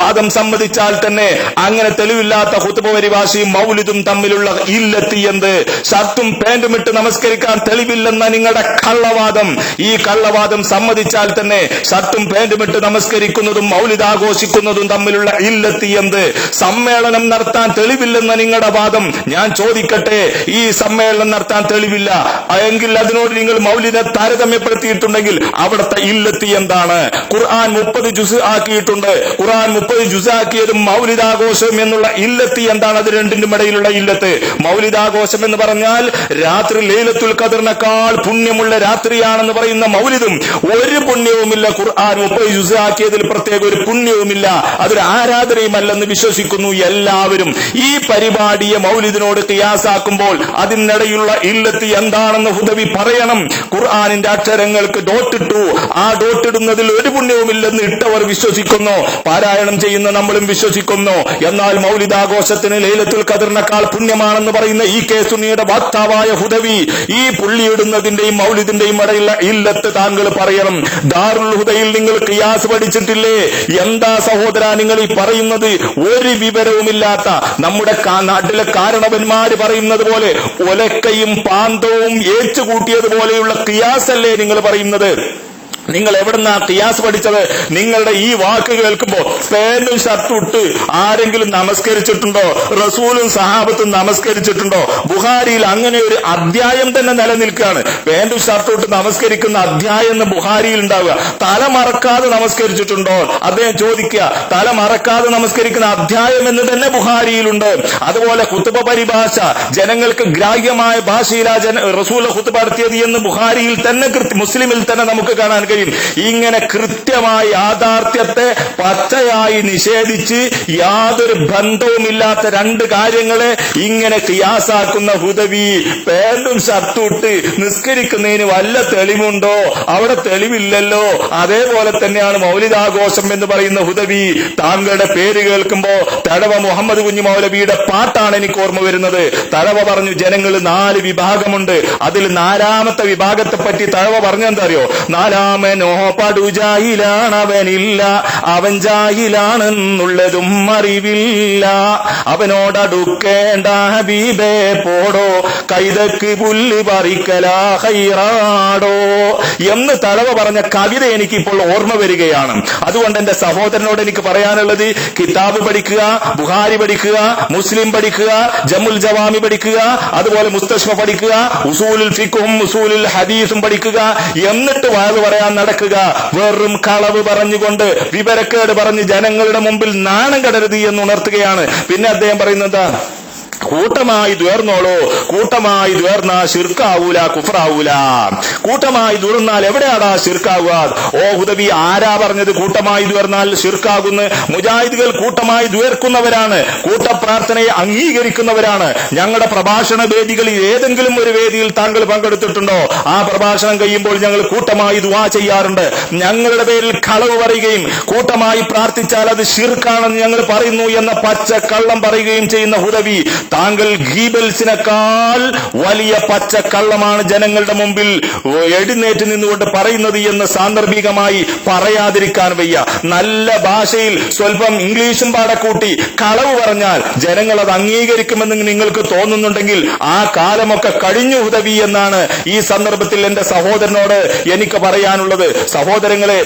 വാദം സമ്മതിച്ചാൽ തന്നെ അങ്ങനെ തെളിവില്ലാത്ത ഖുത്ബ പരിഭാഷയും മൗലിദും തമ്മിലുള്ള ഇല്ലത്ത് എന്ത്? ഷർട്ടും പാന്റും ഇട്ട് നമസ്കരിക്കാൻ തെളിവില്ലെന്ന നിങ്ങളുടെ കള്ളവാദം, ഈ കള്ളവാദം സമ്മതിച്ചാൽ തന്നെ ഷർട്ടും പാന്റും ഇട്ട് നമസ്കരിക്കുന്നതും മൗലിദാഘോഷിക്കുന്നതും തമ്മിലുള്ള ഇല്ലത്ത് എന്ത്? സമ്മേളനം നടത്താൻ തെളിവില്ലെന്ന നിങ്ങളുടെ വാദം, ഞാൻ ചോദിക്കട്ടെ, ഈ സമ്മേളനം നടത്താൻ തെളിവില്ല എങ്കിൽ അതിനോട് നിങ്ങൾ മൗലിദെ താരതമ്യപ്പെടുത്തിയിട്ടുണ്ടെങ്കിൽ അവിടുത്തെ ഇല്ലത്ത് എന്താണ്? ഖുർആൻ 30 ജുസ് ആക്കിയിട്ടുണ്ട്. ഖുർആൻ 30 ജുസ് ആക്കിയതും മൗലിദാഘോഷം എന്നുള്ള ഇല്ലത്ത് എന്താണ്? അത് രണ്ടിനും ഇടയിലുള്ള ഇല്ലത്ത്. മൗലിദാഘോഷം എന്ന് പറഞ്ഞാൽ രാത്രി ലൈലത്തുൽ ഖദറിനേക്കാൾ പുണ്യമുള്ള രാത്രിയാണെന്ന് പറയുന്ന മൗലിദും ഒരു പുണ്യവുമില്ല. ഖുർആൻ 30 ജുസ് ആക്കിയതിൽ പ്രത്യേക ഒരു പുണ്യവുമില്ല. അതൊരു ആരാധനയുമല്ലെന്ന് വിശ്വസിക്കുന്നു എല്ലാവരും. ഈ പരിപാടിയെ മൗലിദിനോട് ഖിയാസാക്കുമ്പോൾ അതിനിടയിലുള്ള ഇല്ലത്ത് എന്താണെന്ന് ഹുദവി പറയണം. ഖുർആനിന്റെ അക്ഷരങ്ങൾക്ക് ഡോട്ടിട്ടു, ആ ഡോട്ടിടുന്നതിൽ ഒരു പുണ്യവുമില്ലെന്ന് ഇട്ടവർ വിശ്വസിക്കുന്നു, പാരായണം ചെയ്യുന്ന നമ്മളും വിശ്വസിക്കുന്നു. എന്നാൽ മൗലിദാഘോഷത്തിന് ലൈലത്തുൽ ഖദറിനേക്കാൾ പുണ്യമാണെന്ന് പറയുന്ന ഈ കെ സുന്നിയുടെ വക്താവായ ഹുദവി ഈ പുള്ളിയിടുന്നതിന്റെയും മൗലിദിന്റെയും ഇടയിലുള്ള ഇല്ലത്ത് താങ്കൾ പറയണം. ദാറുൽ ഹുദയിൽ നിങ്ങൾ ഖിയാസ് പഠിച്ചിട്ടില്ലേ? എന്താ സഹോദര നിങ്ങൾ ഈ പറയുന്നത്? ഒരു വിവരവുമില്ലാത്ത നമ്മുടെ നാട്ടിലെ കാരണവന്മാര് പറയുന്നത് പോലെ ഒലക്കയും പാന്തവും ഏച്ചുകൂട്ടിയതുപോലെയുള്ള ഖിയാസല്ലേ നിങ്ങൾ പറയുന്നത്? നിങ്ങൾ എവിടുന്നാ ഖിയാസ് പഠിച്ചത്? നിങ്ങളുടെ ഈ വാക്ക് കേൾക്കുമ്പോ പാന്റും ഷർട്ടും ഇട്ട് ആരെങ്കിലും നമസ്കരിച്ചിട്ടുണ്ടോ? റസൂലും സഹാബത്തും നമസ്കരിച്ചിട്ടുണ്ടോ? ബുഖാരിയിൽ അങ്ങനെ ഒരു അധ്യായം തന്നെ നിലനിൽക്കുകയാണ്. പാന്റും ഷർട്ടും ഇട്ട് നമസ്കരിക്കുന്ന അധ്യായം എന്ന് ബുഖാരിയിൽ ഉണ്ടാവുക. തല മറക്കാതെ നമസ്കരിച്ചിട്ടുണ്ടോ? അദ്ദേഹം ചോദിക്കുക. തല മറക്കാതെ നമസ്കരിക്കുന്ന അധ്യായം എന്ന് തന്നെ ബുഖാരിയിലുണ്ട്. അതുപോലെ ഖുത്ബ പരിഭാഷ ജനങ്ങൾക്ക് ഗ്രാഹ്യമായ ഭാഷയിലാ റസൂൽ ഖുത്ബ നടത്തിയത് എന്ന് ബുഖാരിയിൽ തന്നെ മുസ്ലിമിൽ തന്നെ നമുക്ക് കാണാൻ കഴിയും. ഇങ്ങനെ കൃത്യമായി യാഥാർത്ഥ്യത്തെ പച്ചയായി നിഷേധിച്ച് യാതൊരു ബന്ധവുമില്ലാത്ത രണ്ട് കാര്യങ്ങളെ ഇങ്ങനെ ഖിയാസാക്കുന്ന ഹുദവി പാന്റും ഷർട്ടും ഇട്ട് നിസ്കരിക്കുന്നതിന് വല്ല തെളിവുണ്ടോ? അവിടെ തെളിവില്ലല്ലോ. അതേപോലെ തന്നെയാണ് മൗലിദാഘോഷം എന്ന് പറയുന്ന ഹുദവി. താങ്കളുടെ പേര് കേൾക്കുമ്പോ തഴവ മുഹമ്മദ് കുഞ്ഞി മൗലവിയുടെ പാട്ടാണ് എനിക്ക് ഓർമ്മ വരുന്നത്. തഴവ പറഞ്ഞു ജനങ്ങൾ 4 വിഭാഗമുണ്ട്. അതിൽ 4ാമത്തെ വിഭാഗത്തെ പറ്റി തഴവ പറഞ്ഞെന്താ അറിയോ? 4ാമനോ പടുജാഹിലാണവനില്ല, അവൻ ജാഹിലാണെന്നുള്ളതും അറിവില്ല, അവനോടടുക്കേണ്ട ഹബീബേ പോടോ, കൈതക്ക് പുല്ല് പറിക്കലാ ഹൈറാടോ എന്ന് തളവ പറഞ്ഞ കവിത എനിക്കിപ്പോൾ ഓർമ്മ വരികയാണ്. അതുകൊണ്ട് എന്റെ സഹോദരനോട് എനിക്ക് പറയാനുള്ളത്, കിതാബ് പഠിക്കുക, ബുഖാരി പഠിക്കുക, മുസ്ലിം പഠിക്കുക, ജമുൽ ജവാമി പഠിക്കുക, അതുപോലെ മുസ്തഷ്ഫ പഠിക്കുക, ഉസൂലുൽ ഫിഖും ഉസൂലുൽ ഹദീസും പഠിക്കുക. എന്നിട്ട് വഅദ് പറയാൻ നടക്കുക. വെറും കളവ് പറഞ്ഞുകൊണ്ട് വിവരക്കേട് പറഞ്ഞ് ജനങ്ങളുടെ മുമ്പിൽ നാണം കെടരുത് എന്ന് ഉണർത്തുകയാണ്. പിന്നെ അദ്ദേഹം പറയുന്നത് കൂട്ടമായി ദ്വേർന്നോളൂ, കൂട്ടമായി ദ്വേർന്നാ ശിർക്കാവൂല, കുഫറാവൂല. കൂട്ടമായി ദ്വേർന്നാൽ എവിടെയാടാ ശിർക്കാവുക? ഓ ഹുദവി, ആരാ പറഞ്ഞത് കൂട്ടമായി ദ്വേർന്നാൽ ശിർക്കാകുന്നു? മുജാഹിദുകൾ കൂട്ടമായി ദ്വേർക്കുന്നവരാണ്, കൂട്ടപ്രാർത്ഥനയെ അംഗീകരിക്കുന്നവരാണ്. ഞങ്ങളുടെ പ്രഭാഷണ വേദികളിൽ ഏതെങ്കിലും ഒരു വേദിയിൽ താങ്കൾ പങ്കെടുത്തിട്ടുണ്ടോ? ആ പ്രഭാഷണം കഴിയുമ്പോൾ ഞങ്ങൾ കൂട്ടമായി ദുആ ചെയ്യാറുണ്ട്. ഞങ്ങളുടെ പേരിൽ കളവ് പറയുകയും കൂട്ടമായി പ്രാർത്ഥിച്ചാൽ അത് ശിർക്കാണെന്ന് ഞങ്ങൾ പറയുന്നു എന്ന പച്ച കള്ളം പറയുകയും ചെയ്യുന്ന ഹുദവി, താങ്കൾ ഗീബൽസിനേക്കാൾ വലിയ പച്ചക്കള്ളമാണ് ജനങ്ങളുടെ മുമ്പിൽ എഴുന്നേറ്റ് നിന്നുകൊണ്ട് പറയുന്നത് എന്ന് സാന്ദർഭികമായി പറയാതിരിക്കാൻ വയ്യ. നല്ല ഭാഷയിൽ സ്വല്പം ഇംഗ്ലീഷും പാടക്കൂട്ടി കളവ് പറഞ്ഞാൽ ജനങ്ങൾ അത് അംഗീകരിക്കുമെന്ന് നിങ്ങൾക്ക് തോന്നുന്നുണ്ടെങ്കിൽ ആ കാലമൊക്കെ കഴിഞ്ഞു ഹുദവി എന്നാണ് ഈ സന്ദർഭത്തിൽ എന്റെ സഹോദരനോട് എനിക്ക് പറയാനുള്ളത്. സഹോദരങ്ങളെ,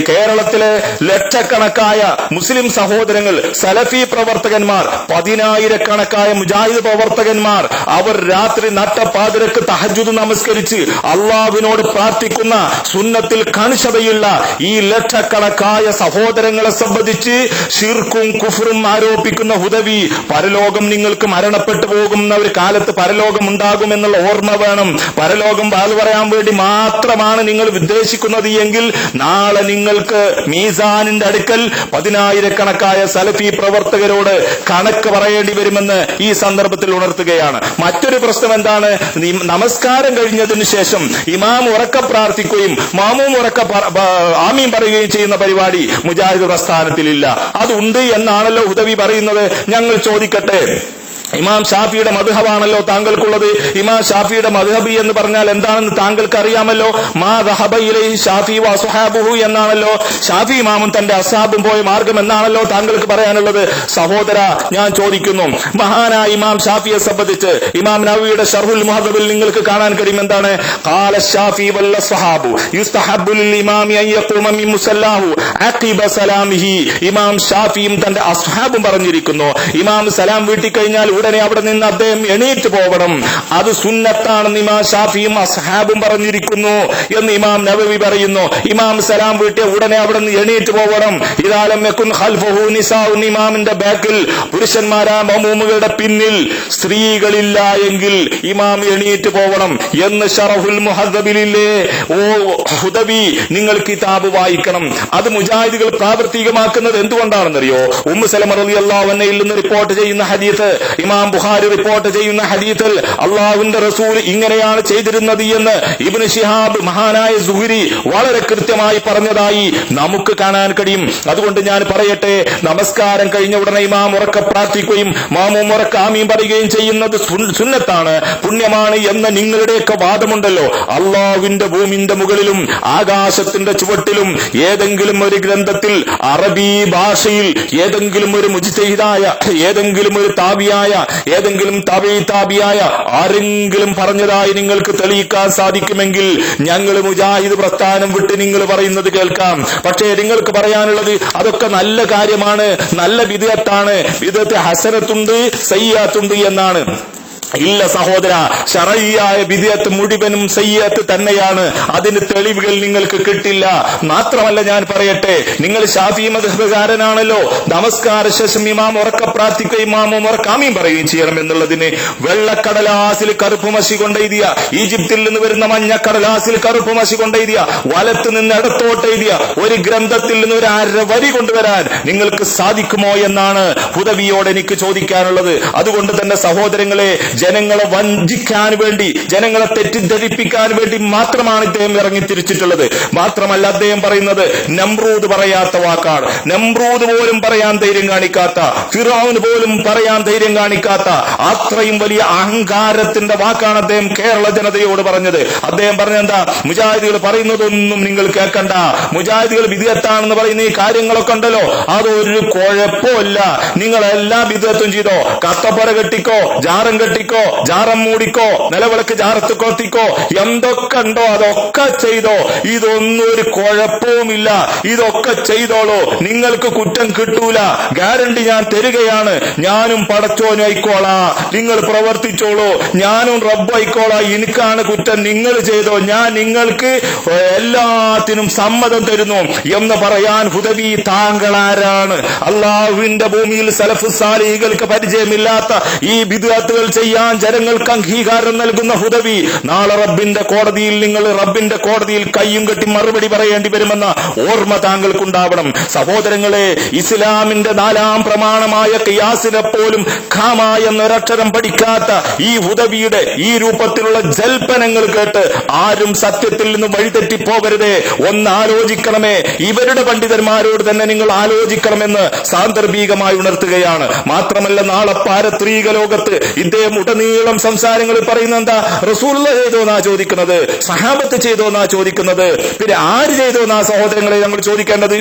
കേരളത്തിലെ ലക്ഷക്കണക്കായ മുസ്ലിം സഹോദരങ്ങൾ, സലഫി പ്രവർത്തകന്മാർ, 10,000-കണക്കായ മുജാഹിദ് പ്രവർത്തകന്മാർ, അവർ രാത്രി നട്ടപ്പാതിരക്ക് തഹജ്ജുദ് നമസ്കരിച്ച് അള്ളാഹുവിനോട് പ്രാർത്ഥിക്കുന്ന സുന്നത്തിൽ കണിശതയുള്ള ഈ ലക്ഷക്കണക്കായ സഹോദരങ്ങളെ സംബന്ധിച്ച് ശിർക്കും കുഫറും ആരോപിക്കുന്ന ഹുദവി, പരലോകം നിങ്ങൾക്ക് മരണപ്പെട്ടു പോകുന്ന ഒരു കാലത്ത് പരലോകം ഉണ്ടാകുമെന്നുള്ള ഓർമ്മ വേണം. പരലോകം വാൽ പറയാൻ വേണ്ടി മാത്രമാണ് നിങ്ങൾ ഉദ്ദേശിക്കുന്നത് എങ്കിൽ നാളെ നിങ്ങൾക്ക് മീസാനിന്റെ അടുക്കൽ 10,000-കണക്കായ സലഫി പ്രവർത്തകരോട് കണക്ക് പറയേണ്ടി വരുമെന്ന് ഈ സന്ദർഭത്തിൽ ഉണർത്തുകയാണ്. മറ്റൊരു പ്രശ്നം എന്താണ്? നമസ്കാരം കഴിഞ്ഞതിന് ശേഷം ഇമാം ഉറക്കെ പ്രാർത്ഥിക്കുകയും മാമൂം ഉറക്കെ ആമീൻ പറയുകയും ചെയ്യുന്ന പരിപാടി മുജാഹിദ് പ്രസ്ഥാനത്തിലില്ല. അതുണ്ട് എന്നാണല്ലോ ഹുദവി പറയുന്നത്. ഞങ്ങൾ ചോദിക്കട്ടെ, ഇമാം ഷാഫിയുടെ മദ്ഹബാണല്ലോ താങ്കൾക്കുള്ളത്. ഇമാം ഷാഫിയുടെ മദ്ഹബ് എന്ന് പറഞ്ഞാൽ എന്താണെന്ന് താങ്കൾക്ക് അറിയാമല്ലോ. മാ ദഹബ ഇലൈഹി ഷാഫി വ അസ്ഹാബുഹു എന്നാണല്ലോ. ഷാഫി ഇമാമും തന്റെ അസ്ഹാബും പോയ മാർഗം എന്നാണല്ലോ താങ്കൾക്ക് പറയാനുള്ളത്. സഹോദര, ഞാൻ ചോദിക്കുന്നു, മഹാനായ ഇമാം ഷാഫിയെ സംബന്ധിച്ച് ഇമാം നവവിയുടെ ശർഹുൽ മുഹദ്ദബിൽ നിങ്ങൾക്ക് കാണാൻ കഴിയും. എന്താണ്? ഖാല ഷാഫി വൽ അസ്ഹാബു യുസ്തഹബ്ബു ലിൽ ഇമാമി അൻ യഖൂമ മിൻ മുസല്ലാഹു അഖിബ സലാമിഹി. ഇമാം ഷാഫിയും തന്റെ അസ്ഹാബും പറഞ്ഞിരിക്കുന്നു, ഇമാം സലാം വീട്ടി കഴിഞ്ഞാൽ ഉടനെ അവിടെ നിന്ന് അദ്ദേഹം എണീറ്റ് പോകണം. അത് സുന്നത്താണെന്ന് ഇമാം ഷാഫിയും അസ്ഹാബും പറഞ്ഞിരിക്കുന്നു എന്ന് ഇമാം നവവി പറയുന്നു. ഇമാം സലാം വീട്ടിൽ ഉടനെ അവിടെ നിന്ന് എണീറ്റ് പോകണം. ഇദാലം യകുൻ ഖൽഫഹു നിസാഉൻ, ഇമാമിന്റെ ബാക്കിൽ പുരുഷന്മാരാ മഅ്മൂമുകളുടെ പിന്നിൽ സ്ത്രീകളില്ല എങ്കിൽ ഇമാം എണീറ്റ് പോകണം എന്ന് ശറഹുൽ മുഹദ്ദബിലില്ലേ. ഓ ഹുദവി, നിങ്ങൾ കിതാബ് വായിക്കണം. അത് മുജാഹിദുകൾ പ്രാവർത്തികമാക്കുന്നത് എന്തുകൊണ്ടാണെന്നറിയോ? ഉമ്മു സലമ റളിയല്ലാഹു അൻഹയിൽ നിന്ന് റിപ്പോർട്ട് ചെയ്യുന്ന ഹദീസ്, ഇമാം ബുഖാരി റിപ്പോർട്ട് ചെയ്യുന്ന ഹദീസിൽ അള്ളാഹുവിന്റെ റസൂൽ ഇങ്ങനെയാണ് ചെയ്തിരുന്നത് എന്ന് ഇബ്നു ശിഹാബ്, മഹാനായ സുഹരി വളരെ കൃത്യമായി പറഞ്ഞതായി നമുക്ക് കാണാൻ കഴിയും. അതുകൊണ്ട് ഞാൻ പറയട്ടെ, നമസ്കാരം കഴിഞ്ഞ ഉടനെ ഇമാം ഉറക്കെ പ്രാർത്ഥിക്കുകയും മാമൂം ഉറക്കെ ആമീൻ പറയുകയും ചെയ്യുന്നത് സുന്നത്താണ്, പുണ്യമാണ് എന്ന നിങ്ങളുടെയൊക്കെ വാദമുണ്ടല്ലോ. അള്ളാഹുവിന്റെ ഭൂമിന്റെ മുകളിലും ആകാശത്തിന്റെ ചുവട്ടിലും ഏതെങ്കിലും ഒരു ഗ്രന്ഥത്തിൽ അറബി ഭാഷയിൽ ഏതെങ്കിലും ഒരു മുജ്തഹിദായ, ഏതെങ്കിലും ഒരു താബിയായ, ഏതെങ്കിലും താബിയായ ആരെങ്കിലും പറഞ്ഞതായി നിങ്ങൾക്ക് തെളിയിക്കാൻ സാധിക്കുമെങ്കിൽ ഞങ്ങൾ മുജാഹിദ് പ്രസ്ഥാനം വിട്ട് നിങ്ങൾ പറയുന്നത് കേൾക്കാം. പക്ഷേ നിങ്ങൾക്ക് പറയാനുള്ളത് അതൊക്കെ നല്ല കാര്യമാണ്, നല്ല ബിദ്അത്താണ്, ബിദ്അത്ത് ഹസനത്തുണ്ട് സയ്യിഅത്തുണ്ട് എന്നാണ്. ഇല്ല സഹോദര, ശറഈയായ ബിദ്അത്ത് മുഴുവനും സയ്യിഅത്ത് തന്നെയാണ്. അതിന് തെളിവുകൾ നിങ്ങൾക്ക് കിട്ടില്ല. മാത്രമല്ല ഞാൻ പറയട്ടെ, നിങ്ങൾ ശാഫി മദ്ഹബുകാരനാണല്ലോ. നമസ്കാര ശേഷം ഇമാം ഉറക്കെ പ്രാർത്ഥിക്കുകയും ഇമാമും ഉറക്കെ ആമീൻ പറയുകയും ചെയ്യണം എന്നുള്ളതിന് വെള്ളക്കടലാസിൽ കറുപ്പ് മഷി കൊണ്ടെഴുതിയ, ഈജിപ്തിൽ നിന്ന് വരുന്ന മഞ്ഞക്കടലാസിൽ കറുപ്പ് മഷി കൊണ്ടെഴുതിയ, വലത്ത് നിന്ന് ഇടത്തോട്ട് എഴുതിയ ഒരു ഗ്രന്ഥത്തിൽ നിന്ന് ഒരു അര വരി കൊണ്ടുവരാൻ നിങ്ങൾക്ക് സാധിക്കുമോ എന്നാണ് ഹുദവിയോട് എനിക്ക് ചോദിക്കാനുള്ളത്. അതുകൊണ്ട് തന്നെ സഹോദരങ്ങളെ, ജനങ്ങളെ വഞ്ചിക്കാൻ വേണ്ടി, ജനങ്ങളെ തെറ്റിദ്ധരിപ്പിക്കാൻ വേണ്ടി മാത്രമാണ് ഇദ്ദേഹം ഇറങ്ങിത്തിരിച്ചിട്ടുള്ളത്. മാത്രമല്ല അദ്ദേഹം പറയുന്നത് നമ്രൂദ് പറയാത്ത വാക്കാണ്. നമ്രൂദ് പോലും പറയാൻ ധൈര്യം കാണിക്കാത്ത, ഫിറഔന് പോലും പറയാൻ ധൈര്യം കാണിക്കാത്ത അത്രയും വലിയ അഹങ്കാരത്തിന്റെ വാക്കാണ് അദ്ദേഹം കേരള ജനതയോട് പറഞ്ഞത്. അദ്ദേഹം പറഞ്ഞെന്താ? മുജാഹിദുകൾ പറയുന്നതൊന്നും നിങ്ങൾ കേൾക്കണ്ട, മുജാഹിദുകൾ ബിദ്അത്താണെന്ന് പറയുന്ന ഈ കാര്യങ്ങളൊക്കെ ഉണ്ടല്ലോ, അതൊരു കുഴപ്പമില്ല, നിങ്ങൾ എല്ലാ ബിദ്അത്തും ചെയ്തോ, കത്തപ്പുര കെട്ടിക്കോ, ജാറം കെട്ടിക്കോ, ജാറം മൂടിക്കോ, നിലവിളക്ക് ജാറത്ത് കൊത്തിക്കോ, എന്തൊക്കെ ഉണ്ടോ അതൊക്കെ ചെയ്തോ, ഇതൊന്നും ഒരു കുഴപ്പവുമില്ല, ഇതൊക്കെ ചെയ്തോളൂ, നിങ്ങൾക്ക് കുറ്റം കിട്ടൂല, ഗ്യാരണ്ടി ഞാൻ തരികയാണ്, ഞാനും പടച്ചോനും ആയിക്കോളാ, നിങ്ങൾ പ്രവർത്തിച്ചോളൂ, ഞാനും റബ്ബ് ആയിക്കോളാ, എനിക്കാണ് കുറ്റം, നിങ്ങൾ ചെയ്തോ, ഞാൻ നിങ്ങൾക്ക് എല്ലാത്തിനും സമ്മതം തരുന്നു എന്ന് പറയാൻ ഹുദവി താങ്കൾ ആരാണ്? അള്ളാഹുവിന്റെ ഭൂമിയിൽ സലഫ് സാലിഹുകൾക്ക് പരിചയമില്ലാത്ത ഈ ബിദ്അത്തുകൾ ചെയ്യാൻ പറയാൻ ജനങ്ങൾക്ക് അംഗീകാരം നൽകുന്ന ഹുദവി നാളെ റബ്ബിന്റെ കോടതിയിൽ നിങ്ങൾ റബ്ബിന്റെ കോടതിയിൽ കയ്യും കെട്ടി മറുപടി പറയേണ്ടി വരുമെന്ന ഓർമ്മ താങ്കൾക്കുണ്ടാവണം. സഹോദരങ്ങളെ, ഇസ്ലാമിന്റെ 4ാം പ്രമാണമായ ഖിയാസിനെ പോലും ഖാമ എന്നൊരക്ഷരം പഠിക്കാത്ത ഈ ഹുദവിയുടെ ഈ രൂപത്തിലുള്ള ജൽപ്പനങ്ങൾ കേട്ട് ആരും സത്യത്തിൽ നിന്ന് വഴിതെറ്റിപ്പോകരുതേ. ഒന്ന് ആലോചിക്കണമേ. ഇവരുടെ പണ്ഡിതന്മാരോട് തന്നെ നിങ്ങൾ ആലോചിക്കണമെന്ന് സാന്ദർഭികമായി ഉണർത്തുകയാണ്. മാത്രമല്ല, നാളെ പാരത്രീക ലോകത്ത് ഇദ്ദേഹം ഉടനീളം സംസാരങ്ങളിൽ പറയുന്ന എന്താ? റസൂലുള്ളാഹി ചെയ്തോന്നാ ചോദിക്കുന്നത്, സഹാബത്ത് ചെയ്തോന്നാ ചോദിക്കുന്നത്, പിന്നെ ആര് ചെയ്തോന്നാ സഹോദരങ്ങളെ നമ്മൾ ചോദിക്കേണ്ടത്?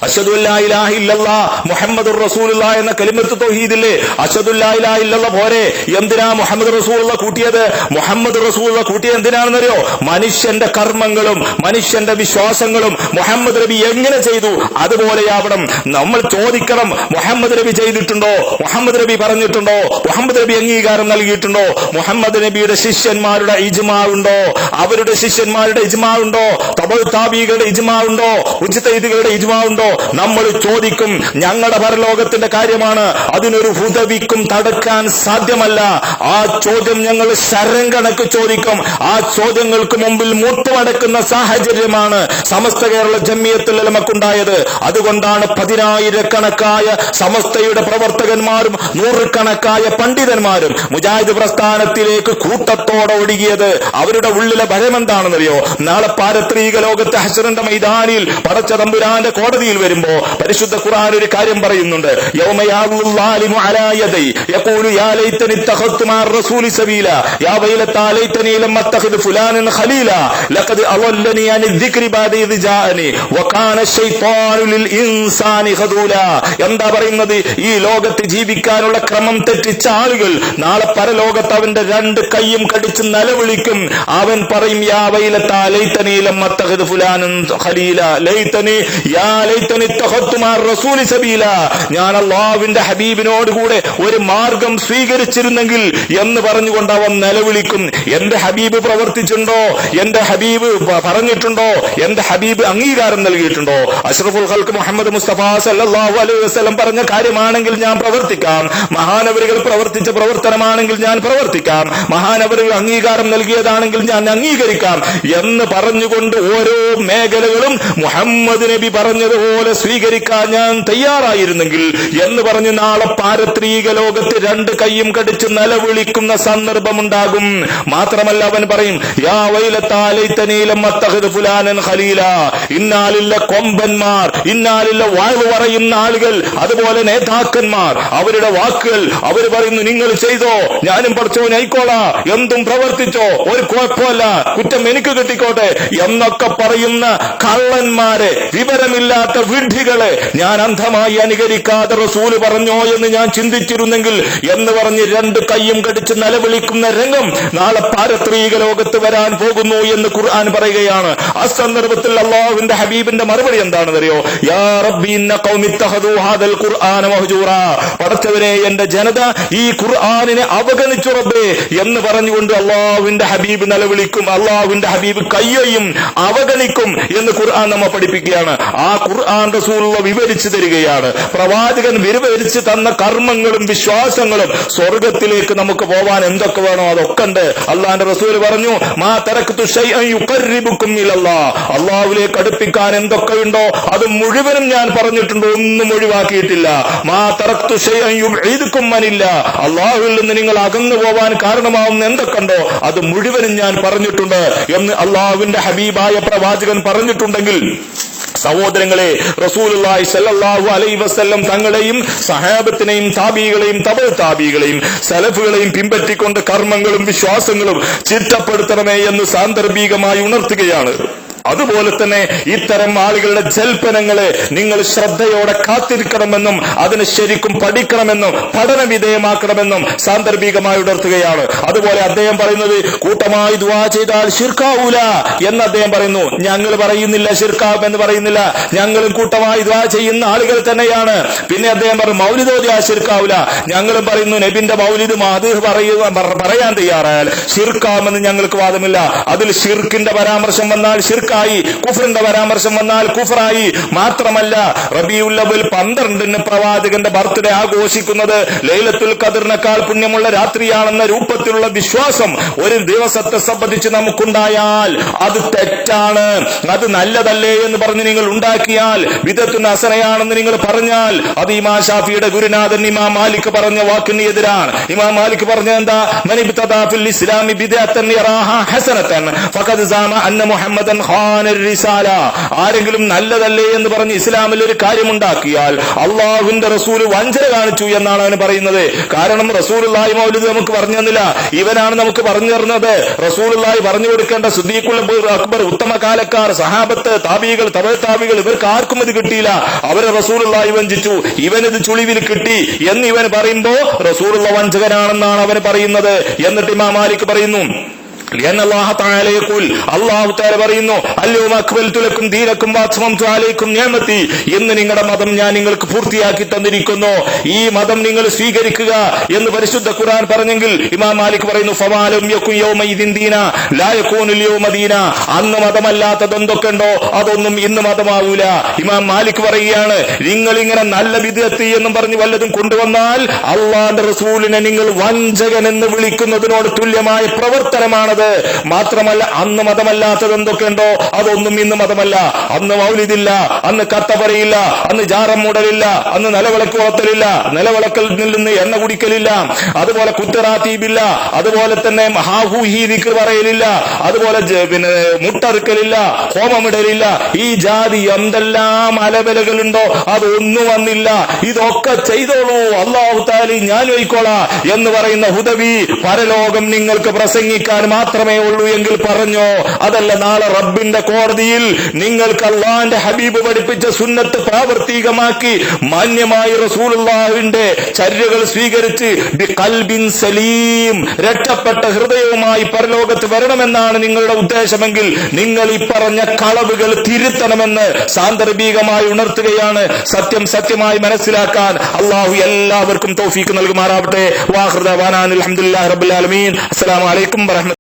അശ്ഹദു അല്ലാ ഇലാഹ ഇല്ലല്ലാഹ് മുഹമ്മദുർ റസൂലുള്ളാഹ് എന്ന കലിമത്ത് തൗഹീദില്ലേ? അശ്ഹദു അല്ലാ ഇലാഹ ഇല്ലല്ലാഹ് പോരെ? എന്തിനാ മുഹമ്മദ് റസൂലുള്ളാഹ് കൂട്ടിയത്? മുഹമ്മദ് റസൂലുള്ളാഹ് കൂട്ടിയത് എന്തിനാണെന്നറിയോ? മനുഷ്യന്റെ കർമ്മങ്ങളും മനുഷ്യന്റെ വിശ്വാസങ്ങളും മുഹമ്മദ് നബി എങ്ങനെ ചെയ്തു അതുപോലെയാവണം. നമ്മൾ ചോദിക്കണം, മുഹമ്മദ് നബി ചെയ്തിട്ടുണ്ടോ? മുഹമ്മദ് നബി പറഞ്ഞിട്ടുണ്ടോ? മുഹമ്മദ് നബി അംഗീകാരം നൽകിയിട്ടുണ്ടോ? മുഹമ്മദ് നബിയുടെ ശിഷ്യന്മാരുടെ ഇജ്മാ ഉണ്ടോ? അവരുടെ ശിഷ്യന്മാരുടെ ഇജ്മാ ഉണ്ടോ? തബഉ താബീകളുടെ ഇജ്മാ ഉണ്ടോ? മുജ്തഹിദുകളുടെ ഇജ്മാ ഉണ്ടോ? നമ്മൾ ചോദിക്കും. ഞങ്ങളുടെ പരലോകത്തിന്റെ കാര്യമാണ്. അതിനൊരു ഹുദവിക്കും തടുക്കാൻ സാധ്യമല്ല. ആ ചോദ്യം ഞങ്ങൾ ശരം കണക്ക് ചോദിക്കും. ആ ചോദ്യങ്ങൾക്ക് മുമ്പിൽ മുട്ടുമടക്കുന്ന സാഹചര്യമാണ് സമസ്ത കേരള ജംഇയ്യത്തുൽ ഉലമക്കുണ്ടായത്. അതുകൊണ്ടാണ് 10,000-കണക്കായ സമസ്തയുടെ പ്രവർത്തകന്മാരും 100-കണക്കായ പണ്ഡിതന്മാരും മുജാഹിദ് പ്രസ്ഥാനത്തിലേക്ക് കൂട്ടത്തോടെ ഒഴുകിയത്. അവരുടെ ഉള്ളിലെ ഭയം എന്താണെന്നറിയോ? നാളെ പാരത്രീക ലോകത്തെ ഹശ്റിന്റെ മൈതാനിയിൽ പടച്ച തമ്പുരാന്റെ കോടതിയിൽ വരുമ്പോ പരിശുദ്ധ ഖുർആൻ ഒരു കാര്യം പറയുന്നുണ്ട്. യൗമ യഅ്ളു ളാലിമു അലാ യദൈ യഖൂലു യാ ലൈതനി ഇത്തഖദ്തു മഅർ റസൂലി സബീല യാ വൈലതാ ലൈതനി ലം അത്തഖിദ് ഫുലാനൻ ഖലീല ലഖദ് അളല്ലനി അനി ദിക്രി ബഅദ ഇദ് ജാഅനി വകാന ശൈത്വാനു ലിൽ ഇൻസാനി ഖദൂല. എന്താ പറയുന്നത്? ഈ ലോകത്ത് ജീവിക്കാനുള്ള ക്രമം തെറ്റിച്ച ആളുകൾ നാളെ പരലോകത്ത് അവന്റെ 2 കൈയും കടിച്ച് നിലവിളിക്കും. അവൻ പറയും, യാ വൈലതാ ലൈതനി ലം അത്തഖിദ് ഫുലാനൻ ഖലീല ലൈതനി യാ ലൈതനി ഇത്തഖദ്തു മഅർ റസൂലി സബീല. ഞാൻ അല്ലാഹുവിന്റെ ഹബീബിനോട് കൂടെ ഒരു മാർഗം സ്വീകരിച്ചിരുന്നെങ്കിൽ എന്ന് പറഞ്ഞുകൊണ്ട് അവൻ നിലവിളിക്കും. എന്റെ ഹബീബ് പ്രവർത്തിച്ചിട്ടുണ്ടോ? എന്റെ ഹബീബ് പറഞ്ഞിട്ടുണ്ടോ? എന്റെ ഹബീബ് അംഗീകാരം നൽകിയിട്ടുണ്ടോ? അഷ്റഫുൽ ഖൽഖ് മുഹമ്മദ് മുസ്തഫ സല്ലല്ലാഹു അലൈഹി വസല്ലം പറഞ്ഞ കാര്യമാണെങ്കിൽ ഞാൻ പ്രവർത്തിക്കാം. മഹാനവറുകൾ പ്രവർത്തിച്ച പ്രവർത്തനമാണെങ്കിൽ ഞാൻ പ്രവർത്തിക്കാം. മഹാനവറുകൾ അംഗീകാരം നൽകിയതാണെങ്കിൽ ഞാൻ അംഗീകരിക്കാം എന്ന് പറഞ്ഞുകൊണ്ട് ഓരോ മേഖലകളും മുഹമ്മദ് നബി പറഞ്ഞതുപോലെ സ്വീകരിക്കാൻ ഞാൻ തയ്യാറായിരുന്നെങ്കിൽ എന്ന് പറഞ്ഞ് നാളെ പാരത്രീക ലോകത്ത് 2 കൈയും കടിച്ച് നിലവിളിക്കുന്ന സന്ദർഭമുണ്ടാകും. മാത്രമല്ല, അവൻ പറയും, യാ വൈലതാ ലൈതനി ലം അത്തഖിദ് ഫുലാനൻ ഖലീല. ഇന്നാലില്ല കൊമ്പന്മാർ, ഇന്നാലില്ല വാഴ് പറയുന്ന ആളുകൾ, അതുപോലെ നേതാക്കന്മാർ, അവരുടെ വാക്കുകൾ അവർ പറയുന്നു, നിങ്ങൾ ചെയ്തോ, ഞാനും പഠിച്ചോനെ ആയിക്കോളാ, എന്തും പ്രവർത്തിച്ചോ, ഒരു കുഴപ്പമല്ല, കുറ്റം എനിക്ക് കിട്ടിക്കോട്ടെ എന്നൊക്കെ പറയുന്ന കള്ളന്മാരെ, വിവരമില്ലാത്ത വിഡ്ഢികളെ ഞാൻ അന്ധമായി അനുകരിക്കാതെ റസൂല് പറഞ്ഞോ എന്ന് ഞാൻ ചിന്തിച്ചിരുന്നെങ്കിൽ എന്ന് പറഞ്ഞ് 2 കൈയും കടിച്ച് നിലവിളിക്കുന്ന രംഗം നാളെ പാരത്രീക ലോകത്ത് വരാൻ പോകുന്നു എന്ന് ഖുർആൻ പറയുകയാണ്. ആ സന്ദർഭത്തിൽ അല്ലാഹുവിന്റെ ഹബീബിന്റെ മറുപടി എന്താണെന്നറിയോ? യാ റബ്ബി ഇന്ന ഖൗമി ഇത്തഖദൂ ഹാദൽ ഖുർആന മഹ്ജൂറാ. പടച്ചവനെ, എന്റെ ജനത ഈ ഖുർആനിനെ അവഗണിച്ചു റബ്ബേ എന്ന് പറഞ്ഞുകൊണ്ട് അല്ലാഹുവിന്റെ ഹബീബ് നിലവിളിക്കും. അല്ലാഹുവിന്റെ ഹബീബ് കയ്യയും അവഗണിക്കും എന്ന് ഖുർആൻ നമ്മെ പഠിപ്പിക്കുകയാണ്. ആ ഖുർആൻ റസൂലുള്ള വിവരിച്ചു തരികയാണ്. പ്രവാചകൻ വിവരിച്ചു തന്ന കർമ്മങ്ങളും വിശ്വാസങ്ങളും സ്വർഗത്തിലേക്ക് നമുക്ക് പോവാൻ എന്തൊക്കെ വേണോ അതൊക്കെ ഉണ്ട്. അള്ളാന്റെ റസൂൽ പറഞ്ഞു, മാ തറക്തു ശൈഅൻ യുഖർരിബുക്കും ഇലല്ലാഹ്. അല്ലാഹുവിലേക്ക് അടുപ്പിക്കാൻ എന്തൊക്കെയുണ്ടോ അത് മുഴുവനും ഞാൻ പറഞ്ഞിട്ടുണ്ട്, ഒന്നും ഒഴിവാക്കിയിട്ടില്ല. മാ തറക്തു ശൈഅൻ യുബ്ഈദുക്കും അനില്ലാഹ്. അല്ലാഹുവിൽ നിന്ന് നിങ്ങൾ അകന്നു പോവാൻ കാരണമാവുന്ന എന്തൊക്കെയുണ്ടോ അത് മുഴുവനും ഞാൻ പറഞ്ഞിട്ടുണ്ട് എന്ന് അല്ലാഹുവിന്റെ ഹബീബായ പ്രവാചകൻ പറഞ്ഞിട്ടുണ്ടെങ്കിൽ, സഹോദരങ്ങളെ, റസൂലുള്ളാഹി സ്വല്ലല്ലാഹു അലൈഹി വസല്ലം തങ്ങളെയും സഹാബത്തിനെയും താബീകളെയും തബഉ താബീകളെയും സലഫുകളെയും പിൻപറ്റിക്കൊണ്ട് കർമ്മങ്ങളും വിശ്വാസങ്ങളും ചിട്ടപ്പെടുത്തണമേ എന്ന് സാന്ദർഭികമായി ഉണർത്തുകയാണ്. അതുപോലെ തന്നെ ഇത്തരം ആളുകളുടെ ജൽപ്പനങ്ങളെ നിങ്ങൾ ശ്രദ്ധയോടെ കാത്തിരിക്കണമെന്നും അതിന് ശരിക്കും പഠിക്കണമെന്നും പഠന വിധേയമാക്കണമെന്നും സാന്ദർഭികമായി ഉണർത്തുകയാണ്. അതുപോലെ അദ്ദേഹം പറയുന്നത്, കൂട്ടമായി ദുആ ചെയ്താൽ ശിർക്കാവൂല എന്ന് അദ്ദേഹം പറയുന്നു. ഞങ്ങൾ പറയുന്നില്ല ശിർക്കാവും എന്ന് പറയുന്നില്ല, ഞങ്ങളും കൂട്ടമായി ദുആ ചെയ്യുന്ന ആളുകൾ തന്നെയാണ്. പിന്നെ അദ്ദേഹം പറഞ്ഞു, മൗലിദ് ഓതിയാൽ ശിർക്കാവൂല. ഞങ്ങളും പറയുന്നു, നബിന്റെ മൗലിദ് മാദിഹ് പറയാൻ തയ്യാറായാൽ ശിർക്കാമെന്ന് ഞങ്ങൾക്ക് വാദമില്ല. അതിൽ ശിർക്കിന്റെ പരാമർശം വന്നാൽ ശിർക്ക ഷിർക്കായി. കുഫറിന്റെ പരാമർശം വന്നാൽ കുഫറായി. മാത്രമല്ല റബീഉൽ അവ്വൽ 12 പ്രവാചകന്റെ ബർത്ത്ഡേ ആഘോഷിക്കുന്നത് ലൈലത്തുൽ ഖദറിനേക്കാൾ പുണ്യമുള്ള രാത്രിയാണെന്ന രൂപത്തിലുള്ള വിശ്വാസം ഒരു ദിവസത്തെ സംബന്ധിച്ച് നമുക്കുണ്ടായാൽ അത് തെറ്റാണ്. അത് നല്ലതല്ലേ എന്ന് പറഞ്ഞ് നിങ്ങൾ ഉണ്ടാക്കിയാൽ, ബിദഅത്തുൻ ഹസനയാണെന്ന് നിങ്ങൾ പറഞ്ഞാൽ, അത് ഇമാം ഷാഫിയുടെ ഗുരുനാഥൻ ഇമാം മാലിക് പറഞ്ഞ വാക്കിന് എതിരാണ്. ഇമാം മാലിക് പറഞ്ഞ എന്താ? മൻ ഇബ്തദാ ഫിൽ ഇസ്ലാമി ബിദ്അത്തൻ യറാഹാ ഹസനതൻ ഫഖദ് സാമ അന്ന മുഹമ്മദൻ ഖാനർ റിസാല. ആരെങ്കിലും നല്ലതല്ലേ എന്ന് പറഞ്ഞ് ഇസ്ലാമിൽ ഒരു കാര്യമുണ്ടാക്കിയാൽ അള്ളാഹുവിന്റെ റസൂൽ വഞ്ചന കാണിച്ചു എന്നാണ് അവന് പറയുന്നത്. കാരണം റസൂലുള്ളാഹി മൗലിദ് നമുക്ക് പറഞ്ഞു തന്നില്ല, ഇവനാണ് നമുക്ക് പറഞ്ഞു തരുന്നത്. റസൂലുള്ളാഹി പറഞ്ഞു കൊടുക്കേണ്ട സിദ്ദീഖുൽ അക്ബർ, ഉത്തമ കാലക്കാർ, സഹാബത്ത്, താബീകൾ, തബഅ താബീകൾ, ഇവർക്ക് ആർക്കും ഇത് കിട്ടിയില്ല. അവരെ റസൂലുള്ളാഹി വഞ്ചിച്ചു, ഇവനിത് ചുളിവിൽ കിട്ടി എന്ന് ഇവൻ പറയുമ്പോ റസൂലുള്ള വഞ്ചകനാണെന്നാണ് അവന് പറയുന്നത്. എന്നിട്ട് ഇമാം മാലിക് പറയുന്നു, അല്ലാഹു തആല പറയുന്നു, അൽയൗമ അക്മൽതു ലക്കും ദീനക്കും വഅത്മംതു അലൈക്കും നിഅമതി. ഇന്ന് നിങ്ങളുടെ മതം ഞാൻ നിങ്ങൾക്ക് പൂർത്തിയാക്കി തന്നിരിക്കുന്നു, ഈ മതം നിങ്ങൾ സ്വീകരിക്കുക എന്ന് പരിശുദ്ധ ഖുർആൻ പറഞ്ഞെങ്കിൽ ഇമാം മാലിക് പറയുന്നു, ഫമാലം യകുൻ യൗമഇദിൻ ദീന ലാ യകൂനുൽ യൗമ ദീന. അന്ന് മതമല്ലാത്തത് എന്തൊക്കെയുണ്ടോ അതൊന്നും ഇന്ന് മതമാവൂല. ഇമാം മാലിക് പറയുകയാണ്, നിങ്ങൾ ഇങ്ങനെ നല്ല ബിദ്അത്ത് എന്നും പറഞ്ഞ് വല്ലതും കൊണ്ടുവന്നാൽ അള്ളാഹുവിന്റെ റസൂലിനെ നിങ്ങൾ വഞ്ചകൻ എന്ന് വിളിക്കുന്നതിനോട് തുല്യമായ പ്രവർത്തനമാണ്. മാത്രമല്ല അന്ന് മതമല്ലാത്തത് എന്തൊക്കെയുണ്ടോ അതൊന്നും ഇന്ന് മതമല്ല. അന്ന് മൗലിദില്ല, അന്ന് കത്തപറയില്ല, അന്ന് ജാറം മൂടലില്ല, അന്ന് നിലവിളക്ക് വളർത്തലില്ല, നിലവിളക്കിൽ നിന്ന് എണ്ണ കുടിക്കലില്ല, അതുപോലെ കുത്തറാത്തീബില്ല, അതുപോലെ തന്നെ മഹാഹൂഹി ദിക്ർ പറയലില്ല, അതുപോലെ മുട്ടറുക്കലില്ല, ഹോമമിടലില്ല. ഈ ജാതി എന്തെല്ലാം അലബലകളുണ്ടോ അതൊന്നും വന്നില്ല. ഇതൊക്കെ ചെയ്തോളൂ, അല്ലാഹു തആല ഞാൻ വയ്ക്കോളാം എന്ന് പറയുന്ന ഹുദവി പരലോകം നിങ്ങൾക്ക് പ്രസംഗിക്കാൻ മാത്രമേ ഉള്ളൂ എങ്കിൽ പറഞ്ഞോ. അതല്ല, നാളെ റബ്ബിന്റെ കോടതിയിൽ നിങ്ങൾക്ക് അള്ളാന്റെ ഹബീബ് പഠിപ്പിച്ച സുന്നത്ത് പ്രാവർത്തികമാക്കി മാന്യമായി റസൂലുള്ളാഹിന്റെ ചര്യകൾ സ്വീകരിച്ച് ബിഖൽബിൻ സലീം രക്ഷപ്പെട്ട ഹൃദയവുമായി പരലോകത്ത് വരണമെന്നാണ് നിങ്ങളുടെ ഉദ്ദേശമെങ്കിൽ നിങ്ങൾ ഈ പറഞ്ഞ കളവുകൾ തിരുത്തണമെന്ന് സാന്ദർഭികമായി ഉണർത്തുകയാണ്. സത്യം സത്യമായി മനസ്സിലാക്കാൻ അള്ളാഹു എല്ലാവർക്കും തൗഫീഖ് നൽകുമാറാവട്ടെ. വാഖിറു ദഅവാനാ അൽഹംദുലില്ലാഹി റബ്ബിൽ ആലമീൻ. അസ്സലാമു അലൈക്കും വറഹ്മത്തുള്ളാഹി